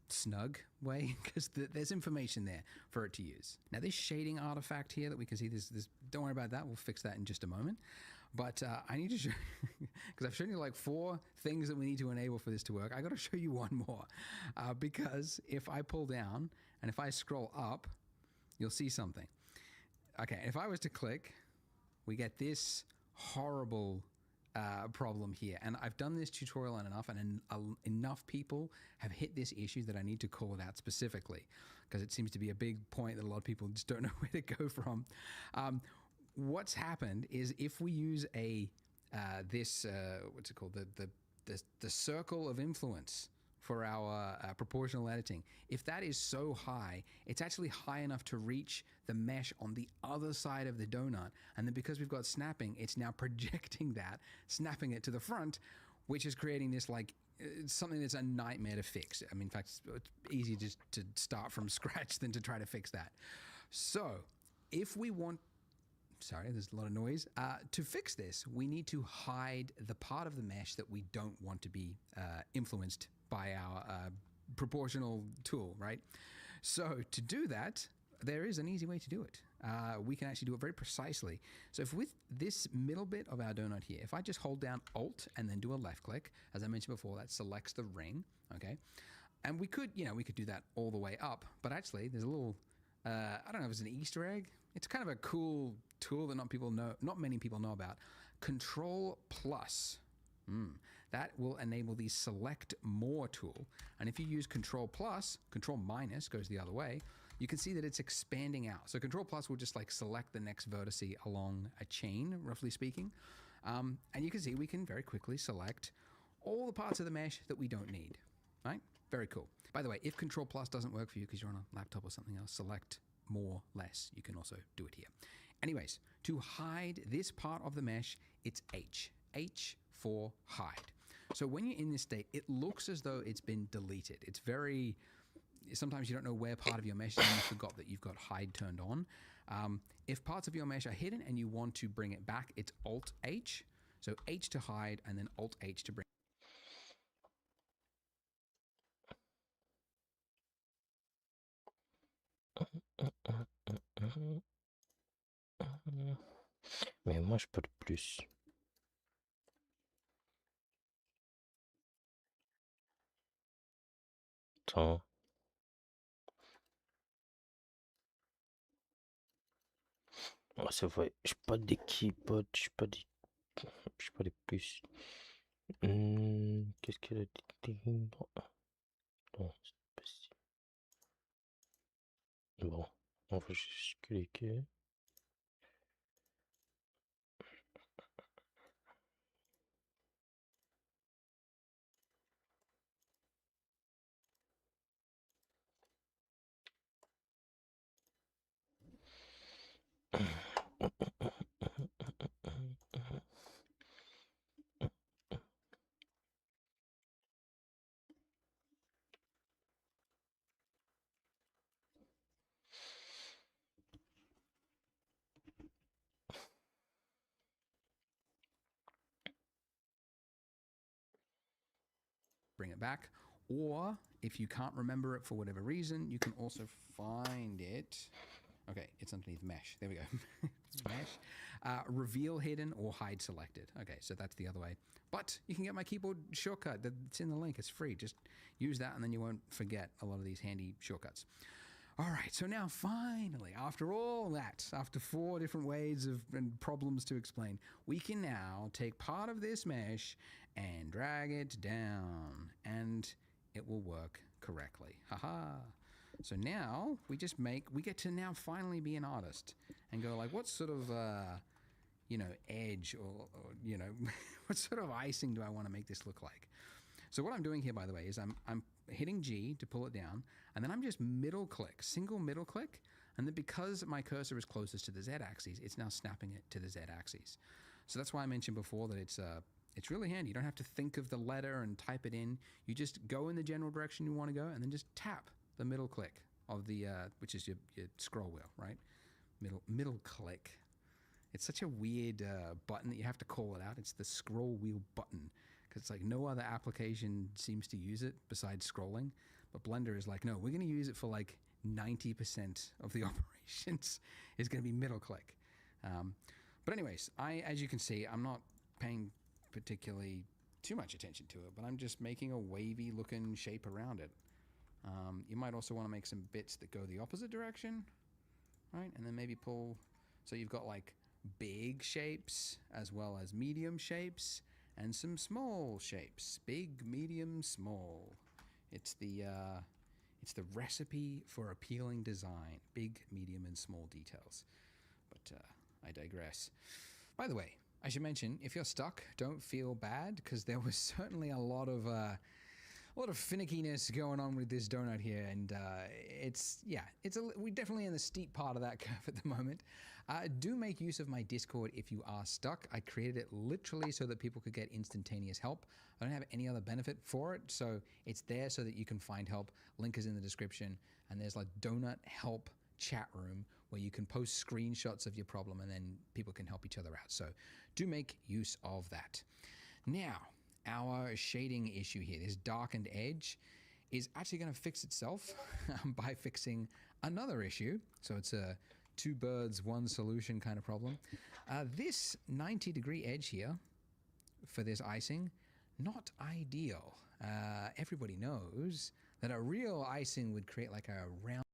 snug way, because there's information there for it to use. Now this shading artifact here that we can see, this don't worry about that, we'll fix that in just a moment. But I need to show, because I've shown you like 4 things that we need to enable for this to work. I got to show you one more, because if I pull down and if I scroll up, you'll see something. Okay, if I was to click, we get this horrible problem here. And I've done this tutorial on enough, and enough people have hit this issue that I need to call it out specifically, because it seems to be a big point that a lot of people just don't know where to go from. What's happened is if we use a what's it called, the circle of influence for our proportional editing, if that is so high, it's actually high enough to reach the mesh on the other side of the donut, and then because we've got snapping, it's now projecting that, snapping it to the front, which is creating this like something that's a nightmare to fix. I mean, in fact, it's easier just to start from scratch than to try to fix that. So if we want, sorry, there's a lot of noise. To fix this, we need to hide the part of the mesh that we don't want to be influenced by our proportional tool, right? So to do that, there is an easy way to do it. We can actually do it very precisely. So if with this middle bit of our donut here, if I just hold down Alt and then do a left click, as I mentioned before, that selects the ring, okay? And we could, we could do that all the way up, but actually there's a little, I don't know if it's an Easter egg. It's kind of a cool tool that not many people know about. Control plus. That will enable the select more tool. And if you use control plus, control minus goes the other way, you can see that it's expanding out. So control plus will just like select the next vertice along a chain, roughly speaking. And you can see we can very quickly select all the parts of the mesh that we don't need, right? Very cool. By the way, if control plus doesn't work for you because you're on a laptop or something else, select more, less. You can also do it here. Anyways, to hide this part of the mesh, it's H. H for hide. So when you're in this state, it looks as though it's been deleted. It's very, sometimes you don't know where part of your mesh is and you forgot that you've got hide turned on. If parts of your mesh are hidden and you want to bring it back, it's Alt H. So H to hide and then Alt H to bring. Mais moi, je peux le plus. Attends. Ouais, c'est vrai, j'ai pas des keyboards, j'ai pas des plus. Qu'est-ce qu'elle a dit? Non, c'est pas possible. Bon, on va juste cliquer. Bring it back. Or if you can't remember it for whatever reason, you can also find it. Okay, it's underneath mesh. There we go. Mesh. Reveal hidden or hide selected. Okay, so that's the other way. But you can get my keyboard shortcut that's in the link. It's free. Just use that and then you won't forget a lot of these handy shortcuts. All right, so now finally, after all that, after 4 different ways and problems to explain, we can now take part of this mesh and drag it down, and it will work correctly. Haha. So now we get to now finally be an artist and go like, what sort of, edge or what sort of icing do I want to make this look like? So what I'm doing here, by the way, is I'm hitting G to pull it down, and then I'm just single middle click, and then because my cursor is closest to the Z-axis, it's now snapping it to the Z-axis. So that's why I mentioned before that it's really handy. You don't have to think of the letter and type it in. You just go in the general direction you want to go, and then just tap the middle click of the which is your scroll wheel, right? Middle click. It's such a weird button that you have to call it out. It's the scroll wheel button, because it's like no other application seems to use it besides scrolling. But Blender is like, no, we're going to use it for like 90% of the operations is going to be middle click. But anyways, as you can see, I'm not paying particularly too much attention to it, but I'm just making a wavy looking shape around it. You might also want to make some bits that go the opposite direction, right? And then maybe pull, so you've got like big shapes as well as medium shapes and some small shapes, big, medium, small. It's the recipe for appealing design, big, medium, and small details. But I digress. By the way, I should mention, if you're stuck, don't feel bad, because there was certainly a lot of finickiness going on with this donut here, and we're definitely in the steep part of that curve at the moment. Do make use of my Discord if you are stuck. I created it literally so that people could get instantaneous help. I don't have any other benefit for it, so it's there so that you can find help. Link is in the description, and there's like donut help chat room where you can post screenshots of your problem and then people can help each other out. So do make use of that. Now, our shading issue here, this darkened edge, is actually going to fix itself by fixing another issue. So it's a two birds, one solution kind of problem. This 90-degree edge here for this icing, not ideal. Everybody knows that a real icing would create like a round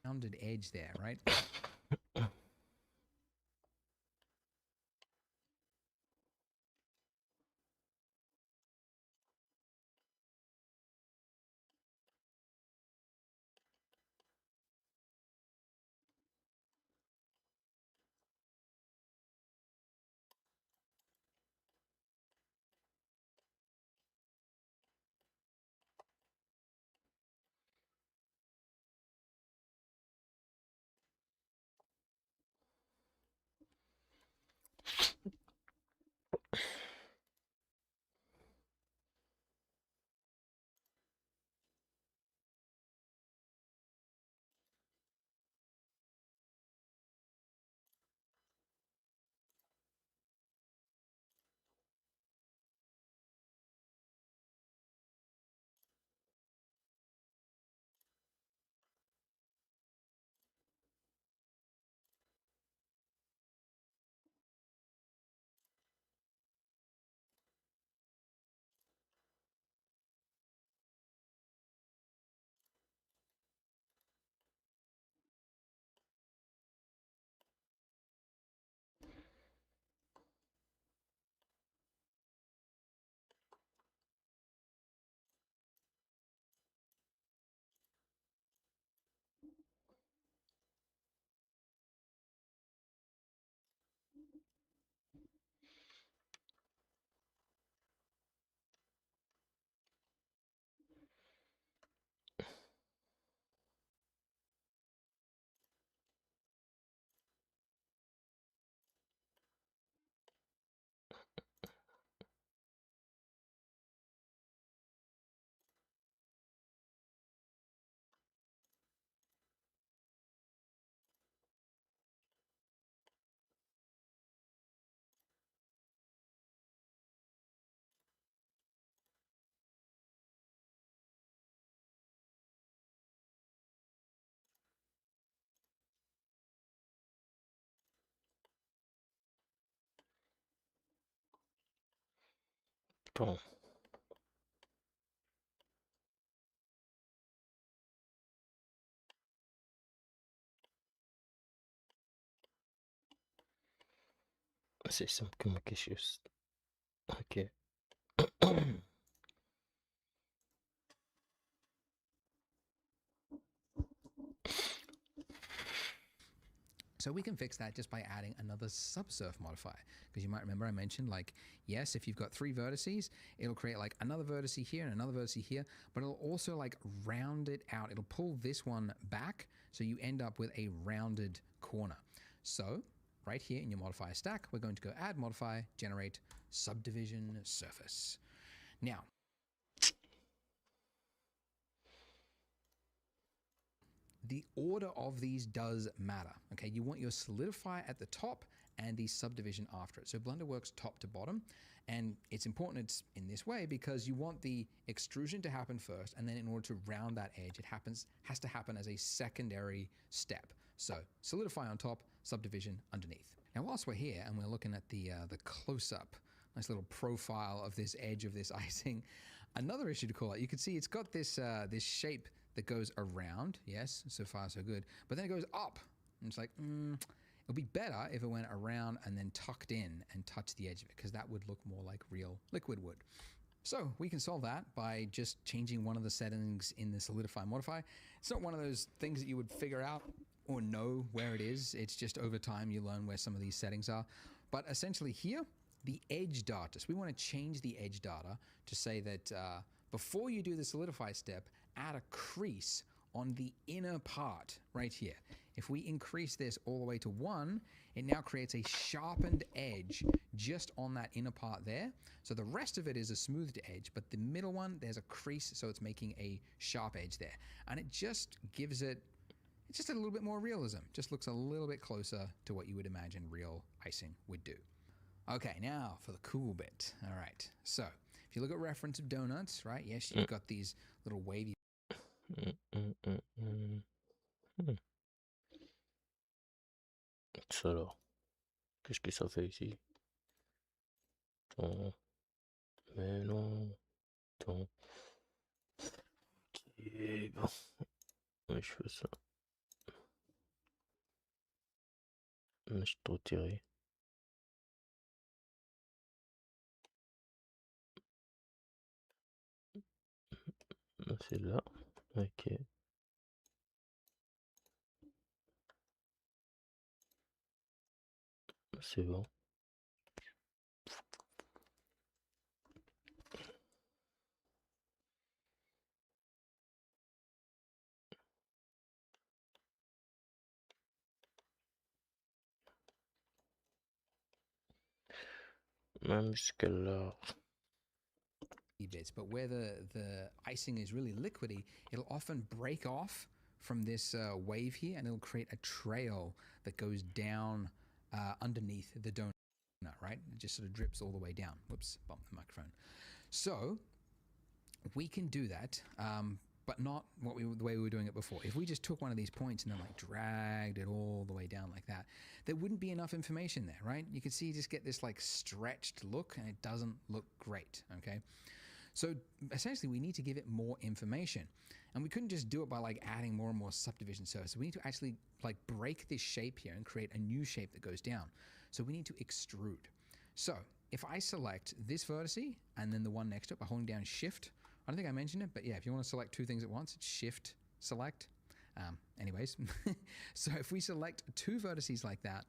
rounded edge there, right? Bon, c'est simple comme quelque chose. Ok. So we can fix that just by adding another subsurf modifier. Because you might remember I mentioned, like, yes, if you've got 3 vertices, it'll create like another vertex here and another vertex here, but it'll also like round it out. It'll pull this one back, so you end up with a rounded corner. So right here in your modifier stack, we're going to go add modifier, generate subdivision surface. Now, the order of these does matter. Okay, you want your solidify at the top and the subdivision after it. So Blender works top to bottom, and it's important it's in this way because you want the extrusion to happen first, and then in order to round that edge, it has to happen as a secondary step. So solidify on top, subdivision underneath. Now, whilst we're here and we're looking at the close-up, nice little profile of this edge of this icing, another issue to call out. You can see it's got this this shape that goes around. Yes, so far so good. But then it goes up. And it's like, it'll be better if it went around and then tucked in and touched the edge of it, because that would look more like real liquid would. So we can solve that by just changing one of the settings in the solidify modify. It's not one of those things that you would figure out or know where it is. It's just over time you learn where some of these settings are. But essentially here, the edge data. So we want to change the edge data to say that before you do the solidify step, add a crease on the inner part right here. If we increase this all the way to 1, it now creates a sharpened edge just on that inner part there. So the rest of it is a smoothed edge, but the middle one, there's a crease, so it's making a sharp edge there. And it just gives it, it's just a little bit more realism. Just looks a little bit closer to what you would imagine real icing would do. Okay, now for the cool bit. All right, so if you look at reference of donuts, right? Yes, you've got these little wavy. Ça alors, qu'est-ce que ça fait ici? Attends, mais non, attends. Ok, bon, ouais, je fais ça. Je t'ai retiré. C'est là, ok, c'est bon. Même jusqu'à là. Bits, but where the icing is really liquidy, it'll often break off from this wave here, and it'll create a trail that goes down underneath the donut, right? It just sort of drips all the way down. Whoops, bumped the microphone. So we can do that, but not the way we were doing it before. If we just took one of these points and then like dragged it all the way down like that, there wouldn't be enough information there, right? You can see you just get this like stretched look, and it doesn't look great, okay? So essentially we need to give it more information, and we couldn't just do it by like adding more and more subdivision surfaces. We need to actually like break this shape here and create a new shape that goes down. So we need to extrude. So if I select this vertex and then the one next to it by holding down shift, I don't think I mentioned it, but yeah, if you want to select 2 things at once, it's shift select. Anyways, so if we select 2 vertices like that,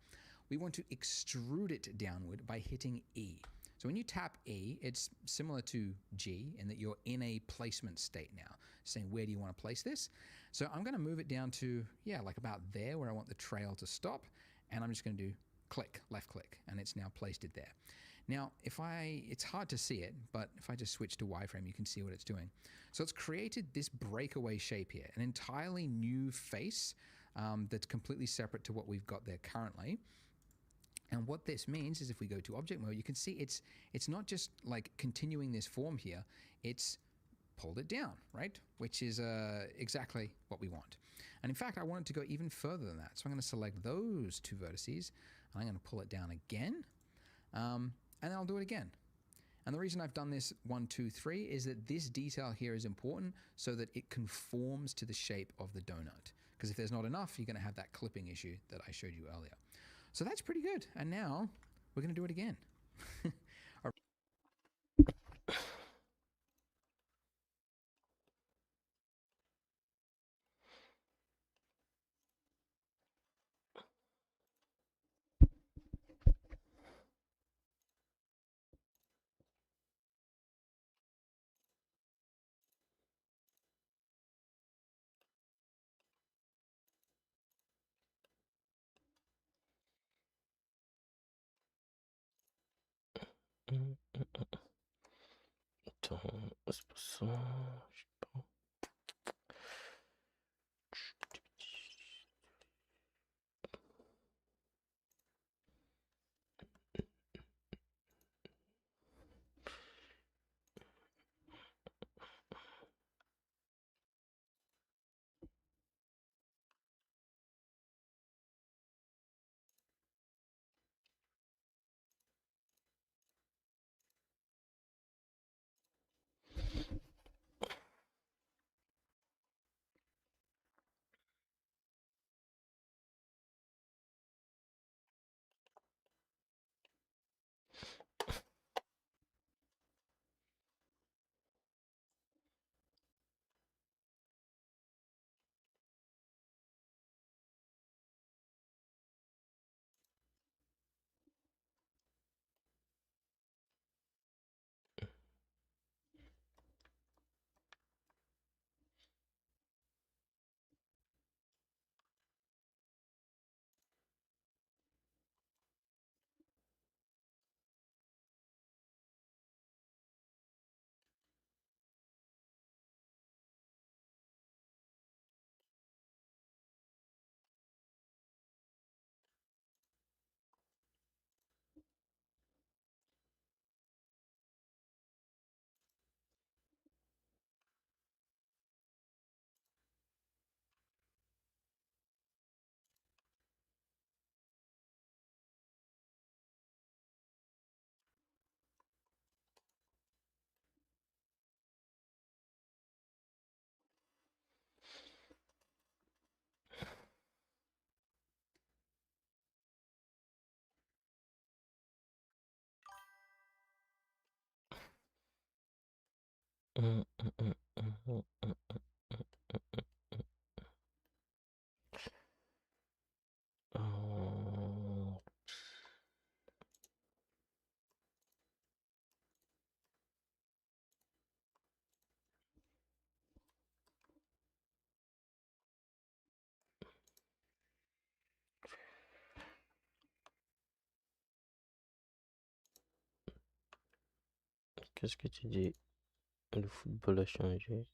we want to extrude it downward by hitting E. So when you tap E, it's similar to G in that you're in a placement state now, saying where do you want to place this? So I'm going to move it down to, yeah, like about there where I want the trail to stop, and I'm just going to do click, left click, and it's now placed it there. Now, it's hard to see it, but if I just switch to wireframe, you can see what it's doing. So it's created this breakaway shape here, an entirely new face that's completely separate to what we've got there currently. And what this means is if we go to object mode, you can see it's not just like continuing this form here, it's pulled it down, right? Which is exactly what we want. And in fact, I want it to go even further than that. So I'm going to select those 2 vertices, and I'm going to pull it down again, and then I'll do it again. And the reason I've done this 1, 2, 3 is that this detail here is important so that it conforms to the shape of the donut. Because if there's not enough, you're going to have that clipping issue that I showed you earlier. So that's pretty good. And now we're going to do it again. Attends, c'est pas ça. Je sais pas. Qu'est-ce que tu dis? Le football a changé.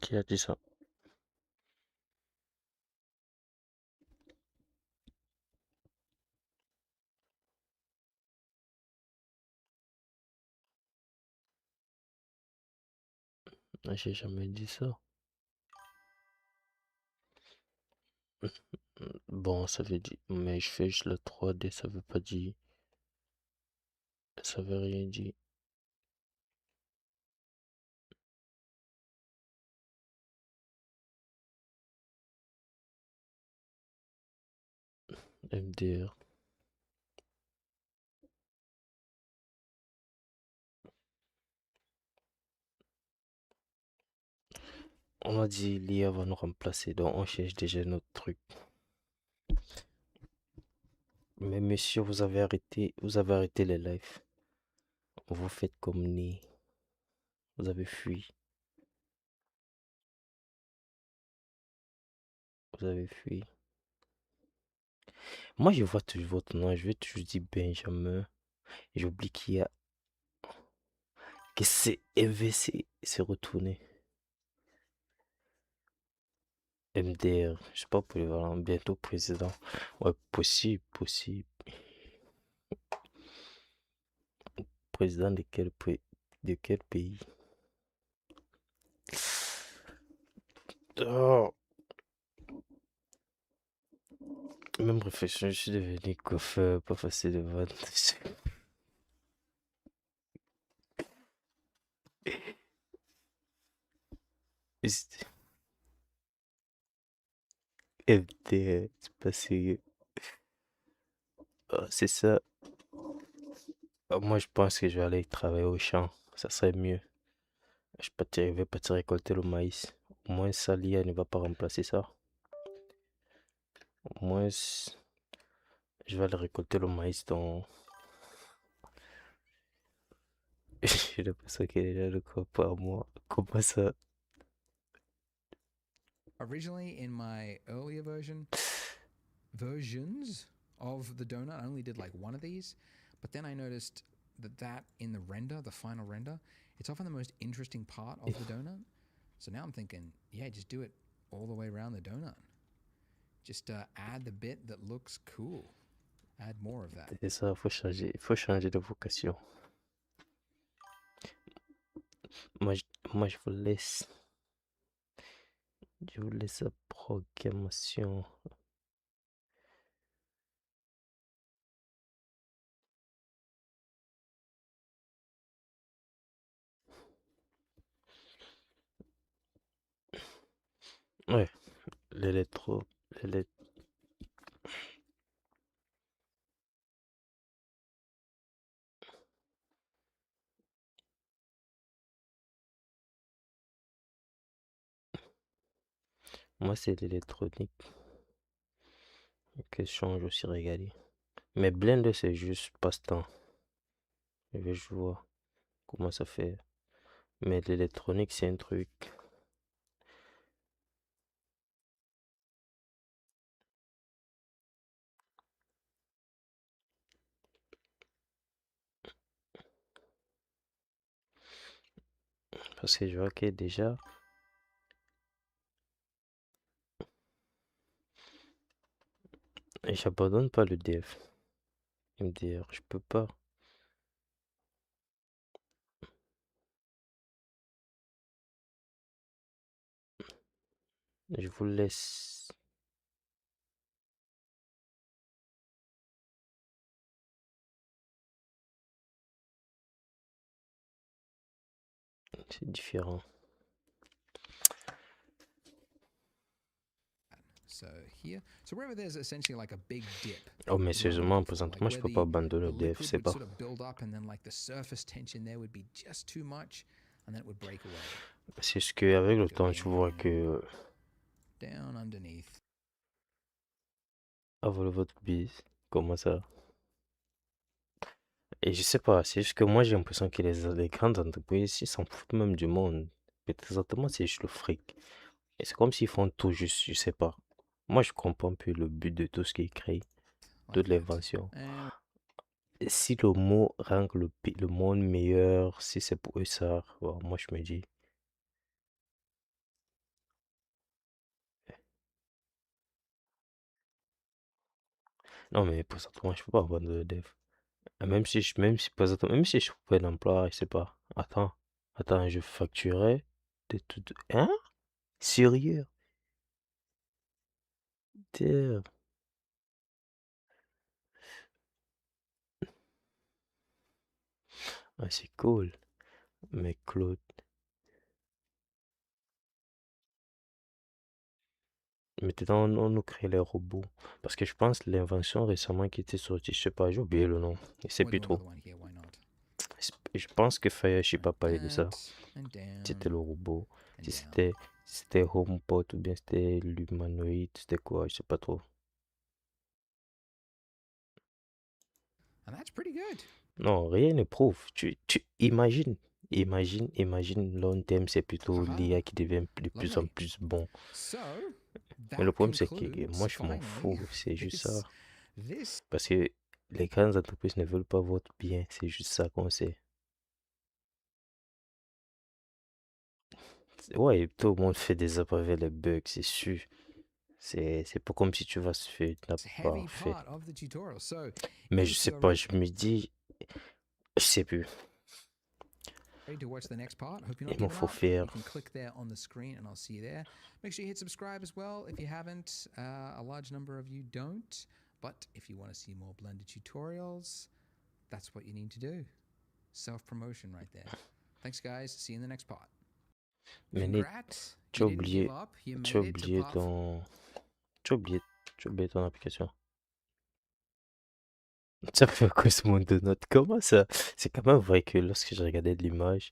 Qui a dit ça? J'ai jamais dit ça. Bon, ça veut dire, mais je fais juste la 3D, ça veut pas dire, ça veut rien dire. MDR. On a dit l'IA va nous remplacer, donc on cherche déjà notre truc. Mais monsieur, vous avez arrêté les lives. Vous faites comme ni. Vous avez fui. Vous avez fui. Moi, je vois toujours votre nom. Je vais toujours dire Benjamin. J'oublie qu'il y a. Que c'est MVC. C'est retourné. MDR. Je sais pas polyvalent. Bientôt président. Ouais, possible, possible. Président de quel pays? Oh, même réflexion, je suis devenu coiffeur, pas facile de vendre. MDR, c'est pas sérieux. Oh, c'est ça. Moi, je pense que je vais aller travailler au champ. Ça serait mieux. Je vais partir récolter le maïs. Au moins, ça, l'IA ne va pas remplacer ça. Au moins, je vais aller récolter le maïs dans. J'ai l'impression qu'il y a déjà le corps par moi. Comment ça? Originally, in my earlier versions of the donut, I only did like one of these, but then I noticed that in the render, the final render, it's often the most interesting part of the donut. So now I'm thinking, yeah, just do it all the way around the donut. Just add the bit that looks cool. Add more of that. C'est ça, faut changer de vocation. Moi, je vous laisse. Je vous laisse la programmation. Ouais, l'électro, l'élect- Moi, c'est l'électronique que je change aussi regarder. Mais Blender, c'est juste passe-temps. Je vais jouer comment ça fait. Mais l'électronique, c'est un truc. Parce que je vois que déjà, et j'abandonne pas le dev. MDR, je peux pas. Je vous laisse. C'est différent. So here, so wherever there's essentially like a big dip. Oh, mais is what I'm sérieusement, looking for. présentement, Like je where peux pas abandonner the le dev, liquid c'est would pas. sort of build up and then like the surface tension there would be just too much and then it would break away. C'est ce que avec le temps, tu vois Going que. down underneath. Ah, voilà votre bise. Comment ça? Et je sais pas, c'est juste que moi j'ai l'impression que les grandes entreprises, ils s'en foutent même du monde. Mais présentement, c'est juste le fric. Et c'est comme s'ils font tout juste, je sais pas. Moi, je comprends plus le but de tout ce qui est créé, Like toute that. l'invention. And Et si le mot rend le monde meilleur, si c'est pour eux ça, bon, moi je me dis, non mais présentement, je peux pas abandonner le dev. Et présentement, même si je trouvais un emploi, je sais pas. Attends, je facturais de tout. Hein? Sérieux? Damn. Ah, c'est cool. Mais Claude, maintenant on nous crée les robots. Parce que je pense l'invention récemment qui était sortie, je sais pas, j'ai oublié le nom. Je sais we'll plus do trop. another one here, why not? Je pense que Fire, je sais pas Like parler de ça. that and C'était down le robot. and Si down. c'était C'était HomePod ou bien c'était l'humanoïde, c'était quoi, je sais pas trop. And that's pretty good. Non, rien ne prouve. Tu imagine, long terme, c'est plutôt Haha, l'IA qui devient de plus en lovely. plus bon. So Mais le that problème, c'est que concludes moi, je m'en finally fous, c'est juste this ça. this Parce que les grandes entreprises ne veulent pas votre bien, c'est juste ça qu'on sait. Ouais, tout le monde fait des apps avec les bugs, c'est sûr. C'est pas comme si tu vas se faire une app heavy parfaite. part of the tutorial. So Mais je if sais you're pas, je me dis, je sais plus. ready to watch the next part, hope you're not Il me giving faut up. faire. You can click there on the screen and I'll see you there. Make sure you hit subscribe as well if you haven't. A large number of you don't. But if you want to see more blended tutorials, that's what you need to do. Self-promotion right there. Thanks, guys. See you in the next part. Mais Congrats. tu as You didn't give oublié, up. You tu as made it to oublié part. ton, tu as oublié ton application. Ça fait quoi ce monde de notes? Comment ça? C'est quand même vrai que lorsque je regardais de l'image,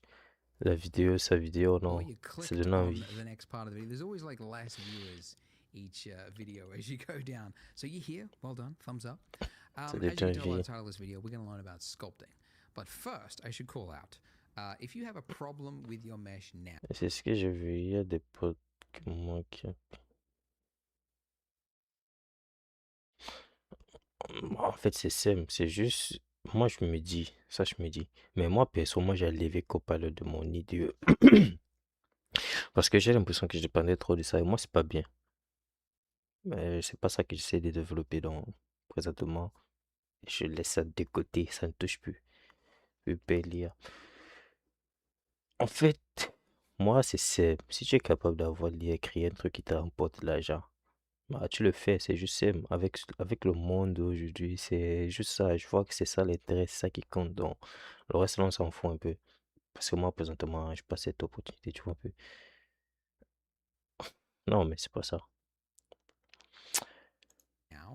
la vidéo, sa vidéo, Or non, you ça clicked donne on envie. the next part of the video. There's always like less viewers each video as you go down. So you're here. Well done. Thumbs up. Ça As you donne can tell by the envie. title of this video, we're going to learn about sculpting. But first, I should call out if you have a problem with your mesh now. Et c'est ce que j'ai vu. Il y a des potes comme moi qui. En fait, c'est simple. C'est juste. Moi, je me dis. Ça, je me dis. Mais moi, perso, moi, j'ai levé Copilot de mon idée. Parce que j'ai l'impression que je dépendais trop de ça. Et moi, c'est pas bien. Mais c'est pas ça que j'essaie de développer dans présentement. Je laisse ça de côté. Ça ne touche plus. Je peux lire. En fait, moi, c'est simple. Si tu es capable d'avoir l'IA créer un truc qui te rapporte de l'argent, bah, tu le fais. C'est juste simple. Avec le monde d'aujourd'hui, c'est juste ça. Je vois que c'est ça l'intérêt, c'est ça qui compte. Donc, le reste, là, on s'en fout un peu. Parce que moi, présentement, je passe cette opportunité, tu vois un peu. Non, mais c'est pas ça.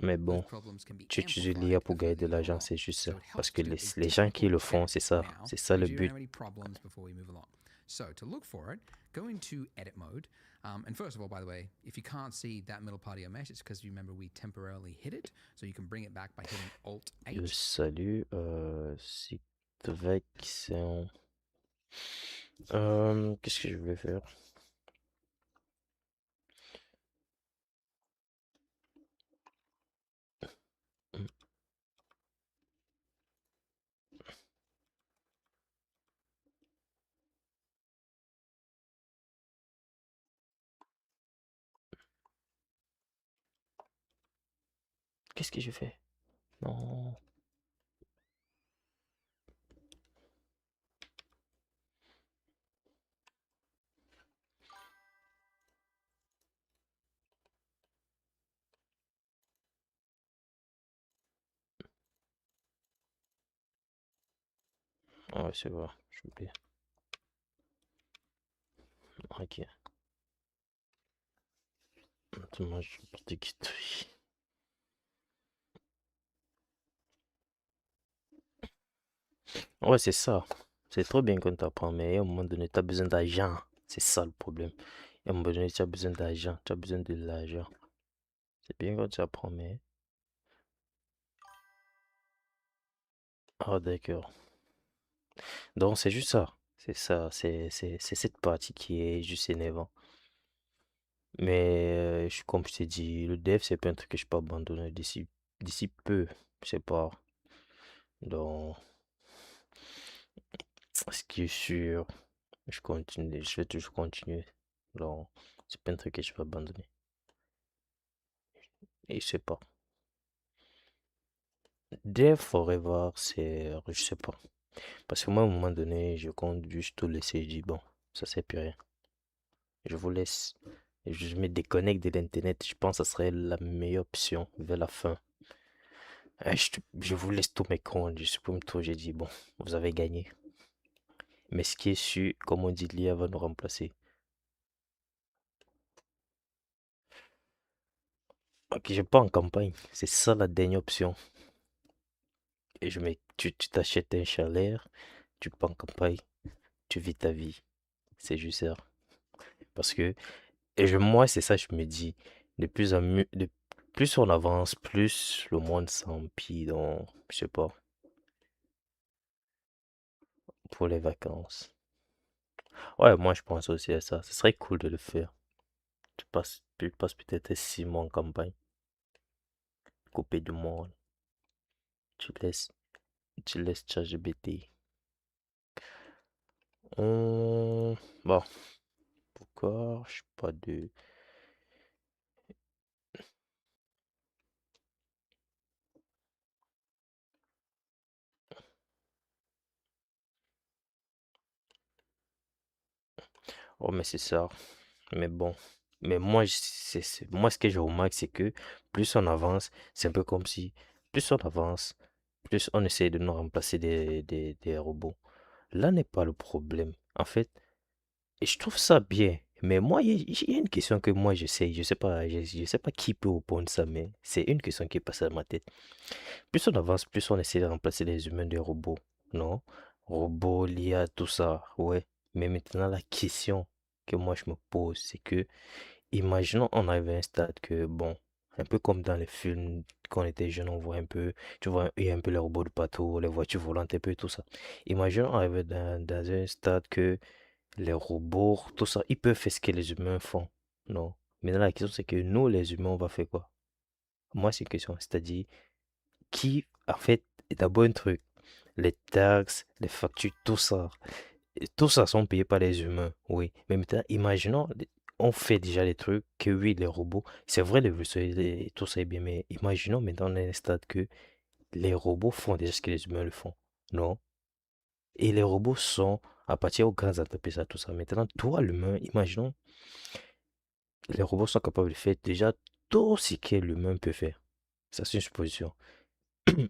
Mais Those bon, problems can be tu utilises l'IA amplified pour gagner further de you go l'argent, along. c'est juste So ça. it Parce helps que to do a les gens qui difficult le font, edit c'est ça. now C'est ça le because you don't but. have any problems before we move along. So to look for it, go into edit mode. And first of all, by the way, if you can't see that middle part of your mesh, it's because you remember we temporarily hit it. So you can bring it back by hitting Alt Yo, H. salut, c'est c'est qu'est-ce que je vais faire? Hmm, Qu'est-ce que je fais? Non. Ah ouais, c'est vrai, j'ai oublié. Ok. Attends, je suis parti quitter. Ouais, c'est ça. C'est trop bien qu'on t'apprend, mais à un moment donné, tu as besoin d'argent. C'est ça le problème. À un moment donné, tu as besoin d'argent. Tu as besoin de l'argent. C'est bien quand tu apprends, mais. Ah, d'accord. Donc, c'est juste ça. C'est ça. C'est cette partie qui est juste énervant. Mais, comme je t'ai dit, le dev, c'est pas un truc que je peux abandonner d'ici peu. Je sais pas. Donc, ce qui est sûr, je continue. Je vais toujours continuer. Donc, c'est pas un truc que je vais abandonner. Et je sais pas. Dev forever, c'est. Je sais pas. Parce que moi, à un moment donné, je compte juste tout laisser. Je dis, bon, ça c'est plus rien. Je vous laisse. Je me déconnecte de l'internet. Je pense que ça serait la meilleure option vers la fin. Je vous laisse tous mes comptes. Je supprime tout. J'ai dit, bon, vous avez gagné. Mais ce qui est sûr, comme on dit, l'IA va nous remplacer. Ok, je pars en campagne. C'est ça la dernière option. Et tu t'achètes un chalet, tu pars en campagne, tu vis ta vie. C'est juste ça. Parce que moi, c'est ça, je me dis. De plus on avance, plus le monde s'empile dans, je sais pas, pour les vacances. Ouais, moi, je pense aussi à ça. Ce serait cool de le faire. Tu passes peut-être 6 mois en campagne, coupé du monde. Tu laisses, tu laisses ChatGPT. Hum, bon, pourquoi? Je sais pas de. Oh, mais c'est ça. Mais bon. Mais moi, moi, ce que je remarque, c'est que plus on avance, c'est un peu comme si, plus on avance, plus on essaie de nous remplacer des robots. Là n'est pas le problème. En fait, et je trouve ça bien. Mais moi, il y a une question que moi, je sais pas qui peut répondre ça, mais c'est une question qui passe à ma tête. Plus on avance, plus on essaie de remplacer les humains des robots. Non? Robots, l'IA, tout ça, ouais. Mais maintenant, la question que moi je me pose, c'est que, imaginons on arrive à un stade que, bon, un peu comme dans les films, quand on était jeune, on voit un peu, tu vois, il y a un peu les robots de bateau, les voitures volantes, un peu tout ça. Imaginons on arrive dans un stade que les robots, tout ça, ils peuvent faire ce que les humains font. Non. Maintenant, la question, c'est que nous, les humains, on va faire quoi? Moi, c'est une question. C'est-à-dire, qui, en fait, est d'abord un truc. Les taxes, les factures, tout ça sont payés par les humains, oui. Mais maintenant, imaginons, on fait déjà les trucs que oui, les robots, c'est vrai, les vaisseaux, tout ça est bien, mais imaginons maintenant on est à un stade que les robots font déjà ce que les humains le font, non? Et les robots sont, à partir aux grandes entreprises, à tout ça. Maintenant, toi, l'humain, imaginons, les robots sont capables de faire déjà tout ce que l'humain peut faire. Ça, c'est une supposition.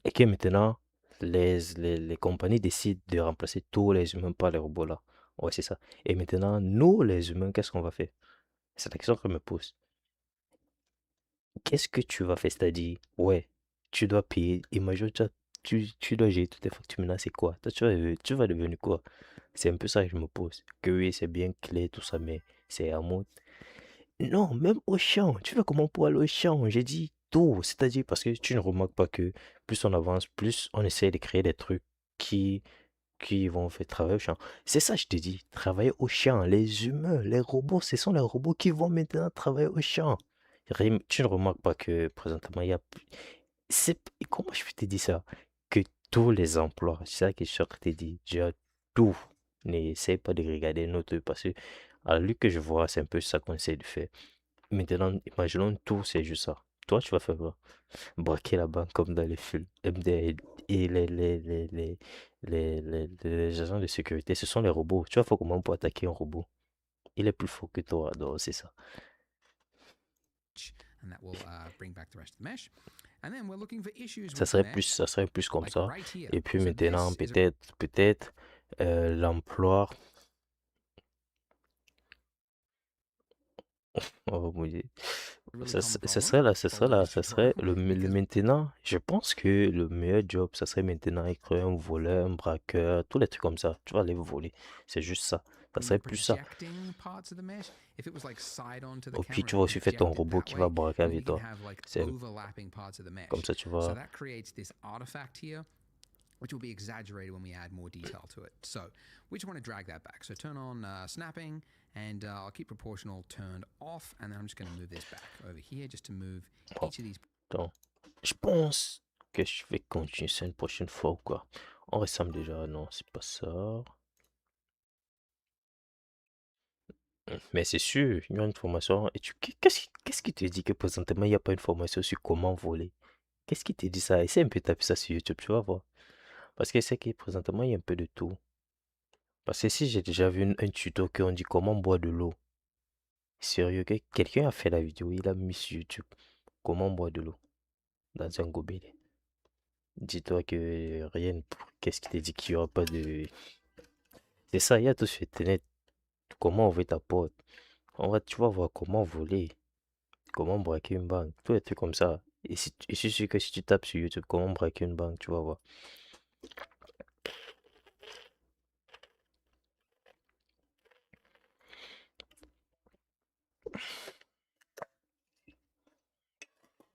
Et que maintenant, les compagnies décident de remplacer tous les humains par les robots là. Ouais, c'est ça. Et maintenant, nous, les humains, qu'est-ce qu'on va faire? C'est la question que je me pose. Qu'est-ce que tu vas faire? C'est-à-dire, ouais, tu dois payer. Imagine, tu dois gérer toutes tes factures. Maintenant, c'est quoi? Toi, tu vas devenir quoi? C'est un peu ça que je me pose. Que oui, c'est bien clair, tout ça, mais c'est à moi. Non, même au champ. Tu fais comment pour aller au champ? J'ai dit tout. C'est-à-dire parce que tu ne remarques pas que plus on avance, plus on essaie de créer des trucs qui, qui vont faire travailler au champ. C'est ça, je te dis. Travailler au champ. Les humains, les robots, ce sont les robots qui vont maintenant travailler au champ. Tu ne remarques pas que présentement, il y a. C'est, comment je peux te dire ça? Que tous les emplois, c'est ça que je suis en train de te dire. J'ai tout. N'essaie pas de regarder notre parce que à lui que je vois, c'est un peu ça qu'on essaie de faire. Maintenant, imaginons tout, c'est juste ça. Toi, tu vas faire quoi? Braquer la banque comme dans les films. Et les agents de sécurité, ce sont les robots. Tu vas faire comment pour attaquer un robot? Il est plus fort que toi, donc c'est ça. And that will bring back the rest of the mesh. And then we're looking for issues Ça with the serait plus, mesh, ça serait plus comme like ça. right here. Et puis So maintenant, this is a peut-être, l'emploi. Oh mon Dieu. really Ça, common ça problem. serait là, ça serait Following là, this ça serait tutorial le because maintenant. Je pense que le meilleur job, ça serait maintenant être un voleur, un braqueur, tous les trucs comme ça. Tu vas aller voler. C'est juste ça. Ça serait plus ça. projecting parts of the mesh, if it was like side on to the Et puis camera tu and vas aussi faire ton project it robot that qui va way, braquer then we avec can toi. have like C'est overlapping parts of the comme mesh. ça, tu So vas. that creates this artifact here, which will be exaggerated when we add more detail to it. So we just want to drag that back. So turn on snapping, and I'll keep proportional turned off, and then I'm just going to move this back over here just to move Bon, each of these. donc, je pense que je vais continuer ça une prochaine fois ou quoi. On ressemble déjà. Non, c'est pas ça. Mais c'est sûr, il y a une formation. Et qu'est-ce qui te dit que présentement, il n'y a pas une formation sur comment voler? Qu'est-ce qui te dit ça? Essaie un peu de taper ça sur YouTube, tu vas voir. Parce que c'est que présentement, il y a un peu de tout. Parce que si j'ai déjà vu un tuto qui on dit comment boire de l'eau. Sérieux, que quelqu'un a fait la vidéo, il a mis sur YouTube. Comment boire de l'eau dans un gobelet. Dis-toi que rien, qu'est-ce qui te dit qu'il n'y aura pas de. C'est ça, il y a tout sur Internet. Comment ouvrir ta porte. Tu vas voir comment voler. Comment braquer une banque. Tous les trucs comme ça. Et je suis sûr que si tu tapes sur YouTube comment braquer une banque, tu vas voir.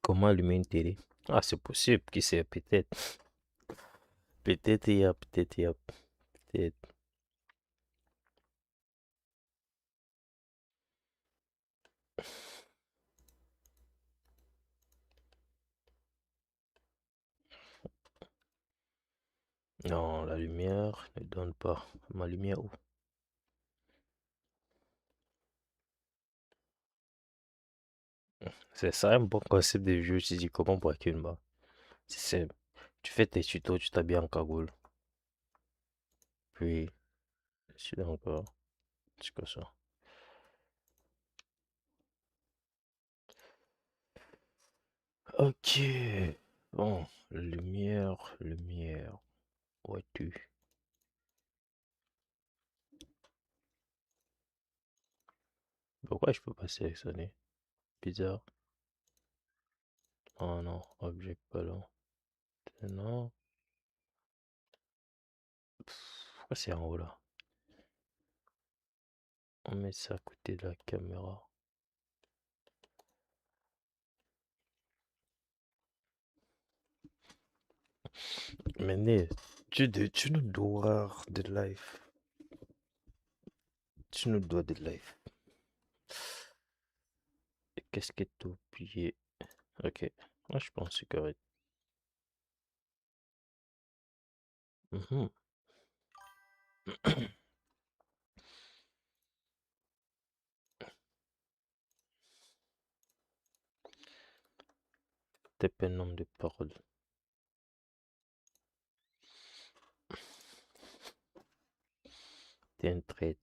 Comment allumer une télé? Ah, c'est possible, qui sait, peut-être. Peut-être il y a, peut-être il y a, peut-être. Non, la lumière ne donne pas. Ma lumière où? C'est ça un bon concept de jeu. Tu dis comment braquer une barre. C'est simple. Tu fais tes tutos, tu t'habilles en cagoule. Puis, je suis encore. C'est comme ça. Ok. Bon, lumière, lumière. Où es-tu? Pourquoi je peux pas sélectionner? Bizarre. Oh non, object ballon. Non. Pourquoi c'est en haut là? On met ça à côté de la caméra. Mais né, tu nous dois de life. Tu nous dois de life. Et qu'est-ce que t'as oublié? Ok. Moi je pense que c'est correct. Mhm. T'es pas un nombre de paroles. T'es un trait.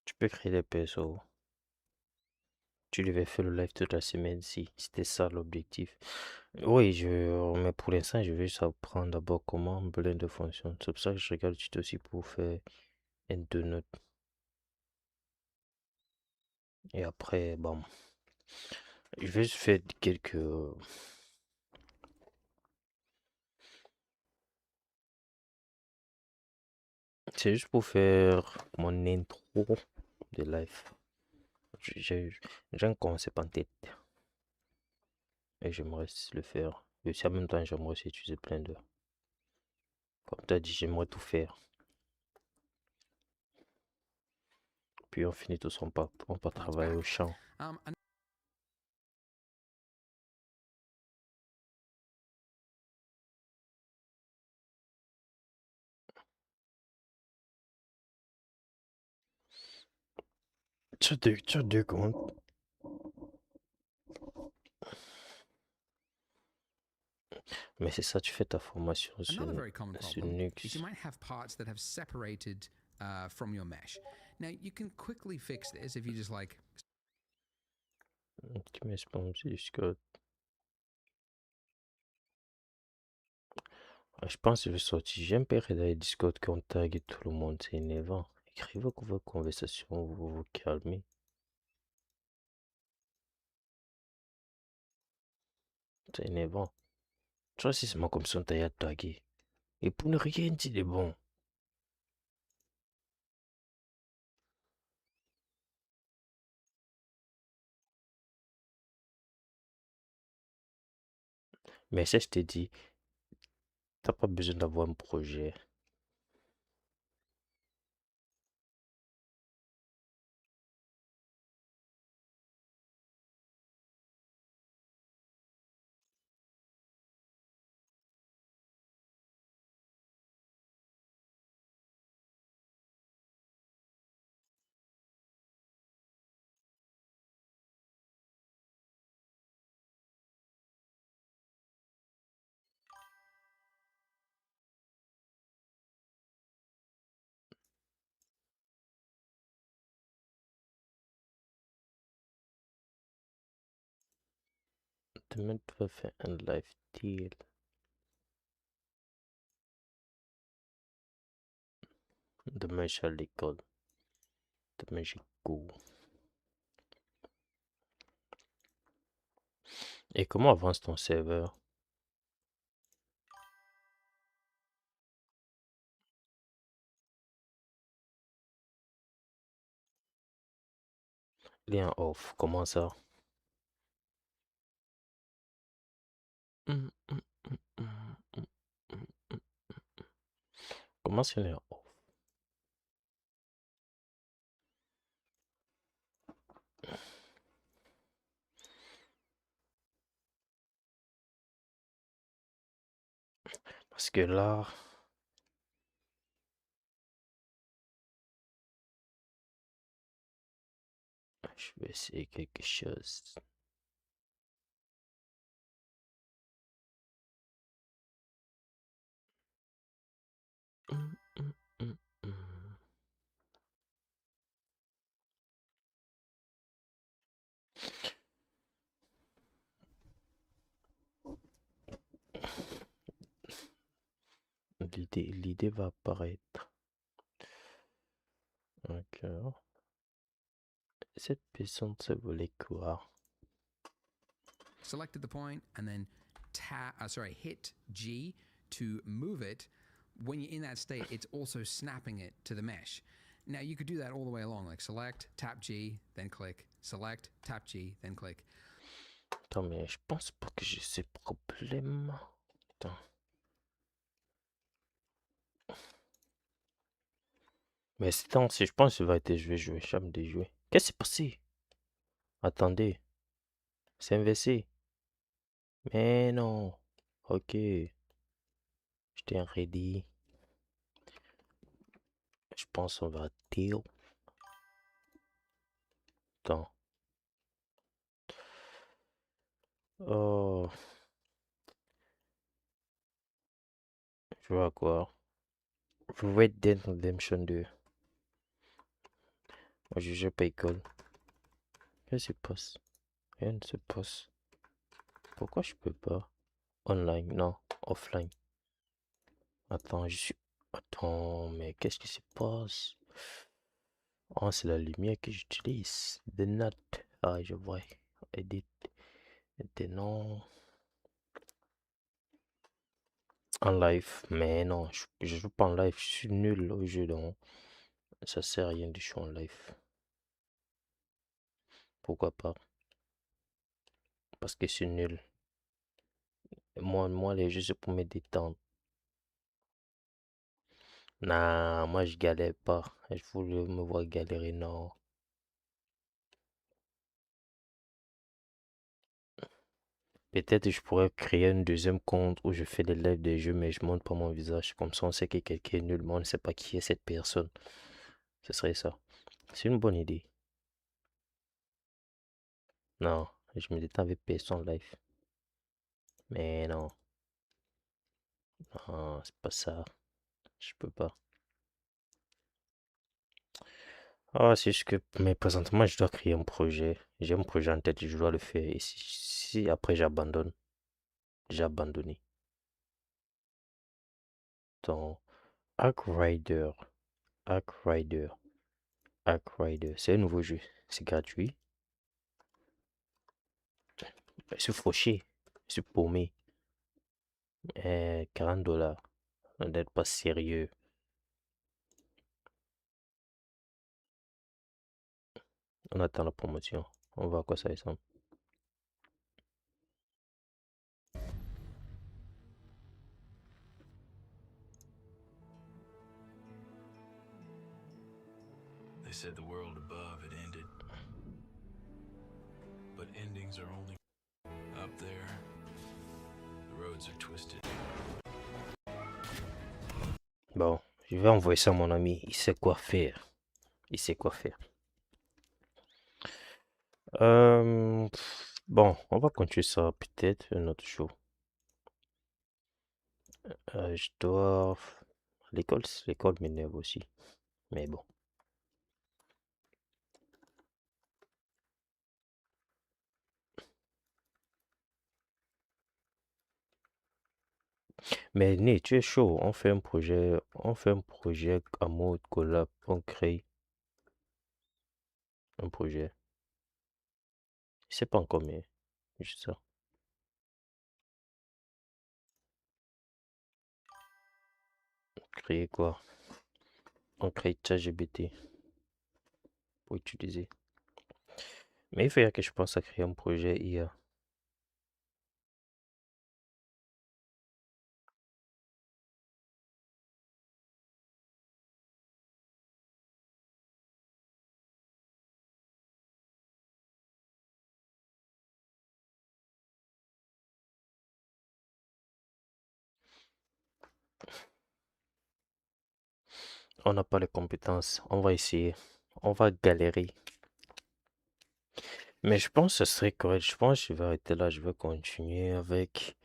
Tu peux créer des persos. Tu devais faire le live toute la semaine si c'était ça l'objectif. Oui, mais pour l'instant, je vais juste apprendre d'abord comment Blender fonctionne. C'est pour ça que je regarde le tuto aussi pour faire un deux notes. Et après, bon, je vais juste faire quelques. C'est juste pour faire mon intro de live. J'ai j'ai un concept en tête et j'aimerais le faire. Et aussi en même temps, j'aimerais aussi utiliser Blender. Comme tu as dit, j'aimerais tout faire. Puis on finit tous, on part Points travailler au back. champ. And Tu as deux comptes. Mais c'est ça, tu fais ta formation another very common sur problem is you Nux. might have parts that have separated from your mesh. Now, you can quickly fix this if you just like Tu mets sur Discord. Ah, je pense que je vais sortir. J'aime pas regarder Discord qu'on tag tout le monde, c'est énervant. Écrivez vos conversations, vous vous calmez. C'est énervant. Tu vois, si c'est moi comme ça, on t'a tagué. Et pour ne rien dire de bon. Mais ça, je t'ai dit, t'as pas besoin d'avoir un projet. Demain, tu vas faire un live deal. Demain, je suis à l'école. Demain, j'ai cours. Et comment avance ton serveur? Lien off, comment ça? Hum, hum, hum, hum, hum, hum, hum. Comment c'est lien off? Parce que là, je vais essayer quelque chose. Hum, hum, hum, hum. L'idée va apparaître. D'accord. Cette personne se voulait quoi? Selected the point and then hit G to move it. When you're in that state, it's also snapping it to the mesh. Now you could do that all the way along, like select, tap G, then click, select, tap G, then click. Attends, mais je pense pas que j'ai ces problèmes. Attends. Mais c'est temps, si je pense que ça va être joué, joué, jamais déjoué. Qu'est-ce qui s'est passé? Attendez, c'est inversé. Mais non. Ok, j'étais ready. Je pense qu'on va deal. Attends. Oh, je vois quoi? Red Dead Redemption 2. Moi, je joue pas école. Qu'est-ce qui se passe? Rien ne se passe. Pourquoi je peux pas? Online, non. Offline. Attends, je suis... Attends, mais qu'est-ce qui se passe? Oh, c'est la lumière que j'utilise. The note. Ah, je vois. Edit. Maintenant. En live. Mais non, je joue pas en live. Je suis nul au jeu, donc ça sert à rien de jouer en live. Pourquoi pas? Parce que c'est nul. Moi, les jeux, c'est pour me détendre. Nah, moi, je galère pas. Je voulais me voir galérer, non. Peut-être je pourrais créer un deuxième compte où je fais des lives des jeux, mais je montre pas mon visage. Comme ça, on sait que quelqu'un est nul, mais on ne sait pas qui est cette personne. Ce serait ça. C'est une bonne idée. Non, je me détends avec personne live. Mais non, non, c'est pas ça. Je peux pas. Ah, c'est juste que, mais présentement, je dois créer un projet. J'ai un projet en tête, je dois le faire. Et si après j'abandonne, j'ai abandonné. Donc, Arc Rider, Arc Rider, Arc Rider, c'est un nouveau jeu. C'est gratuit. Je suis fauché, je suis paumé. 40 $. On n'être pas sérieux. On attend la promotion. On voit à quoi ça ressemble. They said the world above had ended. But endings are only up there. The roads are twisted. Bon, je vais envoyer ça à mon ami. Il sait quoi faire. Il sait quoi faire. Bon, on va continuer ça peut-être un autre jour. Je dois... l'école m'énerve aussi. Mais bon. Mais Né, tu es chaud. On fait un projet à mode collab. On crée un projet. Je sais pas encore, mais juste ça. créer quoi? On crée ChatGPT pour utiliser. Mais il faudrait que je pense à créer un projet IA. On n'a pas les compétences. On va essayer. On va galérer. Mais je pense que ce serait correct. Je pense que je vais arrêter là. Je vais continuer avec.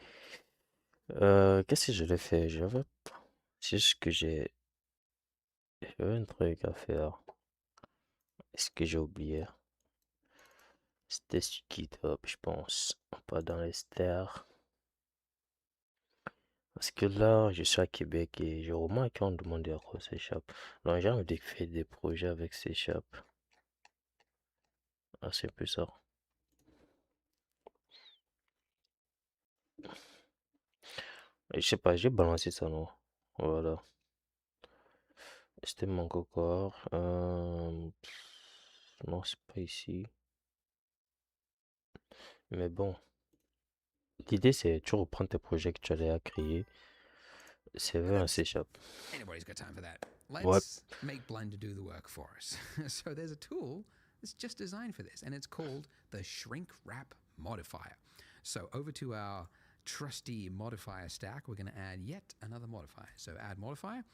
Qu'est-ce que je vais faire? C'est juste que j'avais un truc à faire. Est-ce que j'ai oublié? C'était sur GitHub, je pense. Pas dans les stars. Parce que là, je suis à Québec et j'ai remarqué qu'on demande à quoi s'échappe. Donc j'ai envie de faire des projets avec s'échappe. Ah, c'est un peu ça. Je sais pas, j'ai balancé ça, non? Voilà. C'était mon encore. Non, c'est pas ici. Mais bon, l'idée c'est tu reprends tes projets que tu as déjà créés. C'est vrai, on s'échappe. Anybody's got time for that. Ouais. Let's make Blender do the work for us. So there's a tool that's just designed for this, and it's called the Shrink Wrap Modifier. So over to our trusty modifier stack, we're going to add yet another modifier. So add modifier.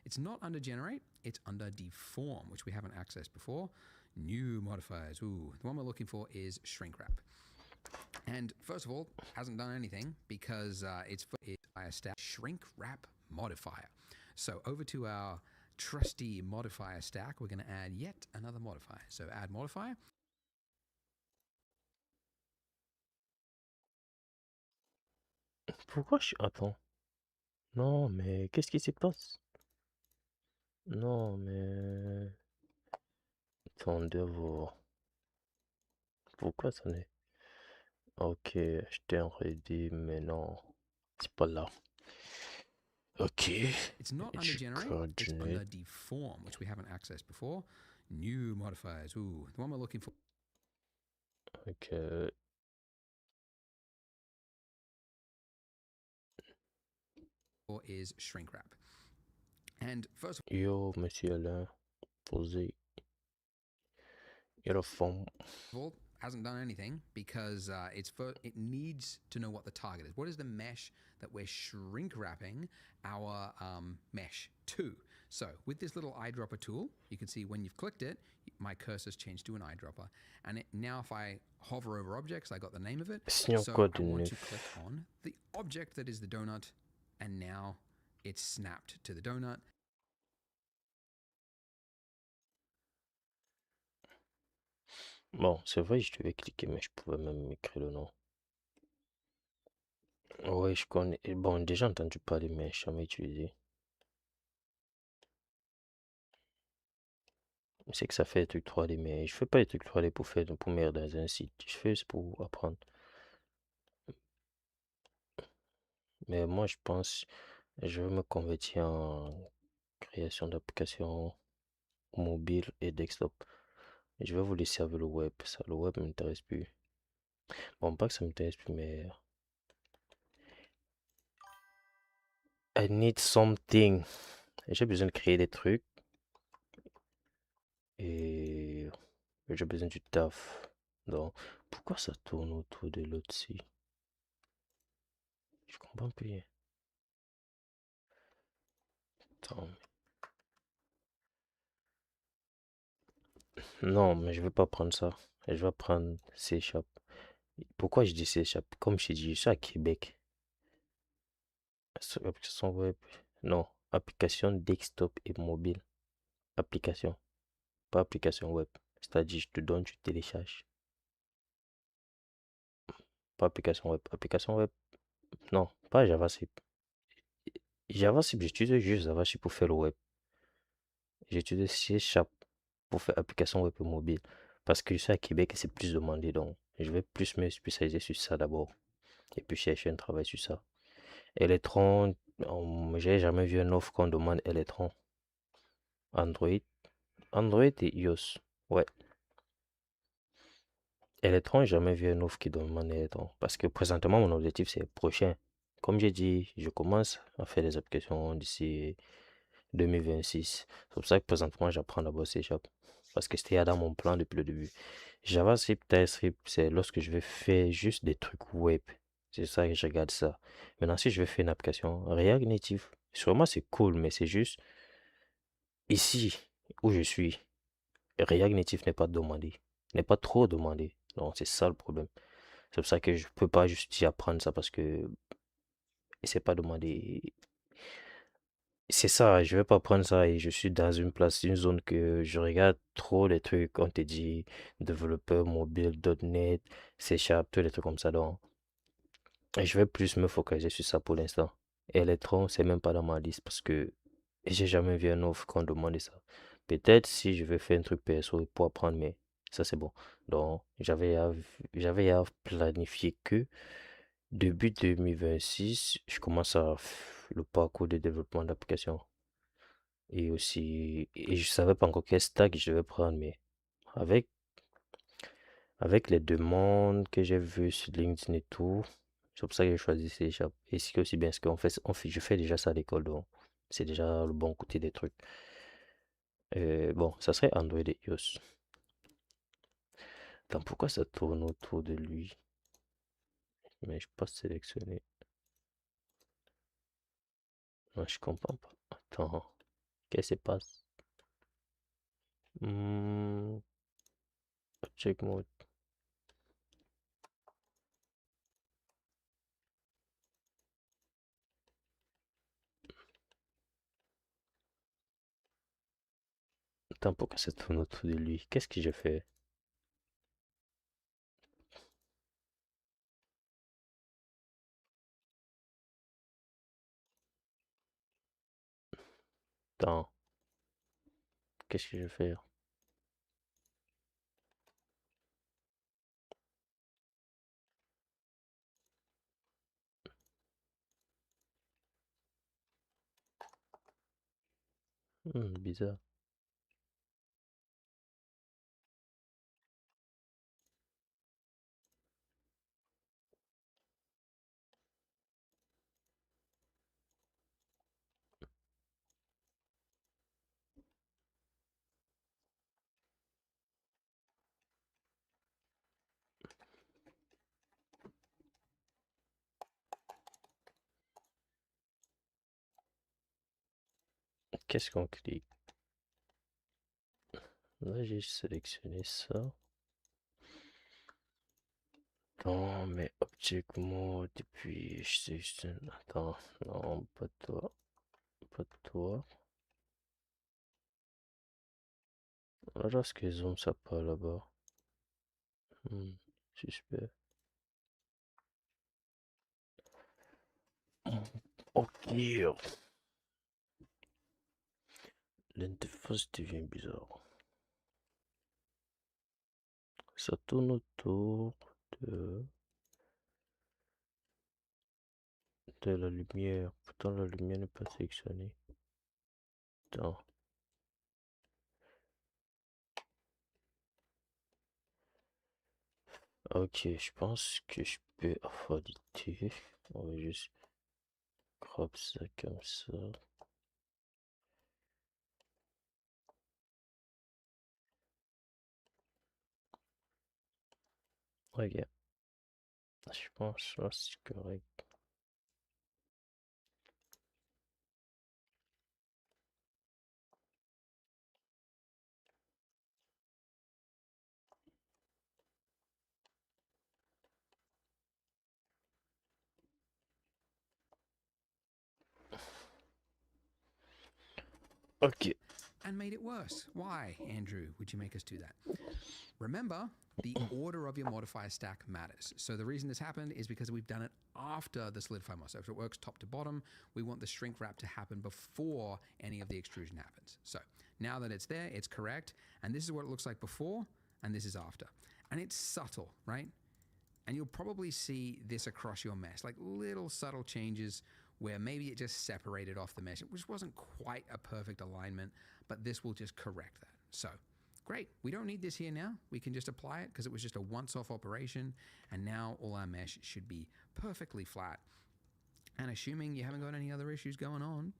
It's not under generate, it's under deform, which we haven't accessed before. New modifiers. Ooh, the one we're looking for is shrink wrap. And first of all, hasn't done anything because it's a stack shrink wrap modifier. So over to our trusty modifier stack, we're going to add yet another modifier. So add modifier. Pourquoi je... Attends. Non, mais qu'est-ce qui se passe? Non, mais... Attendez voir. Pourquoi ça n'est... Ok, je t'ai ready, mais non. C'est pas là. Ok. It's not under generate, it's under deform, which we haven't accessed before. New modifiers. Ooh, the one we're looking for Ok. is shrink wrap. And first Yo, monsieur Alain. Posé. Il y a la forme. of all, hasn't done anything because it needs to know what the target is. What is the mesh that we're shrink wrapping our mesh to? So with this little eyedropper tool, you can see when you've clicked it, my cursor's changed to an eyedropper. And now if I hover over objects, I got the name of it. Sinon, So code I want to 9. click on the object that is the donut, and now it's snapped to the donut. Bon, c'est vrai, je devais cliquer, mais je pouvais même écrire le nom. Ouais, je connais. Bon, déjà entendu parler, mais jamais utilisé. Je sais que ça fait des trucs 3D, mais je fais pas des trucs 3D pour mettre dans un site. Je fais c'est pour apprendre. Mais moi, je pense, je veux me convertir en création d'applications mobile et desktop. Je vais vous laisser avec le web. Ça, le web m'intéresse plus. Bon, pas que ça m'intéresse plus, mais I need something. J'ai besoin de créer des trucs et j'ai besoin du taf. Donc, pourquoi ça tourne autour de l'autre-ci? Je comprends plus. Attends. Non, mais je vais pas prendre ça. Je vais prendre C#. Pourquoi je dis C#? Comme je t'ai dit, je suis à Québec. Application web. Non, application desktop et mobile. Application, pas application web. C'est-à-dire, je te donne, tu télécharges. Pas application web. Application web, non, pas JavaScript. JavaScript, j'utilise juste JavaScript pour faire le web. J'utilise C# pour faire application web et mobile. Parce que je suis à Québec et c'est plus demandé. Donc, je vais plus me spécialiser sur ça d'abord. Et puis chercher un travail sur ça. Electron, J'ai jamais vu une offre qu'on demande Electron. Android. Android et iOS. Ouais. Electron, j'ai jamais vu une offre qui demande Electron. Parce que présentement, mon objectif, c'est prochain. Comme j'ai dit, je commence à faire des applications d'ici 2026. C'est pour ça que présentement, j'apprends d'abord C#. Parce que c'était dans mon plan depuis le début. JavaScript, TypeScript, c'est lorsque je vais faire juste des trucs web. C'est ça que je regarde ça. Maintenant, si je vais faire une application React Native, sûrement c'est cool, mais c'est juste ici où je suis. React Native n'est pas demandé, n'est pas trop demandé. Donc, c'est ça le problème. C'est pour ça que je peux pas juste y apprendre ça parce que c'est pas demandé. C'est ça, je vais pas prendre ça et je suis dans une place, une zone que je regarde trop les trucs, on te dit développeur mobile, .NET, C Sharp, tous les trucs comme ça. Donc, et je vais plus me focaliser sur ça pour l'instant. Electron, c'est même pas dans ma liste parce que j'ai jamais vu un offre qu'on demande ça. Peut-être si je vais faire un truc perso pour apprendre, mais ça c'est bon. Donc, j'avais à planifier que début 2026, je commence le parcours de développement d'application. Et aussi, et je savais pas encore quel stack je devais prendre, mais avec, avec les demandes que j'ai vues sur LinkedIn et tout, c'est pour ça que j'ai choisi C Sharp. Et c'est aussi bien ce qu'on fait, je fais déjà ça à l'école, donc c'est déjà le bon côté des trucs. Bon, ça serait Android et iOS. Attends, pourquoi ça tourne autour de lui? Mais je peux pas sélectionner. Non, je comprends pas. Attends, qu'est-ce qui se passe? Hmm, check mode. Attends, pourquoi ça tourne autour de lui? Qu'est-ce que j'ai fait? Attends, qu'est-ce que je vais faire? Bizarre. Qu'est-ce qu'on clique? Là, j'ai sélectionné ça. Non, mais object mode, et puis je sélectionne. Attends, non, pas toi, pas toi. Alors, est-ce que zoom ça pas là-bas? Hmm, suspect. Ok, l'interface devient bizarre. Ça tourne autour de, de la lumière. Pourtant, la lumière n'est pas sélectionnée. Attends. Ok, je pense que je peux affoliter. On va juste crop ça comme ça. Ok, je pense que c'est correct. Ok. And made it worse. Why, Andrew, would you make us do that? Remember, the order of your modifier stack matters. So the reason this happened is because we've done it after the solidify mod. So if it works top to bottom, we want the shrink wrap to happen before any of the extrusion happens. So now that it's there, it's correct. And this is what it looks like before, and this is after. And it's subtle, right? And you'll probably see this across your mess, like little subtle changes where maybe it just separated off the mesh, which wasn't quite a perfect alignment, but this will just correct that. So great, we don't need this here now. We can just apply it because it was just a once-off operation, and now all our mesh should be perfectly flat. And assuming you haven't got any other issues going on,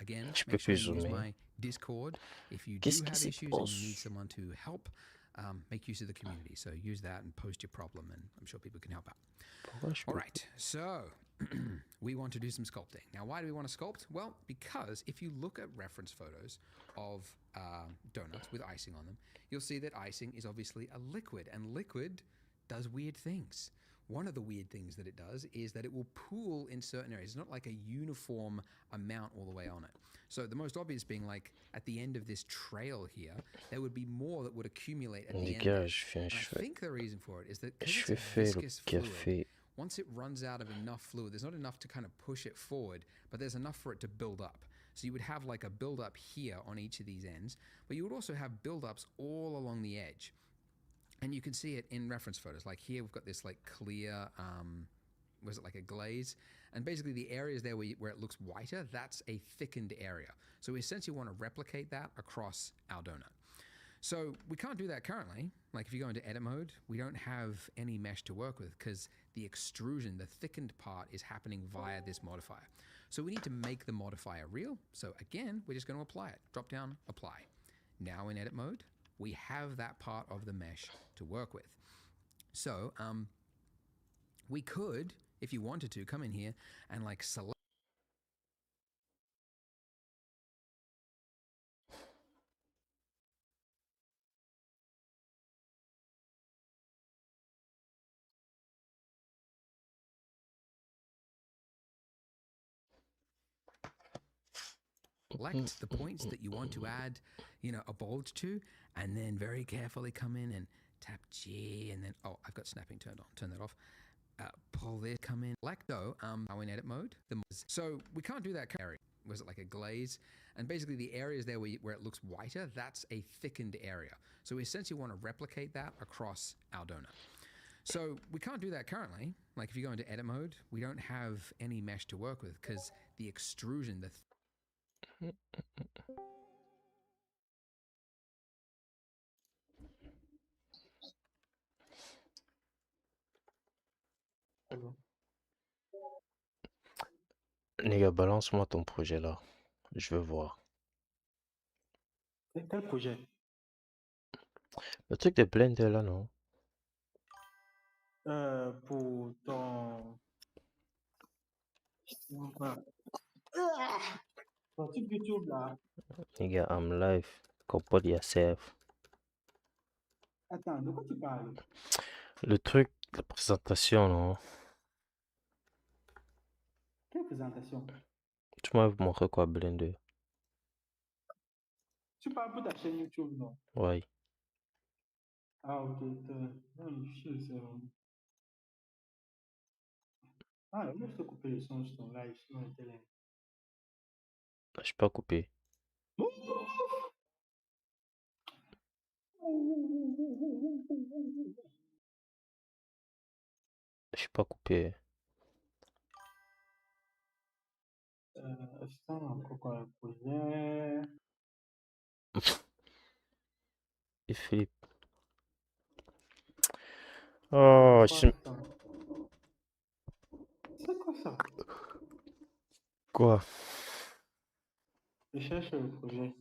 again, Je peux make sure plus you use zoomer. my Discord. If you do Qu'est-ce qui have se issues and you need passe? someone to help, make use of the community. So use that and post your problem, and I'm sure people can help out. Pourquoi je All peux right, so we want to do some sculpting. Now, why do we want to sculpt? Well, because if you look at reference photos of donuts with icing on them, you'll see that icing is obviously a liquid, and liquid does weird things. One of the weird things that it does is that it will pool in certain areas. It's not like a uniform amount all the way on it. So the most obvious being like at the end of this trail here, there would be more that would accumulate at the Les end gars, there. je fais un And I cheveu. think the reason for it is that because Je it's a fais faire le viscous fluid, café. once it runs out of enough fluid, there's not enough to kind of push it forward, but there's enough for it to build up. So you would have like a build up here on each of these ends, but you would also have build ups all along the edge. And you can see it in reference photos. Like here, we've got this like clear, was it like a glaze? And basically the areas there where it looks whiter, that's a thickened area. So we essentially want to replicate that across our donut. So we can't do that currently. Like if you go into edit mode, we don't have any mesh to work with because the extrusion, the thickened part is happening via this modifier. So we need to make the modifier real. So again, we're just going to apply it. Drop down, apply. Now in edit mode, we have that part of the mesh to work with. So we could, if you wanted to, come in here and like select the points that you want to add, a bulge to, and then very carefully come in and tap G, and then, oh, I've got snapping turned on, turn that off. Pull this, come in, select though, now in edit mode. So we can't do that area. Was it like a glaze? And basically the areas there where it looks whiter, that's a thickened area. So we essentially want to replicate that across our donut. So we can't do that currently. Like if you go into edit mode, we don't have any mesh to work with because the extrusion, Les gars, balance-moi ton projet là. Je veux voir. Quel projet? Le truc de Blender là, non? Pour ton... ton truc YouTube là. Les gars, I'm live. Compose yourself. Attends, de quoi tu parles? Le truc, la présentation, non? Quelle présentation? Tu m'as montré quoi, Blender? Tu parles pour ta chaîne YouTube, non? Ouais. Ah, ok. Non, c'est... Ah, il faut couper le son sur ton live, sinon il était là. Je suis pas coupé. Je suis pas coupé. Ça, encore quoi, le projet? Et Philippe. Oh, Quoi, je... ça? C'est quoi ça? Quoi? Je cherche le projet.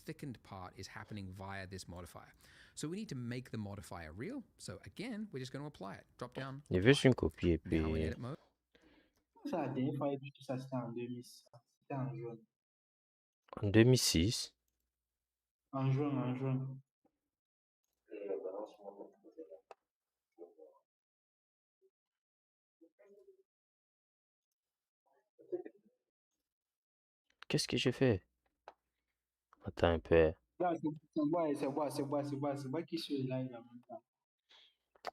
thickened part is happening via this modifier. So we need to make the modifier real. So again, we're just going to apply it. Drop down. Il y avait juste une copie et puis... Now in edit mode. Ça, la dernière fois, tout ça, c'était en 2006. C'était en juin. En 2006. En juin. Qu'est-ce que j'ai fait? Attends un peu. Là, c'est moi qui suis live en même temps.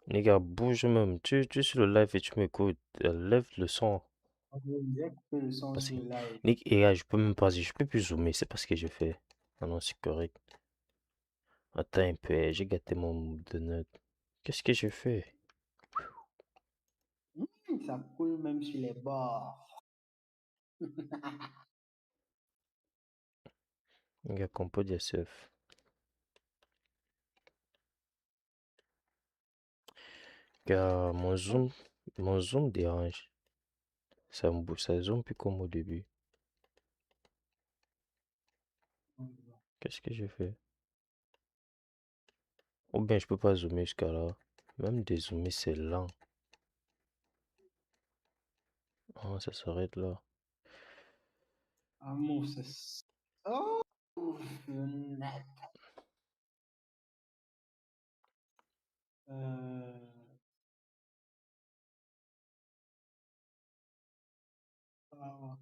Les gars, bouge même. Tu es sur le live et tu m'écoutes. Lève le son. J'ai coupé le son Parce sur que... le live. Nick, et gars, je peux même pas... Je peux plus zoomer. C'est pas ce que j'ai fait. Ah non, c'est correct. Attends un peu. J'ai gâté mon donut. Qu'est-ce que j'ai fait? Ça coule même sur les bords. Il y a compote de surf. Car mon zoom dérange. Ça zoome plus comme au début. Qu'est-ce que j'ai fait? Ou bien je peux pas zoomer jusqu'à là. Même dézoomer, c'est lent. Ah, ça s'arrête là. Amour, c'est... Oh, net. Euh, ah,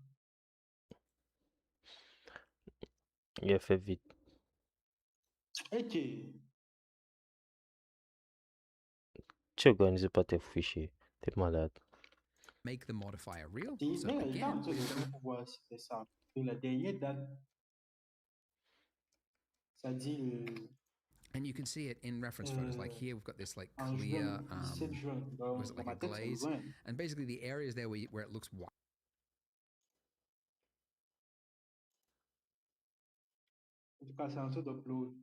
Il a fait vite. ok. Tu organises pas tes fichiers. T'es malade. Make the modifier real. Si, So mais j'étais en again, train de voir pour voir si c'était ça. Et la dernière date, ça dit and you can see it in reference photos. Like here, we've got this like en clear, juin, 17 juin. was Dans, it dans like a ma tête, c'est glaze? loin. And basically the areas there where it looks white. En tout cas, c'est en train d'upload.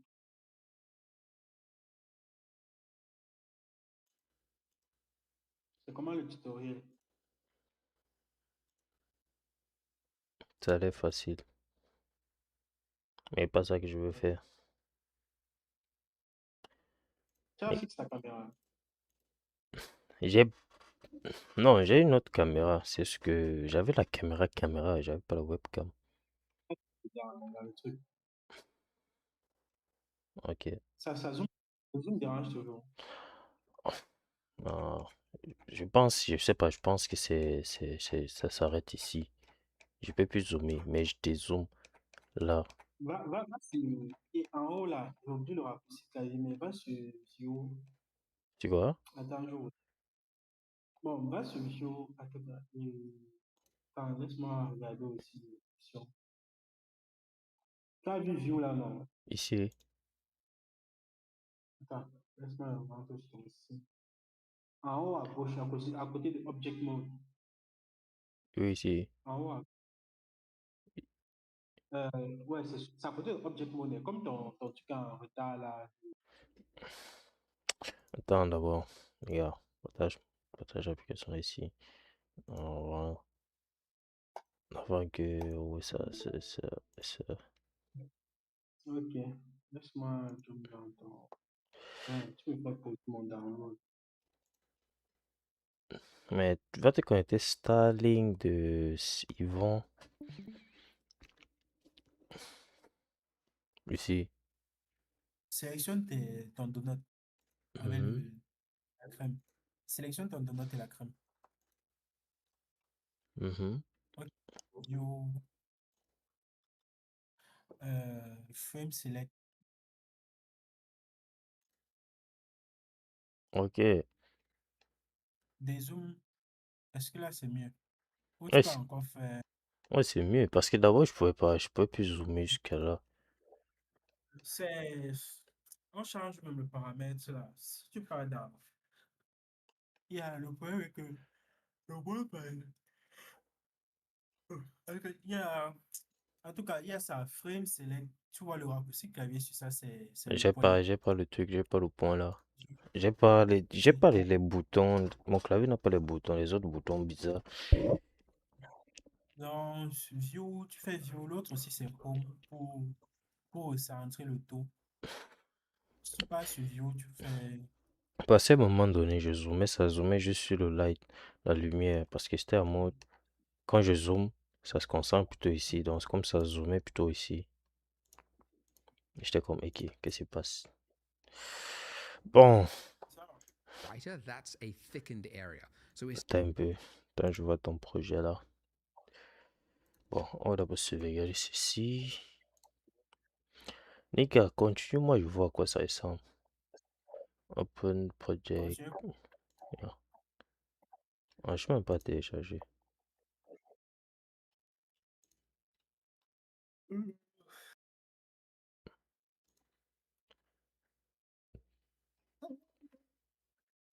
C'est comment le tutoriel? Ça a l'air facile. Mais pas ça que je veux faire. Tu as Mais fixé ta caméra. j'ai... Non, j'ai une autre caméra. C'est ce que... J'avais la caméra, j'avais pas la webcam. Dans le truc. Ok. Ça zoome. Le zoom dérange toujours. Ah, je sais pas, je pense que ça s'arrête ici. Je peux plus zoomer, mais je dézoome là. Va sur... Et en haut, là, j'ai oublié le raccourci clavier, mais va sur View. Tu vois? Attends, bon, va sur View. Attends, laisse-moi regarder aussi l'option. Tu as vu View là, non? Ici. Attends, laisse-moi rentrer sur ici. En haut à gauche, à côté de Object Mode. Oui, ici. En haut ouais, c'est à côté de Object Mode. Mais comme ton truc est en retard là. Attends d'abord. Regarde. Partage l'application ici. Avant, avant que... Oui, ça. Ok, laisse-moi jump dans ton. Ouais, tu peux pas pour tout mon download. Mais tu vas te connecter Starlink de Yvon. Ici. Sélectionne ton donut avec Mhm, la crème. Sélectionne ton donut et la crème. mhm. Ok. You, frame select. Ok. Dézoom. Est-ce que là c'est mieux? Ou tu Ouais, peux encore faire. c'est mieux. Parce que d'abord, je pouvais plus zoomer jusqu'à là. C'est. On change même le paramètre là. Si tu pars dans. Il y a le problème avec le web. Il y a. En tout cas, il y a ça, frame select. Tu vois le raccourci clavier sur ça, c'est le point. J'ai pas le truc, j'ai pas le point là. J'ai Ok. pas les boutons. Mon clavier n'a pas les boutons, les autres boutons bizarres. Dans View, tu fais View, l'autre aussi c'est Home pour centrer le tout. Si tu passes sur View, tu fais. Parce qu'à un moment donné, ça zoomait juste sur le light, la lumière. Parce que c'était en mode, quand je zoome, ça se concentre plutôt ici. Donc, c'est comme ça zoomait plutôt ici. J'étais comme, ok, qu'est-ce qui se passe? Bon, Ça. Whiter, that's a thickened area. So we're attends un peu. Attends, je vois ton projet là. Bon, on va d'abord sauvegarder ceci. Les gars, continue-moi, je vois à quoi ça ressemble. Open project. Continue. Yeah. Ah, je ne même pas télécharger.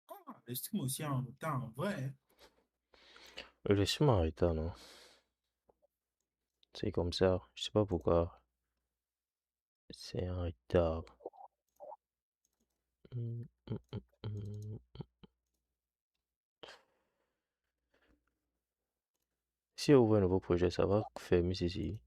Ah, le stream aussi en temps vrai. Le film en retard, non? C'est comme ça. Je sais pas pourquoi. C'est en retard. Hum, hum, hum. Si on ouvre un nouveau projet, ça va fermer ceci.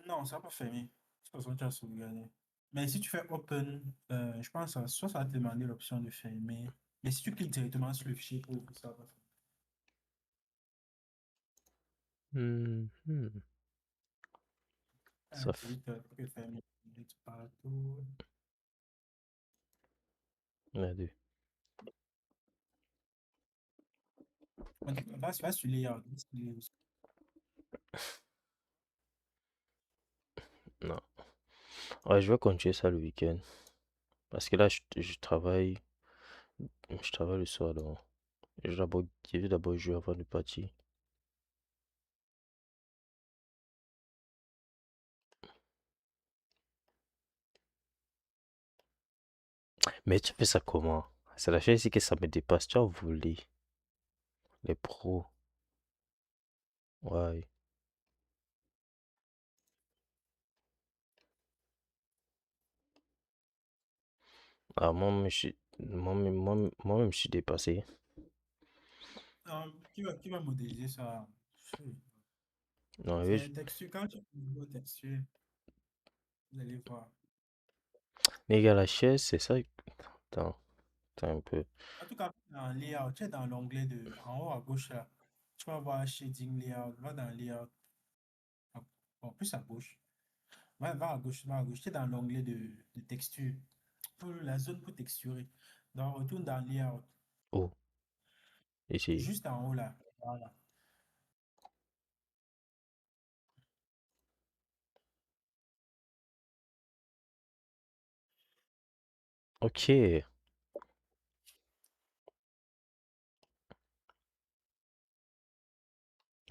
Non, ça va pas fermer. De toute façon, tu as sauvegardé. Mais si tu fais open, je pense que soit ça va te demander l'option de fermer. Mais si tu cliques directement sur le fichier pour ouvrir, ça va pas fermer. Mhm. Ça, Tu dis que tu peux fermer partout. merde. En tout cas, va sur layout. Non. Ouais, je vais continuer ça le week-end. Parce que là, je travaille le soir, donc je vais d'abord jouer avant de partir. Mais tu fais ça comment? C'est la chose ici que ça me dépasse. Tu as volé les pros. Ouais. Ah, moi-même, je suis dépassé. Qui va modéliser ça? Non, C'est un texture. Quand tu ouvres le texture, vous allez voir. mais gars, la chaise, c'est ça. Attends, attends un peu. En tout cas, dans layout, tu es dans l'onglet en haut à gauche là. Tu vas voir shading layout. Va dans layout. Bon, plus à gauche. Va à gauche, va à gauche. Tu es dans l'onglet de texture. La zone pour texturer. Donc, retourne dans layout. Oh, ici. Juste en haut là. Voilà. Ok.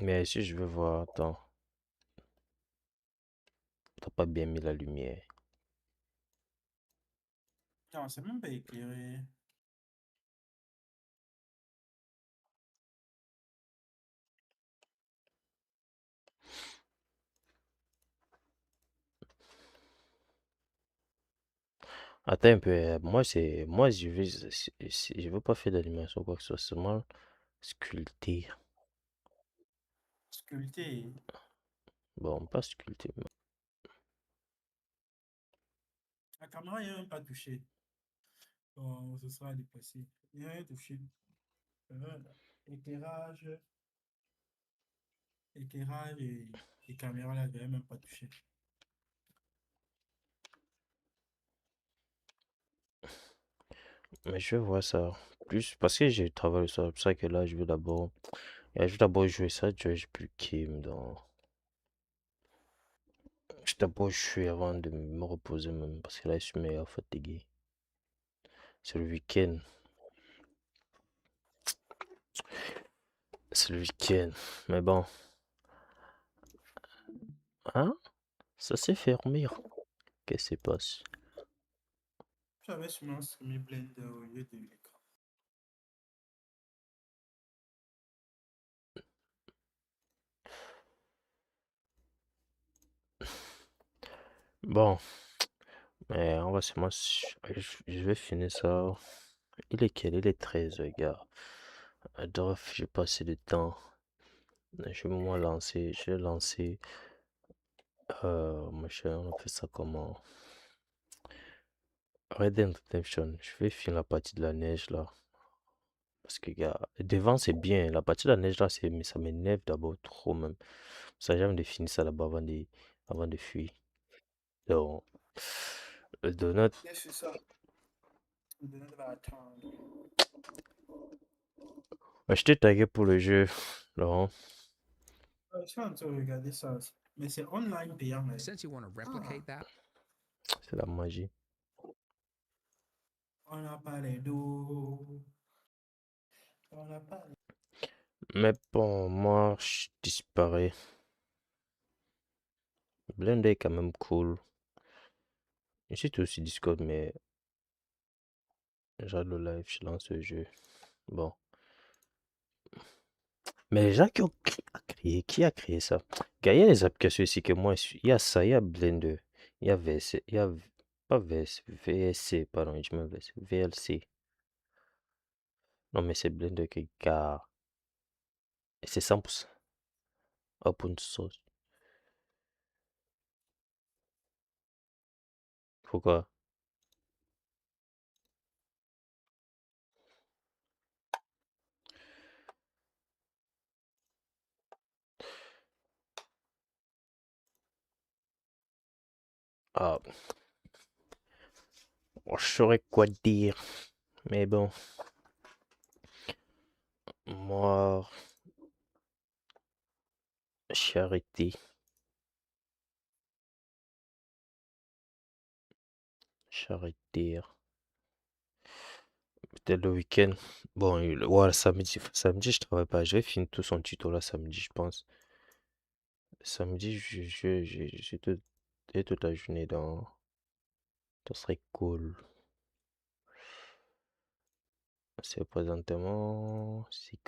Mais si je veux voir, attends, t'as pas bien mis la lumière. Non, c'est même pas éclairé. Attends un peu. Moi, je veux pas faire d'animation ou quoi que ce soit, seulement sculpter. Sculpté. Bon, pas sculpter. La caméra, il n'y a même pas touché. Bon, ce sera dépassé. Il n'y a rien touché. Euh, éclairage, éclairage et caméra là, il n'y a même pas touché. Mais je vais voir ça plus parce que j'ai travaillé sur c'est pour ça que là, je vais d'abord jouer ça, je vais plus calme dans. Je vais d'abord jouer avant de me reposer même parce que là, je suis méga fatigué. C'est le week-end. C'est le week-end. Mais bon. Hein? Ça s'est fermé. Qu'est-ce qui se passe? J'avais sûrement mis Blender au lieu de l'écran. Bon, mais on va seulement. Je vais finir ça. Il est quel? Il est 13, gars. Bref, j'ai passé le temps. Je vais lancer. Machin, on fait ça comment? Red Dead Redemption. Je vais finir la partie de la neige là. Parce que, gars, devant c'est bien. La partie de la neige là, mais ça m'énerve d'abord trop même. Ça jamais de finir ça là-bas avant de fuir. Donc, le donut. Qu'est-ce que c'est ça? Le donut va attendre. Je t'ai tagué pour le jeu, Laurent. Je suis en train de regarder ça aussi. Mais c'est online payant. Mais... Since you want to replicate that, C'est la magie. On n'a pas les dos. On n'a pas les... Mais bon, moi, je disparais. Blender est quand même cool. Je suis aussi Discord, mais j'arrête le live, je lance le jeu. Bon. Mais les gens qui a créé ça? Gars, il y a les applications ici que moi, il y a ça, il y a Blender, il y a VS, il y a, pas VS, VSC, pardon, je me VS, VLC. Non, mais c'est Blender que gars, et c'est 100% open source. Pourquoi? Ah, je saurais quoi dire, mais bon, moi, j'ai arrêté, j'ai arrêté. Peut-être le week-end. Bon, ouais, samedi, je travaille pas. Je vais finir tout son tuto là samedi, je pense. Samedi, j'ai toute la journée dans. Ça serait cool. C'est présentement. C'est comme.